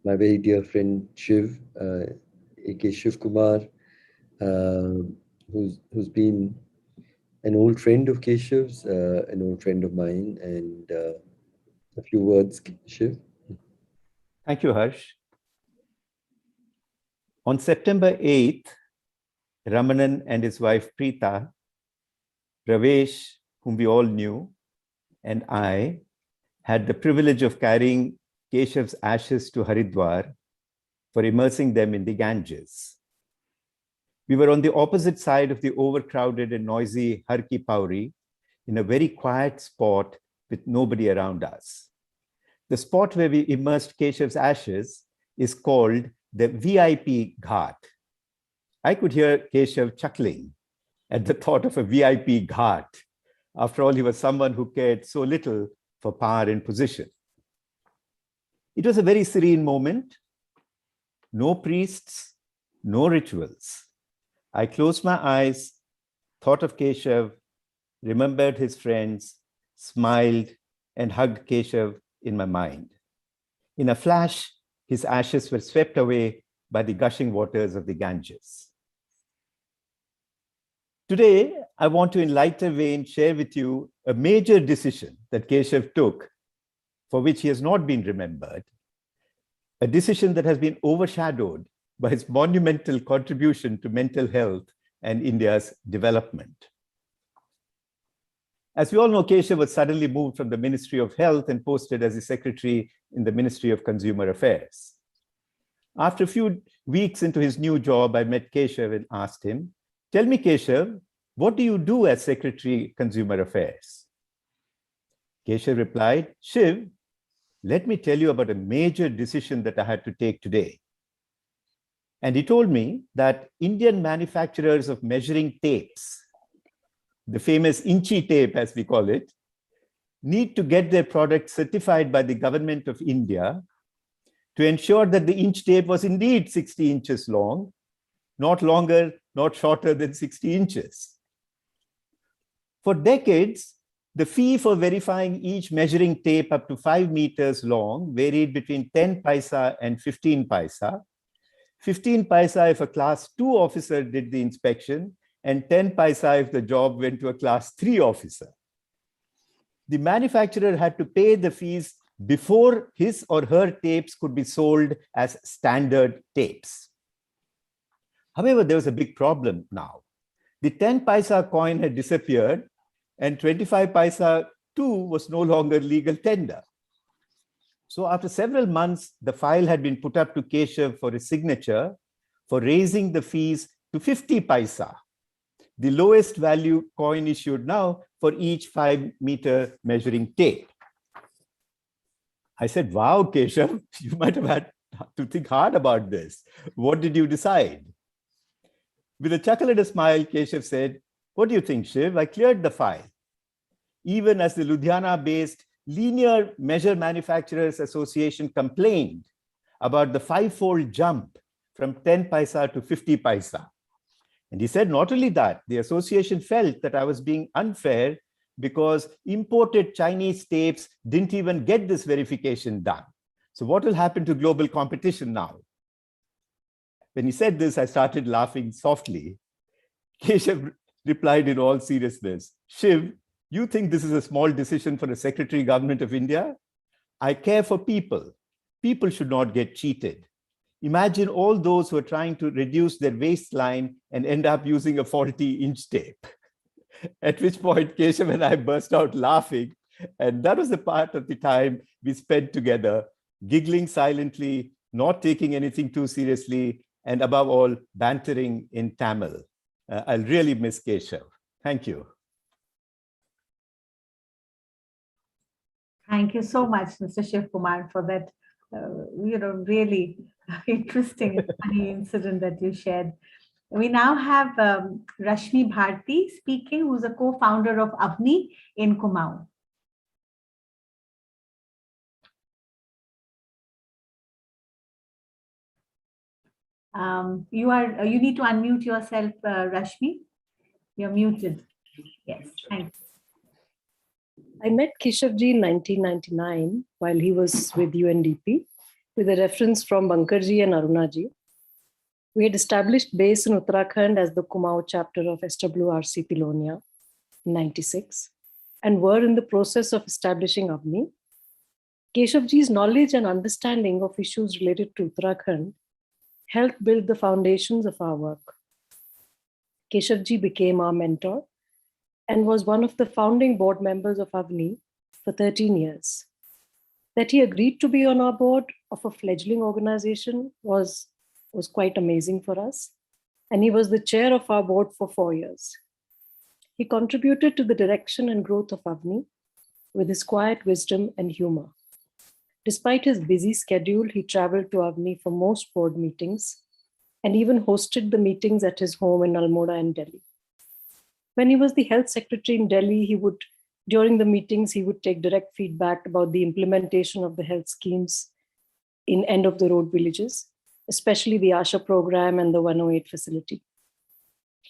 my very dear friend Shiv, A.K. Shiv Kumar, who's been an old friend of Keshav's, an old friend of mine, and a few words, Shiv. Thank you, Harsh. On September 8th, Ramanan and his wife Preeta, Pravesh, whom we all knew, and I had the privilege of carrying Keshav's ashes to Haridwar for immersing them in the Ganges. We were on the opposite side of the overcrowded and noisy Har Ki Pauri in a very quiet spot with nobody around us. The spot where we immersed Keshav's ashes is called the VIP Ghat. I could hear Keshav chuckling at the thought of a VIP Ghat. After all, he was someone who cared so little for power and position. It was a very serene moment. No priests, no rituals. I closed my eyes, thought of Keshav, remembered his friends, smiled, and hugged Keshav in my mind. In a flash, his ashes were swept away by the gushing waters of the Ganges. Today, I want to in lighter vein share with you a major decision that Keshav took, for which he has not been remembered, a decision that has been overshadowed by his monumental contribution to mental health and India's development. As we all know, Keshav was suddenly moved from the Ministry of Health and posted as the secretary in the Ministry of Consumer Affairs. After a few weeks into his new job, I met Keshav and asked him, "Tell me, Keshav, what do you do as Secretary Consumer Affairs?" Keshav replied, "Shiv, let me tell you about a major decision that I had to take today." And he told me that Indian manufacturers of measuring tapes, the famous inchy tape as we call it, need to get their product certified by the government of India to ensure that the inch tape was indeed 60 inches long, not longer, not shorter than 60 inches. For decades, the fee for verifying each measuring tape up to 5 meters long varied between 10 paisa and 15 paisa. 15 paisa if a class 2 officer did the inspection, and 10 paisa if the job went to a class 3 officer. The manufacturer had to pay the fees before his or her tapes could be sold as standard tapes. However, there was a big problem now. The 10 paisa coin had disappeared and 25 paisa too was no longer legal tender. So after several months, the file had been put up to Keshav for his signature for raising the fees to 50 paisa, the lowest value coin issued now for each 5-meter measuring tape. I said, wow, Keshav, you might have had to think hard about this. What did you decide? With a chuckle and a smile, Keshav said, what do you think, Shiv? I cleared the file. Even as the Ludhiana-based Linear Measure Manufacturers Association complained about the 5-fold jump from 10 paisa to 50 paisa. And he said, not only that, the association felt that I was being unfair because imported Chinese tapes didn't even get this verification done. So what will happen to global competition now? When he said this, I started laughing softly. Keshav replied in all seriousness, Shiv, you think this is a small decision for the Secretary Government of India? I care for people. People should not get cheated. Imagine all those who are trying to reduce their waistline and end up using a faulty inch tape. At which point Keshav and I burst out laughing. And that was the part of the time we spent together, giggling silently, not taking anything too seriously, and above all, bantering in Tamil. I'll really miss Keshav. Thank you. Thank you so much, Mr. Shiv Kumar, for that, really interesting and funny incident that you shared. We now have Rashmi Bharti speaking, who's a co-founder of Avni in Kumaon. You need to unmute yourself, Rashmi. You're muted. Yes, thank you. I met Keshav ji in 1999 while he was with UNDP with a reference from Bankarji and Arunaji. We had established base in Uttarakhand as the Kumaon chapter of SWRC Tilonia in 96 and were in the process of establishing Avni. Keshav ji's knowledge and understanding of issues related to Uttarakhand helped build the foundations of our work. Keshav ji became our mentor and was one of the founding board members of Avni for 13 years. That he agreed to be on our board of a fledgling organization was quite amazing for us. And he was the chair of our board for 4 years. He contributed to the direction and growth of Avni with his quiet wisdom and humor. Despite his busy schedule, he traveled to Avni for most board meetings and even hosted the meetings at his home in Almora and Delhi. When he was the health secretary in Delhi, during the meetings, he would take direct feedback about the implementation of the health schemes in end of the road villages, especially the ASHA program and the 108 facility.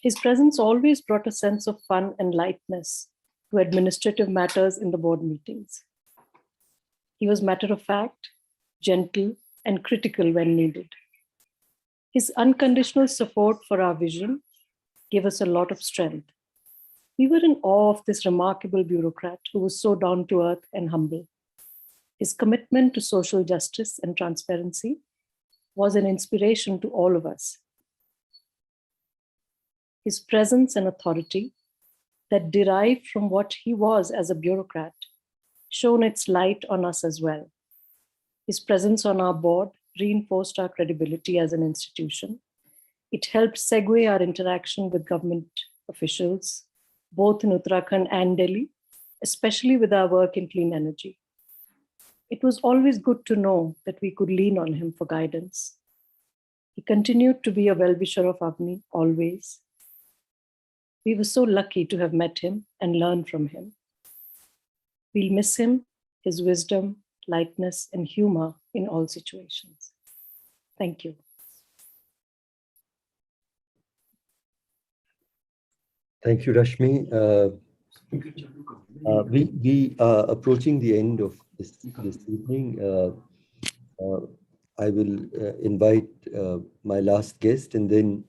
His presence always brought a sense of fun and lightness to administrative matters in the board meetings. He was matter of fact, gentle, and critical when needed. His unconditional support for our vision gave us a lot of strength. We were in awe of this remarkable bureaucrat who was so down to earth and humble. His commitment to social justice and transparency was an inspiration to all of us. His presence and authority that derived from what he was as a bureaucrat shone its light on us as well. His presence on our board reinforced our credibility as an institution. It helped segue our interaction with government officials, both in Uttarakhand and Delhi, especially with our work in clean energy. It was always good to know that we could lean on him for guidance. He continued to be a well-wisher of Avni, always. We were so lucky to have met him and learned from him. We'll miss him, his wisdom, lightness, and humor in all situations. Thank you. Thank you, Rashmi. We are approaching the end of this evening. I will invite my last guest, and then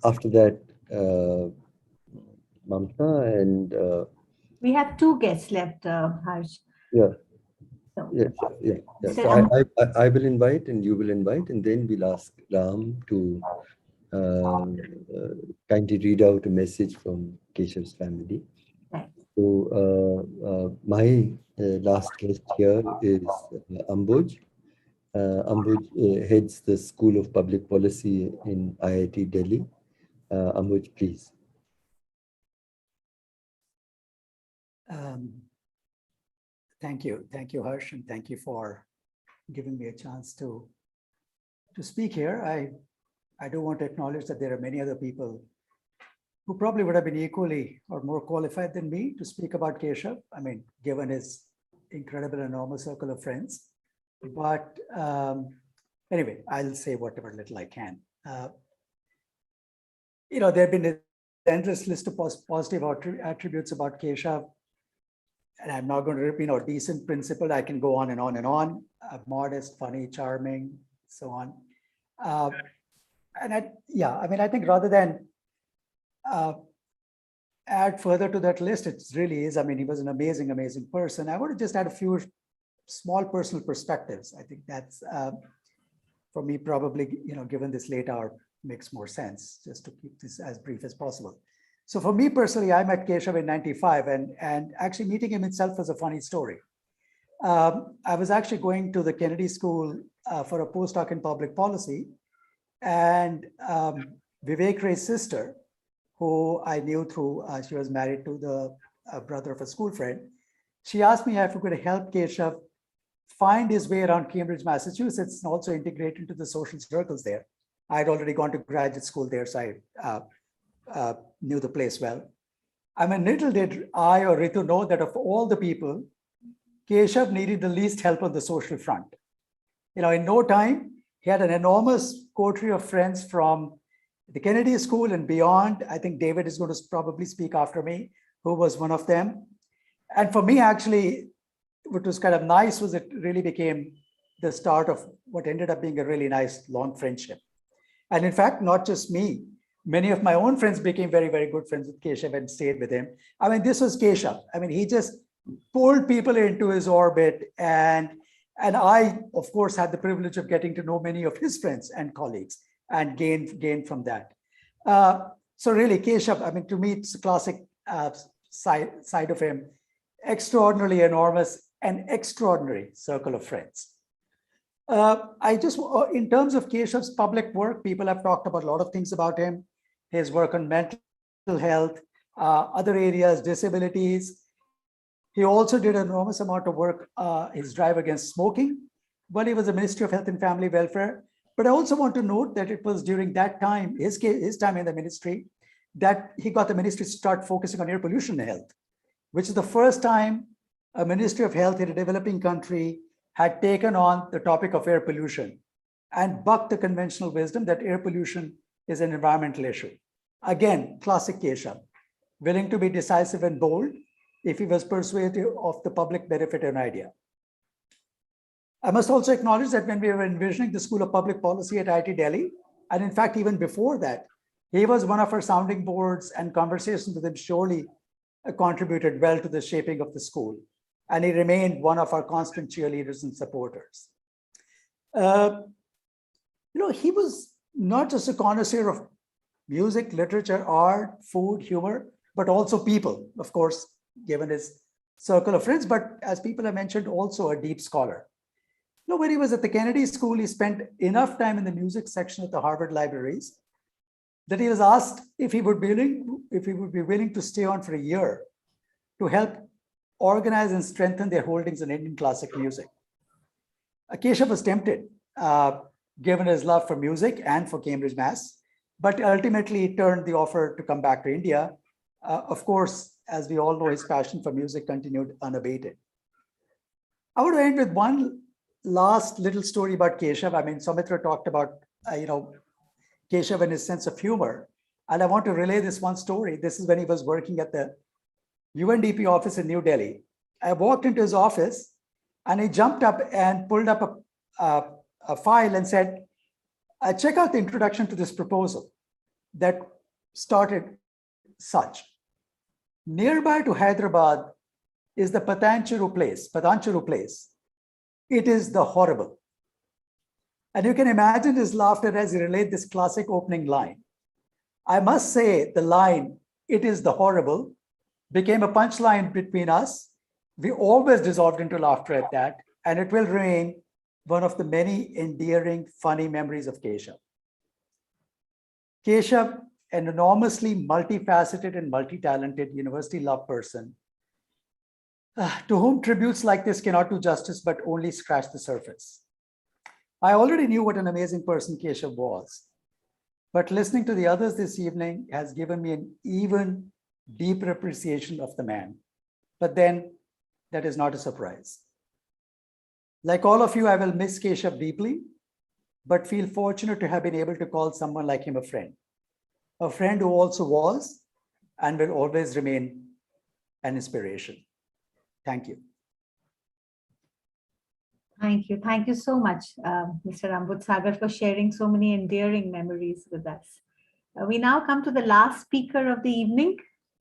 after that, Mamta and... we have 2 guests left, Harsh. Yeah. So, So I will invite and you will invite, and then we'll ask Ram to kindly read out a message from Keshav's family. So my last guest here is Ambuj. Ambuj heads the School of Public Policy in IIT Delhi. Ambuj, please. Thank you, Harsh, and thank you for giving me a chance to speak here. I do want to acknowledge that there are many other people who probably would have been equally or more qualified than me to speak about Keshav. I mean, given his incredible, enormous circle of friends. But anyway, I'll say whatever little I can. There have been an endless list of positive attributes about Keshav. And I'm not going to repeat, decent, principled. I can go on and on and on. Modest, funny, charming, so on. I think rather than add further to that list, it really is. I mean, he was an amazing, amazing person. I want to just add a few small personal perspectives. I think that's, for me, probably, given this late hour, makes more sense, just to keep this as brief as possible. So for me personally, I met Keshav in '95, and actually meeting him itself was a funny story. I was actually going to the Kennedy School for a postdoc in public policy, and Vivek Ray's sister, who I knew through, she was married to the brother of a school friend. She asked me if I could help Keshav find his way around Cambridge, Massachusetts, and also integrate into the social circles there. I'd already gone to graduate school there, so I knew the place well. I mean, little did I or Ritu know that of all the people, Keshav needed the least help on the social front. In no time, he had an enormous coterie of friends from the Kennedy School and beyond. I think David is going to probably speak after me, who was one of them. And for me, actually, what was kind of nice was it really became the start of what ended up being a really nice, long friendship. And in fact, not just me, many of my own friends became very, very good friends with Keshav and stayed with him. I mean, this was Keshav. I mean, he just pulled people into his orbit. And I, of course, had the privilege of getting to know many of his friends and colleagues and gain from that. So really, Keshav, I mean, to me, it's a classic side of him, extraordinarily enormous and extraordinary circle of friends. In terms of Keshav's public work, people have talked about a lot of things about him, his work on mental health, other areas, disabilities. He also did an enormous amount of work, his drive against smoking, while he was the Ministry of Health and Family Welfare. But I also want to note that it was during that time, his time in the ministry, that he got the ministry to start focusing on air pollution and health, which is the first time a Ministry of Health in a developing country had taken on the topic of air pollution and bucked the conventional wisdom that air pollution is an environmental issue. Again, classic Keshav, willing to be decisive and bold if he was persuasive of the public benefit and idea. I must also acknowledge that when we were envisioning the School of Public Policy at IIT Delhi, and in fact, even before that, he was one of our sounding boards, and conversations with him surely contributed well to the shaping of the school. And he remained one of our constant cheerleaders and supporters. He was not just a connoisseur of music, literature, art, food, humor, but also people, of course, given his circle of friends, but as people have mentioned, also a deep scholar. When he was at the Kennedy School, he spent enough time in the music section at the Harvard libraries that he was asked if he would be willing to stay on for a year to help organize and strengthen their holdings in Indian classic music. Keshav was tempted, given his love for music and for Cambridge, Mass, but ultimately he turned the offer to come back to India. Of course, as we all know, his passion for music continued unabated. I want to end with one last little story about Keshav. I mean, Soumitra talked about, Keshav and his sense of humor. And I want to relay this one story. This is when he was working at the UNDP office in New Delhi. I walked into his office and he jumped up and pulled up a file and said, check out the introduction to this proposal that started such. Nearby to Hyderabad is the Patancheru place. It is the horrible. And you can imagine his laughter as he relayed this classic opening line. I must say the line, "it is the horrible," became a punchline between us. We always dissolved into laughter at that, and it will remain one of the many endearing, funny memories of Keshav. Keshav, an enormously multifaceted and multi-talented university love person, to whom tributes like this cannot do justice, but only scratch the surface. I already knew what an amazing person Keshav was, but listening to the others this evening has given me an even deeper appreciation of the man. But then that is not a surprise. Like all of you, I will miss Keshav deeply, but feel fortunate to have been able to call someone like him a friend who also was and will always remain an inspiration. Thank you. Thank you. Thank you so much, Mr. Ambud Sagar, for sharing so many endearing memories with us. We now come to the last speaker of the evening,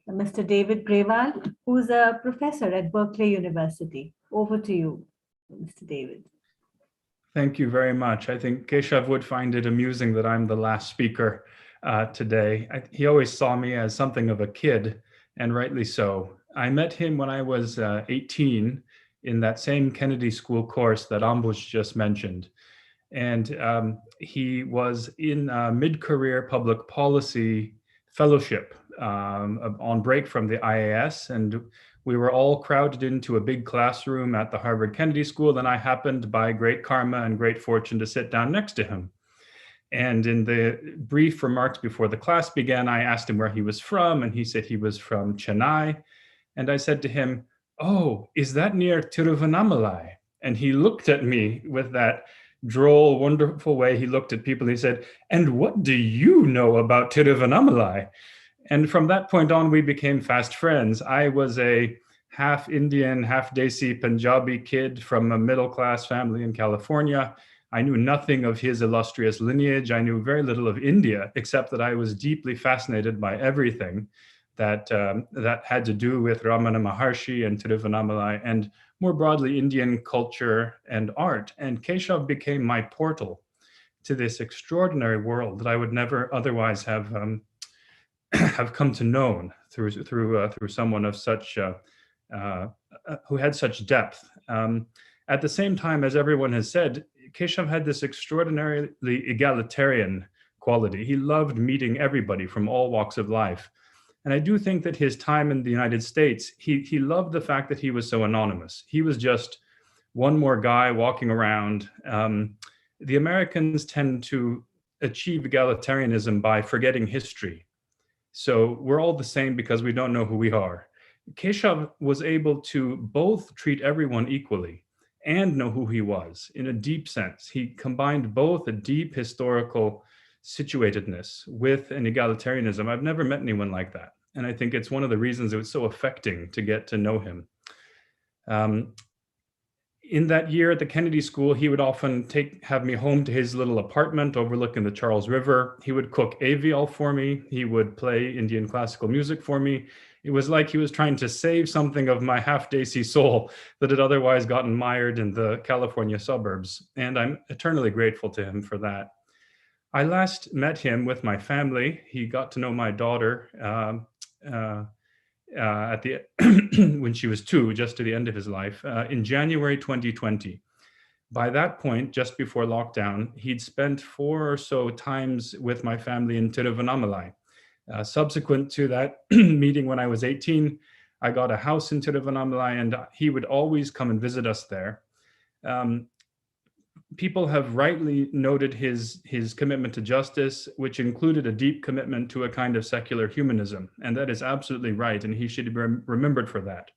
Mr. David Brewal, who's a professor at Berkeley University. Over to you, Mr. David. Thank you very much. I think Keshav would find it amusing that I'm the last speaker today. He always saw me as something of a kid, and rightly so. I met him when I was 18 in that same Kennedy School course that Ambush just mentioned. And he was in a mid-career public policy fellowship on break from the IAS, and we were all crowded into a big classroom at the Harvard Kennedy School, and I happened by great karma and great fortune to sit down next to him. And in the brief remarks before the class began, I asked him where he was from, and he said he was from Chennai. And I said to him, "Oh, is that near Tiruvannamalai?" And he looked at me with that droll, wonderful way he looked at people. He said, "And what do you know about Tiruvannamalai?" And from that point on, we became fast friends. I was a half Indian, half Desi Punjabi kid from a middle-class family in California. I knew nothing of his illustrious lineage. I knew very little of India, except that I was deeply fascinated by everything that had to do with Ramana Maharshi and Tiruvannamalai, and more broadly, Indian culture and art. And Keshav became my portal to this extraordinary world that I would never otherwise have come to know through someone of such who had such depth. At the same time, as everyone has said, Keshav had this extraordinarily egalitarian quality. He loved meeting everybody from all walks of life. And I do think that his time in the United States, he loved the fact that he was so anonymous. He was just one more guy walking around. The Americans tend to achieve egalitarianism by forgetting history. So we're all the same because we don't know who we are. Keshav was able to both treat everyone equally and know who he was in a deep sense. He combined both a deep historical situatedness with an egalitarianism. I've never met anyone like that. And I think it's one of the reasons it was so affecting to get to know him. In that year at the Kennedy School, he would often have me home to his little apartment overlooking the Charles River. He would cook avial for me. He would play Indian classical music for me. It was like he was trying to save something of my half-Desi soul that had otherwise gotten mired in the California suburbs. And I'm eternally grateful to him for that. I last met him with my family. He got to know my daughter when she was 2, just to the end of his life, in January 2020. By that point, just before lockdown, he'd spent 4 or so times with my family in Tiruvannamalai. Subsequent to that meeting when I was 18, I got a house in Tiruvannamalai, and he would always come and visit us there. People have rightly noted his commitment to justice, which included a deep commitment to a kind of secular humanism. And that is absolutely right. And he should be remembered for that.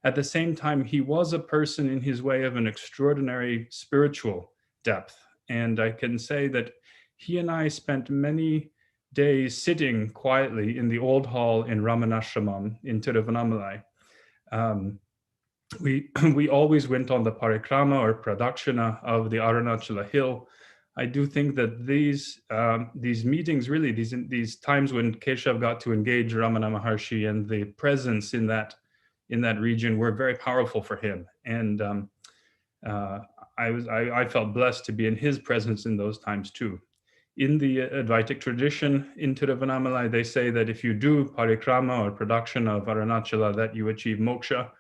At the same time, he was a person in his way of an extraordinary spiritual depth. And I can say that he and I spent many days sitting quietly in the old hall in Ramanashramam in Tiruvannamalai. We always went on the parikrama or pradakshina of the Arunachala hill. I do think that these meetings, really, these times when Keshav got to engage Ramana Maharshi and the presence in that region were very powerful for him. And I felt blessed to be in his presence in those times too. In the Advaitic tradition, in Tiruvannamalai, they say that if you do parikrama or production of Arunachala, that you achieve moksha.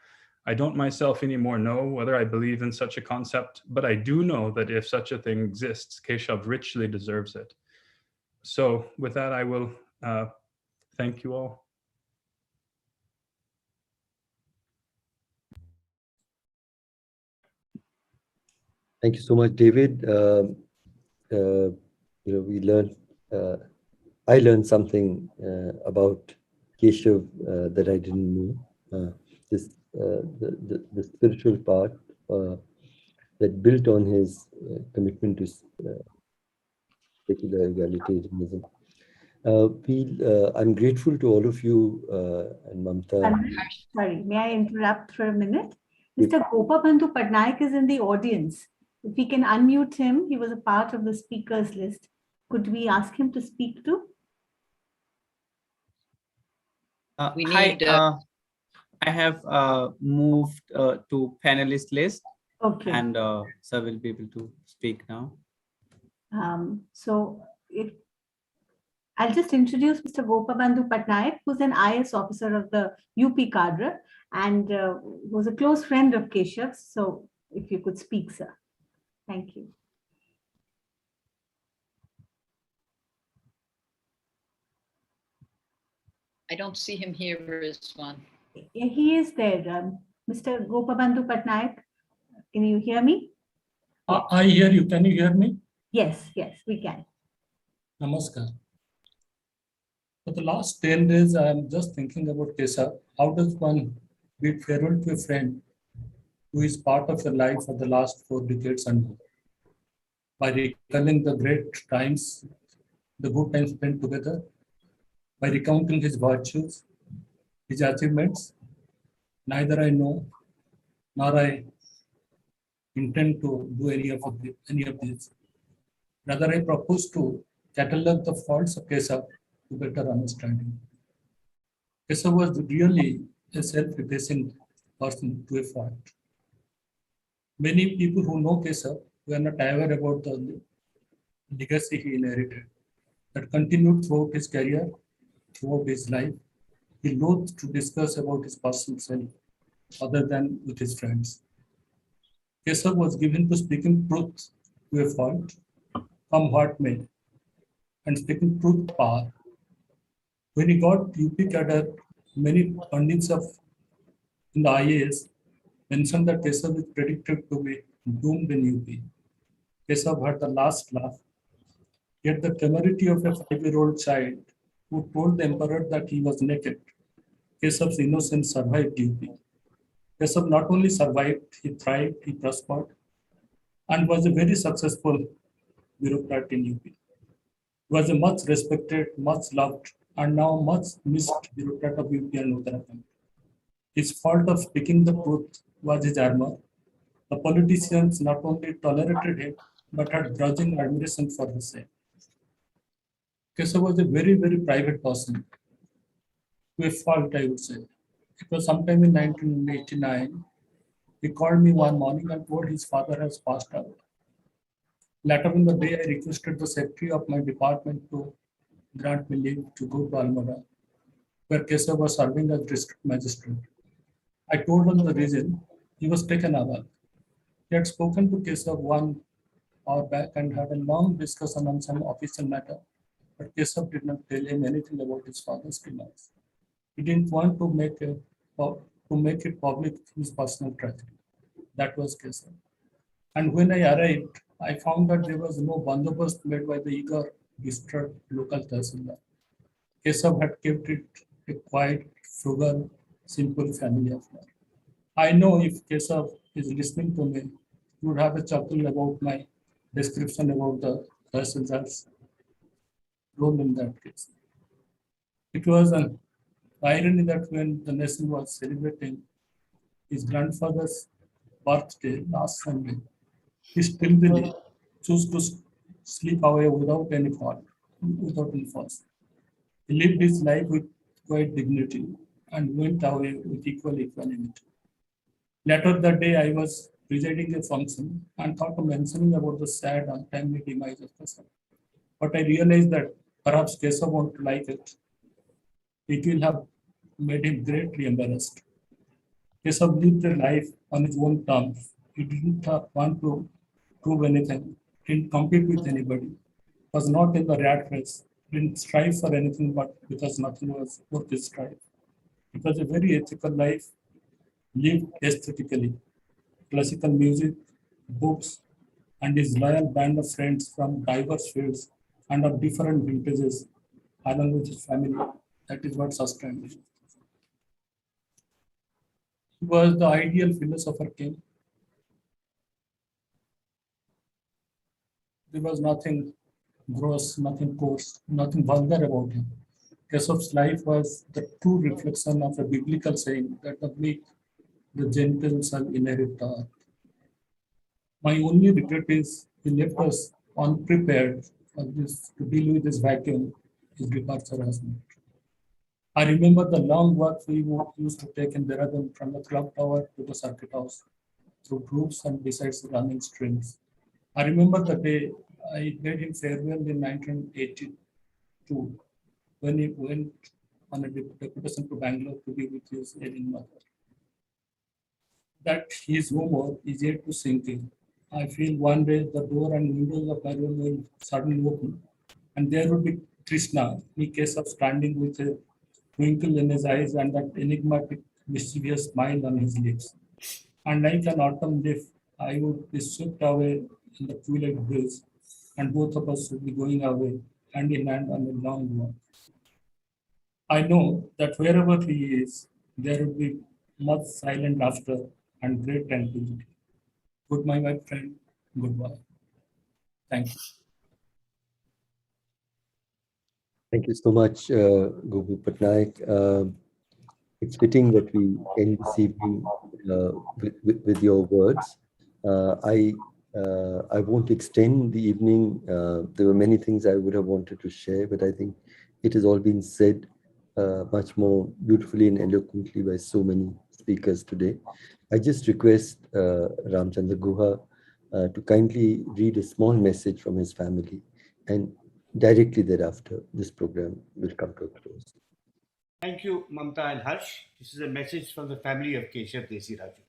I don't myself anymore know whether I believe in such a concept, but I do know that if such a thing exists, Keshav richly deserves it. So with that, I will thank you all. Thank you so much, David. We learned, I learned something about Keshav that I didn't know. The spiritual part that built on his commitment to secular egalitarianism. I'm grateful to all of you and Mamta. Sorry, may I interrupt for a minute? Mr. Gopabandhu Patnaik is in the audience. If we can unmute him, he was a part of the speakers list. Could we ask him to speak too? Hi, I have moved to panelist list. Okay. And sir will be able to speak now. I'll just introduce Mr. Gopabandhu Patnaik, who's an IS officer of the UP cadre and was a close friend of Keshav's. So if you could speak, sir. Thank you. I don't see him here, Rizwan. He is there, Mr. Gopabandhu Patnaik. Can you hear me? I hear you. Can you hear me? Yes, we can. Namaskar. For the last 10 days, I am just thinking about Keshav. How does one bid farewell to a friend who is part of your life for the last 4 decades and more? By recalling the great times, the good times spent together, by recounting his virtues, his achievements. Neither I know nor I intend to do any of these. Rather, I propose to catalog the faults of Keshav to better understanding. Keshav was really a self-effacing person to a fault. Many people who know Keshav were not aware about the legacy he inherited that continued throughout his career, throughout his life. He loathed to discuss about his personal self other than with his friends. Keshav was given to speaking truth to a fault, come what may, and speaking truth power. When he got UP cadre, many pundits in the IAS mentioned that Keshav is predicted to be doomed in UP. Keshav had the last laugh. Yet the temerity of a 5-year-old child who told the emperor that he was naked, Keshav's innocence survived UP. Keshav not only survived, he thrived, he prospered, and was a very successful bureaucrat in UP. He was a much respected, much loved, and now much missed bureaucrat of UP and Uttarakhand. His fault of speaking the truth was his armor. The politicians not only tolerated him, but had grudging admiration for his sake. Keshav was a very, very private person. To a fault, I would say. It was sometime in 1989. He called me one morning and told his father has passed away. Later in the day, I requested the secretary of my department to grant me leave to go to Almora, where Keshav was serving as district magistrate. I told him the reason. He was taken aback. He had spoken to Keshav 1 hour back and had a long discussion on some official matter, but Keshav did not tell him anything about his father's demise. He didn't want to make it public his personal tragedy. That was Keshav. And when I arrived, I found that there was no bandobast made by the eager, distraught local Tahsildar. Keshav had kept it a quiet, frugal, simple family affair. I know if Keshav is listening to me, he would have a chuckle about my description about the Tahsildar's role in that case. It was an irony that when the nation was celebrating his grandfather's birthday last Sunday, he still chose to sleep away without any fault, without any fuss. He lived his life with quiet dignity and went away with equal equanimity. Later that day, I was presiding a function and thought of mentioning about the sad, untimely demise of Keshav. But I realized that perhaps Keshav won't like it. It will have made him greatly embarrassed. Keshav lived a life on his own terms. He didn't want to prove anything, didn't compete with anybody, was not in the rat race, didn't strive for anything but because nothing was worth his strive. It was a very ethical life, lived aesthetically. Classical music, books, and his loyal band of friends from diverse fields and of different vintages, along with his family. That is what sustained him. He was the ideal philosopher king. There was nothing gross, nothing coarse, nothing vulgar about him. Keshav's life was the true reflection of a biblical saying that the meek, the gentle shall inherit the earth. My only regret is he left us unprepared for this to deal with this vacuum his departure has made. I remember the long walk we used to take in Dehradun from the club tower to the circuit house through groups and besides the running streams. I remember the day I bade him farewell in 1982 when he went on a deputation to Bangalore to be with his ailing mother. That his humor is yet to sink in. I feel one day the door and windows of my room will suddenly open, and there would be Krishna, me Keshav, standing with a twinkle in his eyes and that enigmatic, mischievous smile on his lips. And like an autumn leaf, I would be swept away in the twilight breeze, and both of us would be going away hand in hand on a long walk. I know that wherever he is, there would be much silent laughter and great tranquility. Goodbye, my friend. Goodbye. Thank you. Thank you so much, Gobu Patnaik. It's fitting that we end this evening with your words. I won't extend the evening. There were many things I would have wanted to share, but I think it has all been said much more beautifully and eloquently by so many speakers today. I just request Ramchandra Guha to kindly read a small message from his family, and directly thereafter, this program will come to a close. Thank you, Mamta and Harsh. This is a message from the family of Keshav Desiraju.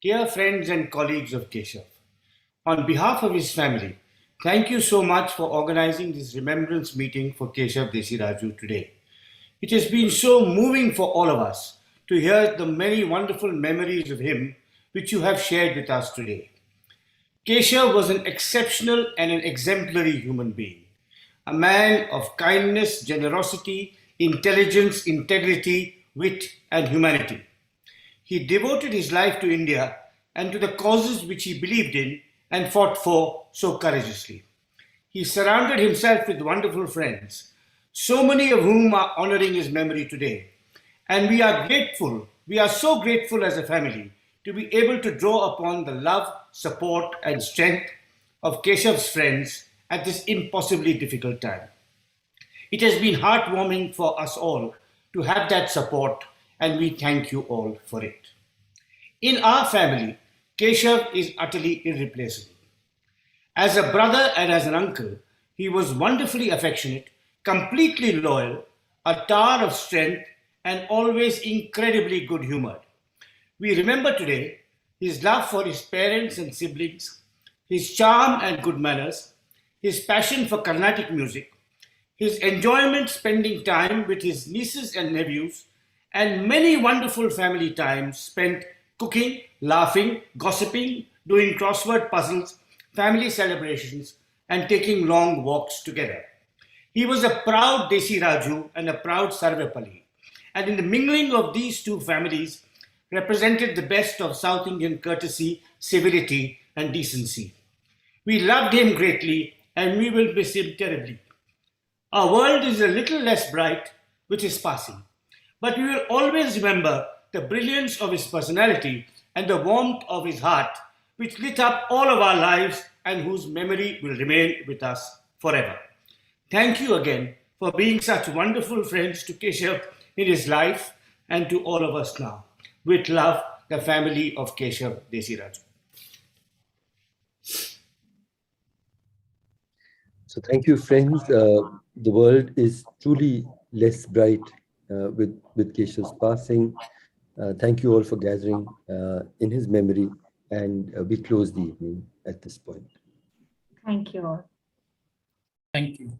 Dear friends and colleagues of Keshav, on behalf of his family, thank you so much for organizing this remembrance meeting for Keshav Desiraju today. It has been so moving for all of us to hear the many wonderful memories of him which you have shared with us today. Keshav was an exceptional and an exemplary human being, a man of kindness, generosity, intelligence, integrity, wit, and humanity. He devoted his life to India and to the causes which he believed in and fought for so courageously. He surrounded himself with wonderful friends, so many of whom are honoring his memory today. And we are grateful, we are so grateful as a family to be able to draw upon the love, support, and strength of Keshav's friends at this impossibly difficult time. It has been heartwarming for us all to have that support, and we thank you all for it. In our family, Keshav is utterly irreplaceable. As a brother and as an uncle, he was wonderfully affectionate, completely loyal, a tower of strength, and always incredibly good humored. We remember today his love for his parents and siblings, his charm and good manners, his passion for Carnatic music, his enjoyment spending time with his nieces and nephews, and many wonderful family times spent cooking, laughing, gossiping, doing crossword puzzles, family celebrations, and taking long walks together. He was a proud Desiraju and a proud Sarvepalli, and in the mingling of these two families represented the best of South Indian courtesy, civility, and decency. We loved him greatly, and we will miss him terribly. Our world is a little less bright with his passing, but we will always remember the brilliance of his personality and the warmth of his heart, which lit up all of our lives and whose memory will remain with us forever. Thank you again for being such wonderful friends to Keshav in his life and to all of us now. With love, the family of Keshav Desiraju. So thank you, friends. The world is truly less bright with Keshav's passing. Thank you all for gathering in his memory, and we close the evening at this point. Thank you all. Thank you.